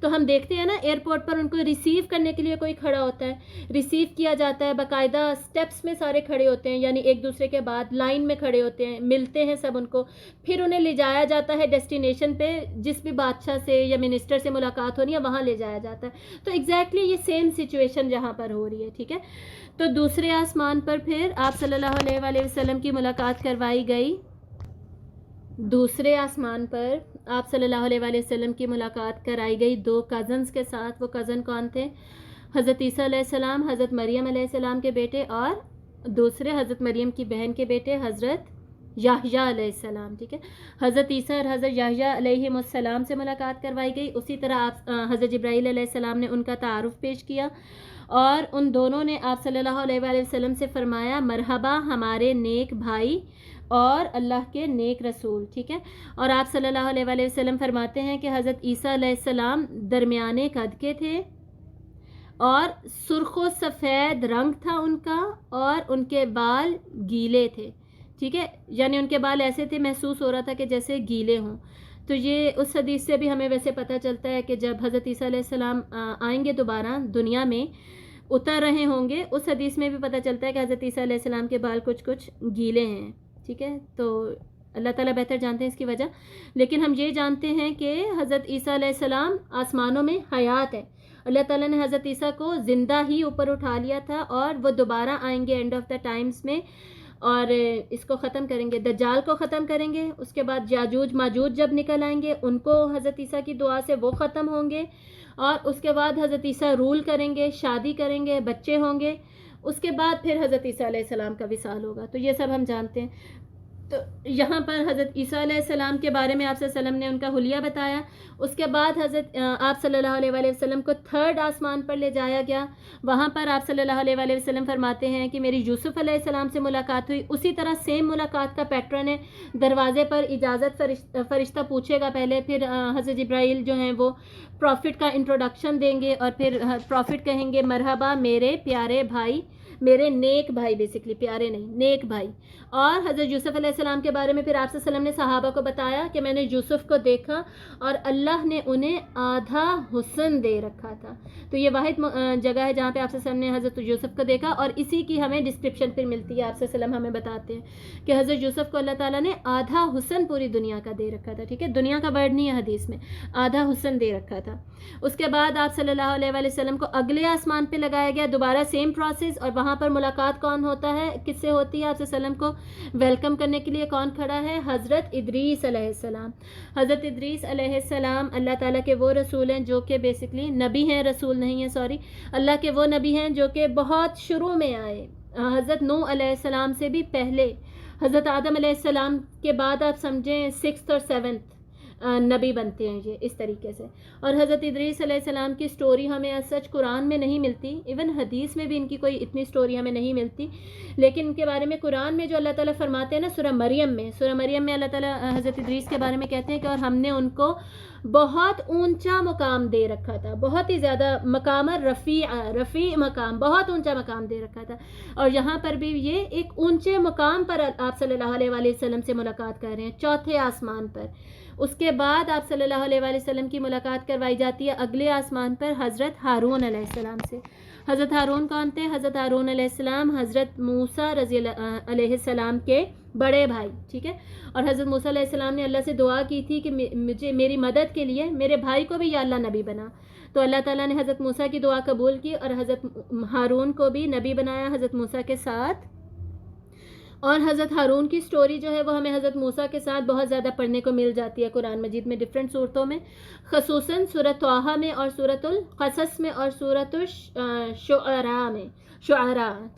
تو ہم دیکھتے ہیں نا ایئرپورٹ پر ان کو ریسیو کرنے کے لیے کوئی کھڑا ہوتا ہے، ریسیو کیا جاتا ہے، باقاعدہ اسٹیپس میں سارے کھڑے ہوتے ہیں، یعنی ایک دوسرے کے بعد لائن میں کھڑے ہوتے ہیں، ملتے ہیں سب ان کو، پھر انہیں لے جایا جاتا ہے ڈیسٹینیشن پہ، جس بھی بادشاہ سے یا منسٹر سے ملاقات ہونی ہے وہاں لے جایا جاتا ہے. تو ایگزیکٹلی یہ سیم سچویشن جہاں پر ہو رہی ہے. ٹھیک ہے. تو دوسرے آسمان پر پھر آپ صلی اللہ علیہ وآلہ وسلم کی ملاقات کروائی گئی. دوسرے آسمان پر آپ صلی اللہ علیہ وآلہ وسلم کی ملاقات کرائی گئی 2 کزنز کے ساتھ. وہ کزن کون تھے؟ حضرت عیسیٰ علیہ السلام، حضرت مریم علیہ السلام کے بیٹے، اور دوسرے حضرت مریم کی بہن کے بیٹے حضرت یحییٰ علیہ السلام. ٹھیک ہے. حضرت عیسیٰ اور حضرت یحییٰ علیہ السلام سے ملاقات کروائی گئی. اسی طرح آپ حضرت جبرائیل علیہ السلام نے ان کا تعارف پیش کیا، اور ان دونوں نے آپ صلی اللہ علیہ وآلہ وسلم سے فرمایا مرحبا ہمارے نیک بھائی اور اللہ کے نیک رسول. ٹھیک ہے. اور آپ صلی اللہ علیہ وآلہ وسلم فرماتے ہیں کہ حضرت عیسیٰ علیہ السلام درمیانے قد کے تھے، اور سرخ و سفید رنگ تھا ان کا، اور ان کے بال گیلے تھے، ٹھیک ہے، یعنی ان کے بال ایسے تھے، محسوس ہو رہا تھا کہ جیسے گیلے ہوں. تو یہ اس حدیث سے بھی ہمیں ویسے پتہ چلتا ہے کہ جب حضرت عیسیٰ علیہ السلام آئیں گے دوبارہ دنیا میں، اتر رہے ہوں گے، اس حدیث میں بھی پتہ چلتا ہے کہ حضرت عیسیٰ علیہ السلام کے بال کچھ گیلے ہیں، ٹھیک ہے. تو اللہ تعالیٰ بہتر جانتے ہیں اس کی وجہ، لیکن ہم یہ جانتے ہیں کہ حضرت عیسیٰ علیہ السلام آسمانوں میں حیات ہے. اللہ تعالیٰ نے حضرت عیسیٰ کو زندہ ہی اوپر اٹھا لیا تھا، اور وہ دوبارہ آئیں گے اینڈ آف دا ٹائمز میں، اور اس کو ختم کریں گے، دجال کو ختم کریں گے. اس کے بعد یاجوج ماجوج جب نکل آئیں گے، ان کو حضرت عیسیٰ کی دعا سے وہ ختم ہوں گے، اور اس کے بعد حضرت عیسیٰ رول کریں گے، شادی کریں گے، بچے ہوں گے. اس کے بعد پھر حضرت عیسیٰ علیہ السلام کا وصال ہوگا. تو یہ سب ہم جانتے ہیں. تو یہاں پر حضرت عیسیٰ علیہ السلام کے بارے میں آپ صلی اللہ علیہ وسلم نے ان کا حلیہ بتایا. اس کے بعد حضرت آپ صلی اللہ علیہ وآلہ وسلم کو تھرڈ آسمان پر لے جایا گیا. وہاں پر آپ صلی اللہ علیہ وآلہ وسلم فرماتے ہیں کہ میری یوسف علیہ السلام سے ملاقات ہوئی. اسی طرح سیم ملاقات کا پیٹرن ہے. دروازے پر اجازت فرشتہ پوچھے گا پہلے، پھر حضرت جبرائیل جو ہیں وہ پروفٹ کا انٹروڈکشن دیں گے، اور پھر پروفٹ کہیں گے مرحبا میرے پیارے بھائی، میرے نیک بھائی، بیسکلی پیارے نہیں، نیک بھائی. اور حضرت یوسف علیہ السلام کے بارے میں پھر آپ صلی اللہ علیہ وسلم نے صحابہ کو بتایا کہ میں نے یوسف کو دیکھا اور اللہ نے انہیں آدھا حسن دے رکھا تھا. تو یہ واحد جگہ ہے جہاں پہ آپ صلی اللہ علیہ وسلم نے حضرت یوسف کو دیکھا، اور اسی کی ہمیں ڈسکرپشن پھر ملتی ہے. آپ صلی اللہ علیہ وسلم ہمیں بتاتے ہیں کہ حضرت یوسف کو اللہ تعالیٰ نے آدھا حسن پوری دنیا کا دے رکھا تھا. ٹھیک ہے، دنیا کا ورڈ نہیں ہے حدیث میں، آدھا حسن دے رکھا تھا. اس کے بعد آپ صلی اللہ علیہ وآلہ وسلم کو اگلے آسمان پہ لگایا گیا، دوبارہ سیم پروسیس. اور وہاں پر ملاقات کون ہوتا ہے، کس سے ہوتی ہے؟ آپ صلی اللہ علیہ وسلم کو ویلکم کرنے کے لیے کون کھڑا ہے؟ حضرت ادریس علیہ السلام. حضرت ادریس علیہ السلام اللہ تعالیٰ کے وہ رسول ہیں جو کہ بیسکلی نبی ہیں، رسول نہیں ہیں، سوری، اللہ کے وہ نبی ہیں جو کہ بہت شروع میں آئے. حضرت نوح علیہ السلام سے بھی پہلے، حضرت آدم علیہ السلام کے بعد آپ سمجھیں 6th اور 7th نبی بنتے ہیں یہ اس طریقے سے. اور حضرت ادریس علیہ السلام کی سٹوری ہمیں سچ قرآن میں نہیں ملتی، ایون حدیث میں بھی ان کی کوئی اتنی سٹوری ہمیں نہیں ملتی، لیکن ان کے بارے میں قرآن میں جو اللہ تعالیٰ فرماتے ہیں نا، سورہ مریم میں اللہ تعالیٰ حضرت ادریس کے بارے میں کہتے ہیں کہ اور ہم نے ان کو بہت اونچا مقام دے رکھا تھا، بہت ہی زیادہ مقام رفیع مقام، بہت اونچا مقام دے رکھا تھا. اور یہاں پر بھی یہ ایک اونچے مقام پر آپ صلی اللہ علیہ وآلہ وسلم سے ملاقات کر رہے ہیں، چوتھے آسمان پر. اس کے بعد آپ صلی اللہ علیہ وآلہ وسلم کی ملاقات کروائی جاتی ہے اگلے آسمان پر حضرت ہارون علیہ السلام سے. حضرت ہارون کون تھے؟ حضرت ہارون علیہ السلام حضرت موسیٰ رضی اللہ علیہ السلام کے بڑے بھائی. ٹھیک ہے، اور حضرت موسیٰ علیہ السلام نے اللہ سے دعا کی تھی کہ مجھے میری مدد کے لیے میرے بھائی کو بھی یا اللہ نبی بنا. تو اللہ تعالیٰ نے حضرت موسیٰ کی دعا قبول کی اور حضرت ہارون کو بھی نبی بنایا حضرت موسیٰ کے ساتھ. اور حضرت ہارون کی سٹوری جو ہے وہ ہمیں حضرت موسیٰ کے ساتھ بہت زیادہ پڑھنے کو مل جاتی ہے قرآن مجید میں ڈفرینٹ صورتوں میں، خصوصاً سورۃ طٰہٰ میں اور سورۃ القصص میں اور سورۃ الشعراء میں.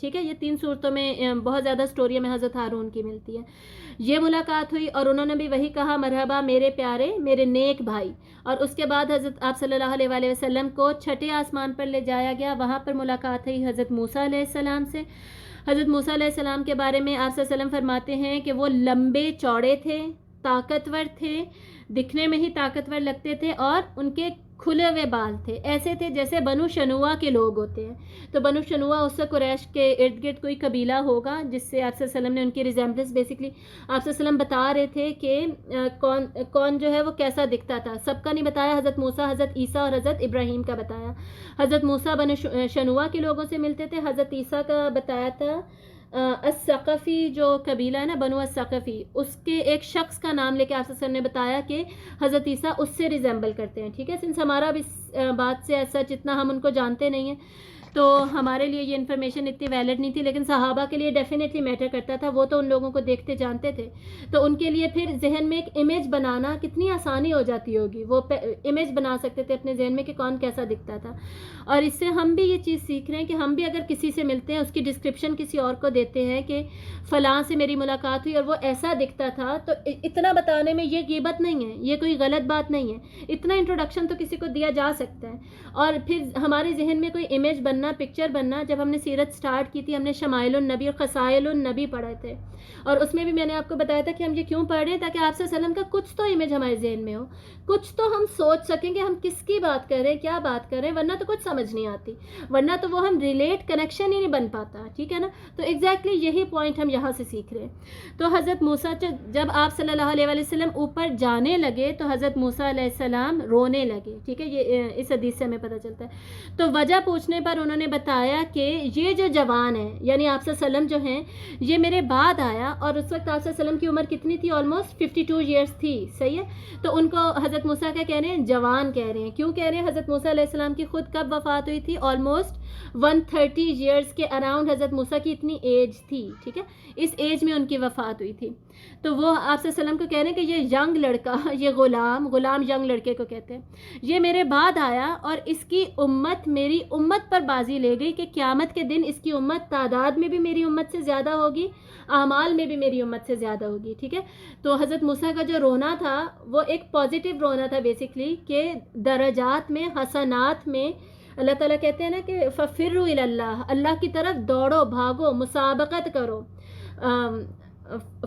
ٹھیک ہے، یہ 3 صورتوں میں بہت زیادہ سٹوری ہمیں حضرت ہارون کی ملتی ہے. یہ ملاقات ہوئی اور انہوں نے بھی وہی کہا مرحبا میرے پیارے، میرے نیک بھائی. اور اس کے بعد حضرت آپ صلی اللہ علیہ وآلہ وسلم کو چھٹے آسمان پر لے جایا گیا. وہاں پر ملاقات ہوئی حضرت موسیٰ علیہ السلام سے. حضرت موسیٰ علیہ السلام کے بارے میں آپ صلی اللہ علیہ وسلم فرماتے ہیں کہ وہ لمبے چوڑے تھے، طاقتور تھے، دکھنے میں ہی طاقتور لگتے تھے، اور ان کے کھلے ہوئے بال تھے، ایسے تھے جیسے بنو شنوہ کے لوگ ہوتے ہیں. تو بنو شنوہ اس سے قریش کے ارد گرد کوئی قبیلہ ہوگا جس سے آپ صلی اللہ علیہ وسلم نے ان کی ریزیمبلنس بیسکلی آپ صلی اللہ علیہ وسلم بتا رہے تھے کہ کون جو ہے وہ کیسا دکھتا تھا. سب کا نہیں بتایا، حضرت موسیٰ، حضرت عیسیٰ اور حضرت ابراہیم کا بتایا. حضرت موسیٰ بنو شنوہ کے لوگوں سے ملتے تھے. حضرت عیسیٰ کا بتایا تھا الثقفی جو قبیلہ ہے نا، بنو الثقفی، اس کے ایک شخص کا نام لے کے آپ صلی اللہ علیہ وسلم نے بتایا کہ حضرت عیسیٰ اس سے ریزیمبل کرتے ہیں. ٹھیک ہے، سنس ہمارا بھی بات سے ایسا جتنا ہم ان کو جانتے نہیں ہیں تو ہمارے لیے یہ انفارمیشن اتنی ویلڈ نہیں تھی، لیکن صحابہ کے لیے ڈیفینیٹلی میٹر کرتا تھا. وہ تو ان لوگوں کو دیکھتے جانتے تھے، تو ان کے لیے پھر ذہن میں ایک امیج بنانا کتنی آسانی ہو جاتی ہوگی. وہ امیج بنا سکتے تھے اپنے ذہن میں کہ کون کیسا دکھتا تھا. اور اس سے ہم بھی یہ چیز سیکھ رہے ہیں کہ ہم بھی اگر کسی سے ملتے ہیں، اس کی ڈسکرپشن کسی اور کو دیتے ہیں کہ فلاں سے میری ملاقات ہوئی اور وہ ایسا دکھتا تھا، تو اتنا بتانے میں یہ غیبت نہیں ہے، یہ کوئی غلط بات نہیں ہے. اتنا انٹروڈکشن تو کسی کو دیا جا سکتا ہے، اور پھر ہمارے ذہن میں کوئی امیج بنا بننا, پکچر بننا. جب ہم نے سیرت سٹارٹ کی تھی ہم نے شمائل النبی اور خصائل النبی پڑھے تھے, اور اس میں بھی میں نے آپ کو بتایا تھا کہ ہم یہ کیوں پڑھ رہے ہیں, تاکہ آپ صلی اللہ علیہ وسلم کا کچھ تو امیج ہمارے ذہن میں ہو, کچھ تو ہم سوچ سکیں کہ ہم کس کی بات کر رہے ہیں, کیا بات کر رہے ہیں, ورنہ تو کچھ سمجھ نہیں آتی, ورنہ تو وہ ہم ریلیٹ کنیکشن ہی نہیں بن پاتا, ٹھیک ہے نا. تو ایگزیکٹلی یہی پوائنٹ ہم یہاں سے سیکھ رہے ہیں. تو حضرت موسیٰ جب آپ صلی اللہ علیہ وسلم اوپر جانے لگے تو حضرت موسیٰ علیہ السلام رونے لگے, ٹھیک ہے, یہ اس حدیث سے ہمیں پتہ چلتا ہے. تو وجہ پوچھنے پر انہوں نے بتایا کہ یہ جو جوان ہے یعنی آپ صلی اللہ علیہ وسلم جو ہیں یہ میرے بعد آیا, اور اس وقت آپ صلی اللہ علیہ وسلم کی عمر کتنی تھی, آلموسٹ 52 ایئرس تھی, صحیح ہے. تو ان کو حضرت موسیٰ کیا کہہ رہے ہیں, جوان کہہ رہے ہیں. کیوں کہہ رہے ہیں, حضرت موسیٰ علیہ السلام کی خود کب وفات ہوئی تھی, آلموسٹ 130 ایئرس کے اراؤنڈ حضرت موسیٰ کی اتنی ایج تھی, ٹھیک ہے, اس ایج میں ان کی وفات ہوئی تھی. تو وہ آپ صلی اللہ علیہ وسلم کو کہہ رہے ہیں کہ یہ ینگ لڑکا, یہ غلام ینگ لڑکے کو کہتے ہیں, یہ میرے بعد آیا اور اس کی امت میری امت پر بازی لے گئی کہ قیامت کے دن اس کی امت تعداد میں بھی میری امت سے زیادہ ہوگی, اعمال میں بھی میری امت سے زیادہ ہوگی, ٹھیک ہے. تو حضرت موسیٰ کا جو رونا تھا وہ ایک پازیٹیو رونا تھا بیسکلی, کہ درجات میں, حسنات میں اللہ تعالیٰ کہتے ہیں نا کہ ففروا الی اللہ, اللہ کی طرف دوڑو, بھاگو, مسابقت کرو.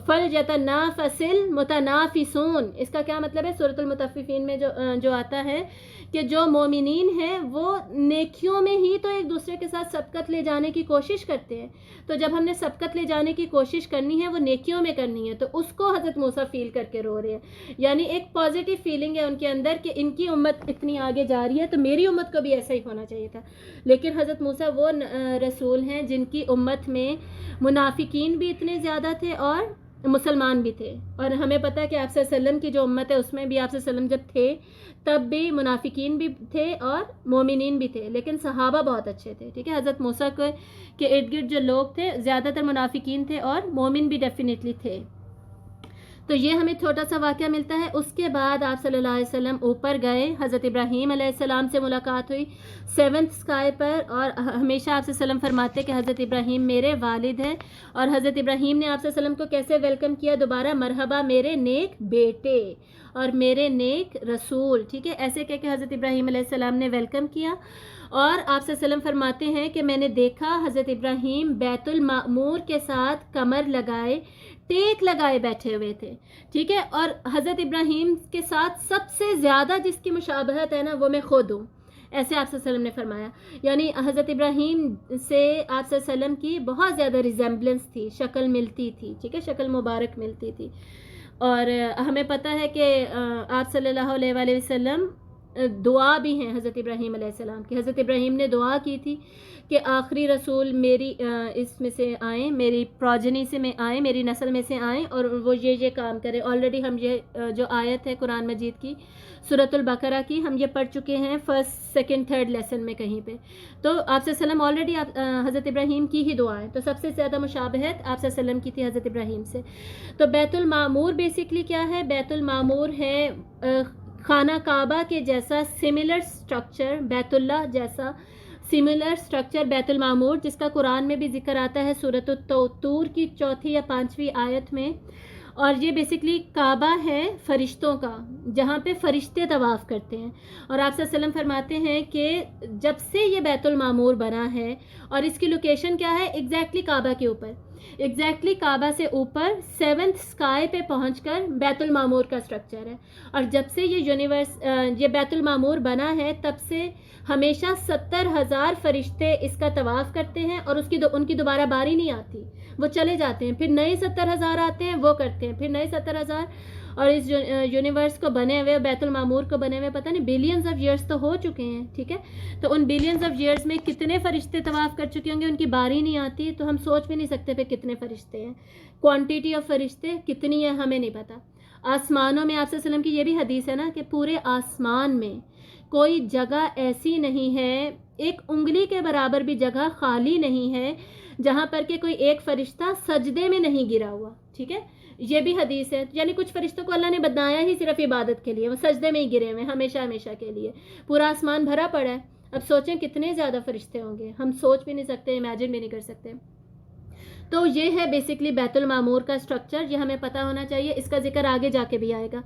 فَلْيَتَنَافَسِ الْمُتَنَافِسُونَ, اس کا کیا مطلب ہے, سورۃ المطففین میں جو آتا ہے کہ جو مومنین ہیں وہ نیکیوں میں ہی تو ایک دوسرے کے ساتھ سبقت لے جانے کی کوشش کرتے ہیں. تو جب ہم نے سبقت لے جانے کی کوشش کرنی ہے وہ نیکیوں میں کرنی ہے, تو اس کو حضرت موسیٰ فیل کر کے رو رہے ہیں. یعنی ایک پازیٹیو فیلنگ ہے ان کے اندر کہ ان کی امت اتنی آگے جا رہی ہے تو میری امت کو بھی ایسا ہی ہونا چاہیے تھا. لیکن حضرت موسیٰ وہ رسول ہیں جن کی امت میں منافقین بھی اتنے زیادہ تھے اور مسلمان بھی تھے. اور ہمیں پتہ ہے کہ آپ صلی اللہ علیہ وسلم کی جو امت ہے اس میں بھی آپ صلی اللہ علیہ وسلم جب تھے تب بھی منافقین بھی تھے اور مومنین بھی تھے, لیکن صحابہ بہت اچھے تھے, ٹھیک ہے. حضرت موسیٰ کے ارد گرد جو لوگ تھے زیادہ تر منافقین تھے اور مومن بھی ڈیفینیٹلی تھے. تو یہ ہمیں چھوٹا سا واقعہ ملتا ہے. اس کے بعد آپ صلی اللہ علیہ وسلم اوپر گئے, حضرت ابراہیم علیہ السلام سے ملاقات ہوئی 7th اسکائی پر, اور ہمیشہ آپ صلی اللہ علیہ وسلم فرماتے کہ حضرت ابراہیم میرے والد ہیں, اور حضرت ابراہیم نے آپ صلی اللہ علیہ وسلم کو کیسے ویلکم کیا دوبارہ, مرحبا میرے نیک بیٹے اور میرے نیک رسول, ٹھیک ہے, ایسے کہہ کے حضرت ابراہیم علیہ السلام نے ویلکم کیا. اور آپ صلی اللہ علیہ وسلم فرماتے ہیں کہ میں نے دیکھا حضرت ابراہیم بیت المعمور کے ساتھ کمر لگائے, ٹیک لگائے بیٹھے ہوئے تھے, ٹھیک ہے. اور حضرت ابراہیم کے ساتھ سب سے زیادہ جس کی مشابہت ہے نا وہ میں خود ہوں, ایسے آپ صلی اللہ علیہ وسلم نے فرمایا. یعنی حضرت ابراہیم سے آپ صلی اللہ علیہ وسلم کی بہت زیادہ ریزیمبلنس تھی, شکل ملتی تھی, ٹھیک ہے, شکل مبارک ملتی تھی. اور ہمیں پتہ ہے کہ آپ صلی اللہ علیہ وآلہ وسلم دعا بھی ہیں حضرت ابراہیم علیہ السلام کی. حضرت ابراہیم نے دعا کی تھی کہ آخری رسول میری اس میں سے آئیں, میری پروجنی سے میں آئیں, میری نسل میں سے آئیں, اور وہ یہ کام کریں. آلریڈی ہم یہ جو آیت ہے قرآن مجید کی سورۃ البقرہ کی ہم یہ پڑھ چکے ہیں 1st, 2nd, 3rd لیسن میں کہیں پہ. تو آپ صلی اللہ علیہ وسلم آلریڈی حضرت ابراہیم کی ہی دعا ہے, تو سب سے زیادہ مشابہت آپ صلی اللہ علیہ وسلم کی تھی حضرت ابراہیم سے. تو بیت المعمور بیسکلی کیا ہے, بیت المعمور ہے خانہ کعبہ کے جیسا سملر سٹرکچر, بیت اللہ جیسا سملر سٹرکچر بیت المعمور, جس کا قرآن میں بھی ذکر آتا ہے سورۃ الطور کی 4 یا 5 آیت میں. اور یہ بیسکلی کعبہ ہے فرشتوں کا, جہاں پہ فرشتے طواف کرتے ہیں. اور آپ صلی اللہ علیہ وسلم فرماتے ہیں کہ جب سے یہ بیت المعمور بنا ہے, اور اس کی لوکیشن کیا ہے, ایگزیکٹلی کعبہ کے اوپر, ایگزیکٹلی کعبہ سے اوپر 7th اسکائی پہ پہنچ کر بیت المعمور کا سٹرکچر ہے. اور جب سے یہ بیت المعمور بنا ہے تب سے ہمیشہ 70,000 فرشتے اس کا طواف کرتے ہیں, اور ان کی دوبارہ باری نہیں آتی, وہ چلے جاتے ہیں, پھر نئے 70,000 آتے ہیں, وہ کرتے ہیں, پھر نئے 70,000. اور اس یونیورس کو بنے ہوئے, بیت المعمور کو بنے ہوئے پتہ نہیں بلینز آف ایئرس تو ہو چکے ہیں, ٹھیک ہے. تو ان بلینز آف ایئرس میں کتنے فرشتے طواف کر چکے ہوں گے, ان کی باری نہیں آتی, تو ہم سوچ بھی نہیں سکتے پھر کتنے فرشتے ہیں, کوانٹیٹی آف فرشتے کتنی ہے ہمیں نہیں پتہ. آسمانوں میں آپ صلی اللہ علیہ وسلم کی یہ بھی حدیث ہے نا کہ پورے آسمان میں کوئی جگہ ایسی نہیں ہے, ایک انگلی کے برابر بھی جگہ خالی نہیں ہے جہاں پر کہ کوئی ایک فرشتہ سجدے میں نہیں گرا ہوا, ٹھیک ہے. یہ بھی حدیث ہے. یعنی کچھ فرشتوں کو اللہ نے بنایا ہی صرف عبادت کے لیے, وہ سجدے میں ہی گرے ہوئے ہمیشہ ہمیشہ کے لیے. پورا آسمان بھرا پڑا ہے. اب سوچیں کتنے زیادہ فرشتے ہوں گے, ہم سوچ بھی نہیں سکتے, امیجن بھی نہیں کر سکتے. تو یہ ہے بیسکلی بیت المعمور کا سٹرکچر, یہ ہمیں پتہ ہونا چاہیے, اس کا ذکر آگے جا کے بھی آئے گا.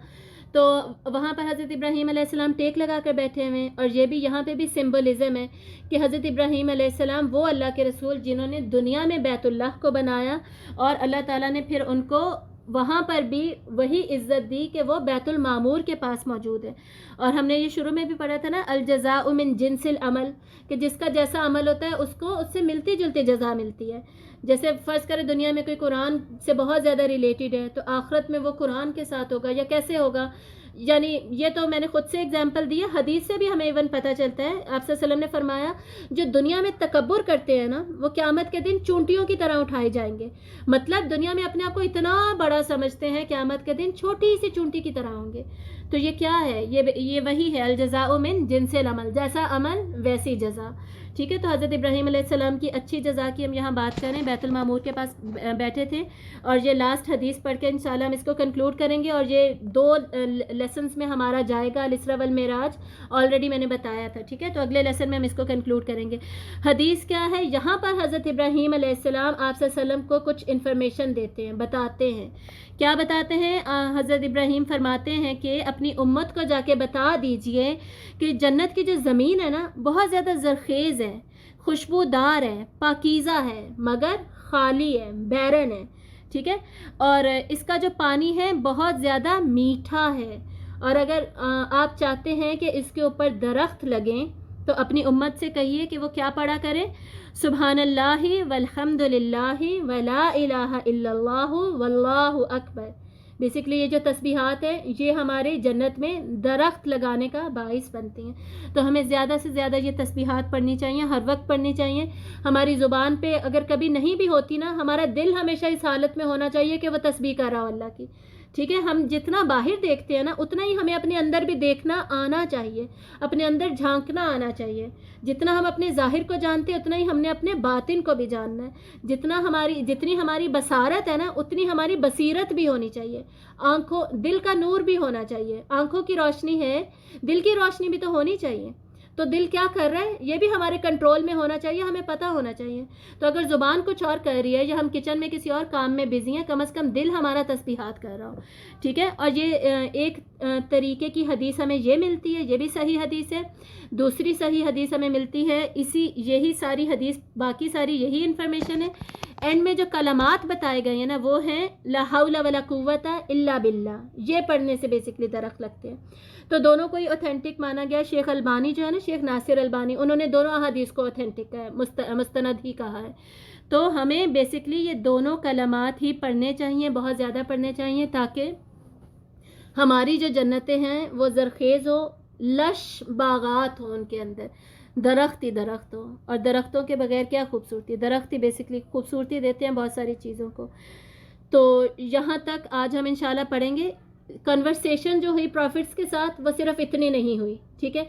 تو وہاں پر حضرت ابراہیم علیہ السلام ٹیک لگا کر بیٹھے ہوئے ہیں، اور یہ بھی یہاں پہ بھی سمبولزم ہے کہ حضرت ابراہیم علیہ السلام وہ اللہ کے رسول جنہوں نے دنیا میں بیت اللہ کو بنایا، اور اللہ تعالیٰ نے پھر ان کو وہاں پر بھی وہی عزت دی کہ وہ بیت المعمور کے پاس موجود ہے. اور ہم نے یہ شروع میں بھی پڑھا تھا نا، الجزاء من جنس العمل، کہ جس کا جیسا عمل ہوتا ہے اس کو اس سے ملتی جلتی جزا ملتی ہے. جیسے فرض کرے دنیا میں کوئی قرآن سے بہت زیادہ ریلیٹڈ ہے تو آخرت میں وہ قرآن کے ساتھ ہوگا یا کیسے ہوگا. یعنی یہ تو میں نے خود سے اگزامپل دی ہے، حدیث سے بھی ہمیں ایون پتہ چلتا ہے. آپ صلی اللہ علیہ وسلم نے فرمایا جو دنیا میں تکبر کرتے ہیں نا وہ قیامت کے دن چونٹیوں کی طرح اٹھائے جائیں گے. مطلب دنیا میں اپنے آپ کو اتنا بڑا سمجھتے ہیں، قیامت کے دن چھوٹی سی چونٹی کی طرح ہوں گے. تو یہ کیا ہے؟ یہ وہی ہے الجزاء من جنس العمل، جیسا عمل ویسی جزا. ٹھیک ہے، تو حضرت ابراہیم علیہ السلام کی اچھی جزا کی ہم یہاں بات کریں. بیت المعمور کے پاس بیٹھے تھے، اور یہ لاسٹ حدیث پڑھ کے انشاءاللہ ہم اس کو کنکلوڈ کریں گے. اور یہ 2 لیسنز میں ہمارا جائے گا الاسراء والمعراج، آلریڈی میں نے بتایا تھا. ٹھیک ہے، تو اگلے لیسن میں ہم اس کو کنکلوڈ کریں گے. حدیث کیا ہے؟ یہاں پر حضرت ابراہیم علیہ السلام آپ صلی اللہ علیہ وسلم کو کچھ انفارمیشن دیتے ہیں، بتاتے ہیں. کیا بتاتے ہیں؟ حضرت ابراہیم فرماتے ہیں کہ اپنی امت کو جا کے بتا دیجئے کہ جنت کی جو زمین ہے نا بہت زیادہ زرخیز ہے، خوشبودار ہے، پاکیزہ ہے، مگر خالی ہے، بیرن ہے. ٹھیک ہے، اور اس کا جو پانی ہے بہت زیادہ میٹھا ہے. اور اگر آپ چاہتے ہیں کہ اس کے اوپر درخت لگیں تو اپنی امت سے کہیے کہ وہ کیا پڑھا کرے؟ سبحان اللہ والحمد للہ ولا الہ الا اللہ واللہ اکبر. بیسکلی یہ جو تسبیحات ہیں یہ ہمارے جنت میں درخت لگانے کا باعث بنتی ہیں. تو ہمیں زیادہ سے زیادہ یہ تسبیحات پڑھنی چاہیے، ہر وقت پڑھنی چاہیے. ہماری زبان پہ اگر کبھی نہیں بھی ہوتی نا، ہمارا دل ہمیشہ اس حالت میں ہونا چاہیے کہ وہ تسبیح کر رہا ہو اللہ کی. ٹھیک ہے، ہم جتنا باہر دیکھتے ہیں نا اتنا ہی ہمیں اپنے اندر بھی دیکھنا آنا چاہیے، اپنے اندر جھانکنا آنا چاہیے. جتنا ہم اپنے ظاہر کو جانتے ہیں اتنا ہی ہم نے اپنے باطن کو بھی جاننا ہے. جتنی ہماری بصارت ہے نا اتنی ہماری بصیرت بھی ہونی چاہیے. دل کا نور بھی ہونا چاہیے. آنکھوں کی روشنی ہے، دل کی روشنی بھی تو ہونی چاہیے. تو دل کیا کر رہا ہے یہ بھی ہمارے کنٹرول میں ہونا چاہیے، ہمیں پتہ ہونا چاہیے. تو اگر زبان کچھ اور کر رہی ہے یا ہم کچن میں کسی اور کام میں بزی ہیں، کم از کم دل ہمارا تسبیحات کر رہا ہو. ٹھیک ہے، اور یہ ایک طریقے کی حدیث ہمیں یہ ملتی ہے، یہ بھی صحیح حدیث ہے. دوسری صحیح حدیث ہمیں ملتی ہے یہی ساری حدیث، باقی ساری یہی انفارمیشن ہے. اینڈ میں جو کلمات بتائے گئے ہیں نا وہ ہیں لا حول ولا قوت الا باللہ. یہ پڑھنے سے بیسکلی درخت لگتے ہیں. تو دونوں کو ہی اوتھینٹک مانا گیا. شیخ البانی جو ہے نا، شیخ ناصر البانی، انہوں نے دونوں احادیث کو اوتھینٹک ہے، مستند ہی کہا ہے. تو ہمیں بیسکلی یہ دونوں کلمات ہی پڑھنے چاہیے، بہت زیادہ پڑھنے چاہیے، تاکہ ہماری جو جنتیں ہیں وہ زرخیز ہو، لش باغات ہوں، ان کے اندر درخت ہی درخت ہو. اور درختوں کے بغیر کیا خوبصورتی؟ درخت ہی بیسکلی خوبصورتی دیتے ہیں بہت ساری چیزوں کو. تو یہاں تک آج ہم انشاءاللہ پڑھیں گے. کنورسیشن جو ہوئی پروفٹس کے ساتھ وہ صرف اتنی نہیں ہوئی. ٹھیک ہے،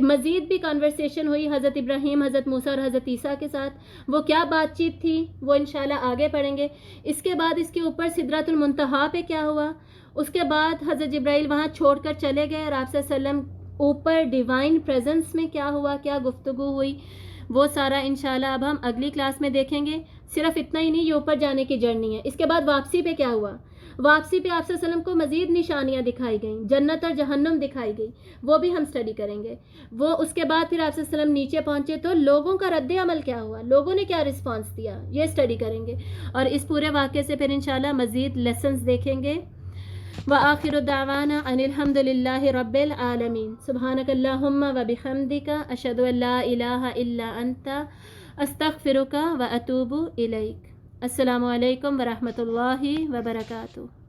مزید بھی کنورسیشن ہوئی حضرت ابراہیم، حضرت موسیٰ اور حضرت عیسیٰ کے ساتھ. وہ کیا بات چیت تھی وہ انشاءاللہ آگے پڑھیں گے. اس کے بعد اس کے اوپر سدرۃ المنتہا پہ کیا ہوا، اس کے بعد حضرت جبرائیل وہاں چھوڑ کر چلے گئے، اور آپ صلی اللہ علیہ وسلم اوپر ڈیوائن پریزنس میں کیا ہوا، کیا گفتگو ہوئی، وہ سارا انشاءاللہ اب ہم اگلی کلاس میں دیکھیں گے. صرف اتنا ہی نہیں، یہ اوپر جانے کی جرنی ہے. اس کے بعد واپسی پہ کیا ہوا، واپسی پہ آپ صلی اللہ علیہ وسلم کو مزید نشانیاں دکھائی گئیں، جنت اور جہنم دکھائی گئی، وہ بھی ہم اسٹڈی کریں گے. وہ اس کے بعد پھر آپ صلی اللہ علیہ وسلم نیچے پہنچے تو لوگوں کا رد عمل کیا ہوا، لوگوں نے کیا رسپانس دیا، یہ اسٹڈی کریں گے. اور اس پورے واقعے سے پھر انشاءاللہ مزید لیسنز دیکھیں گے. وآخر دعوانا ان الحمد للہ رب العالمین. سبحانک اللہم وبحمدک، اشہد ان لا الہ الا انت، استغفرک واتوب الیک. السلام علیکم ورحمۃ اللہ وبرکاتہ.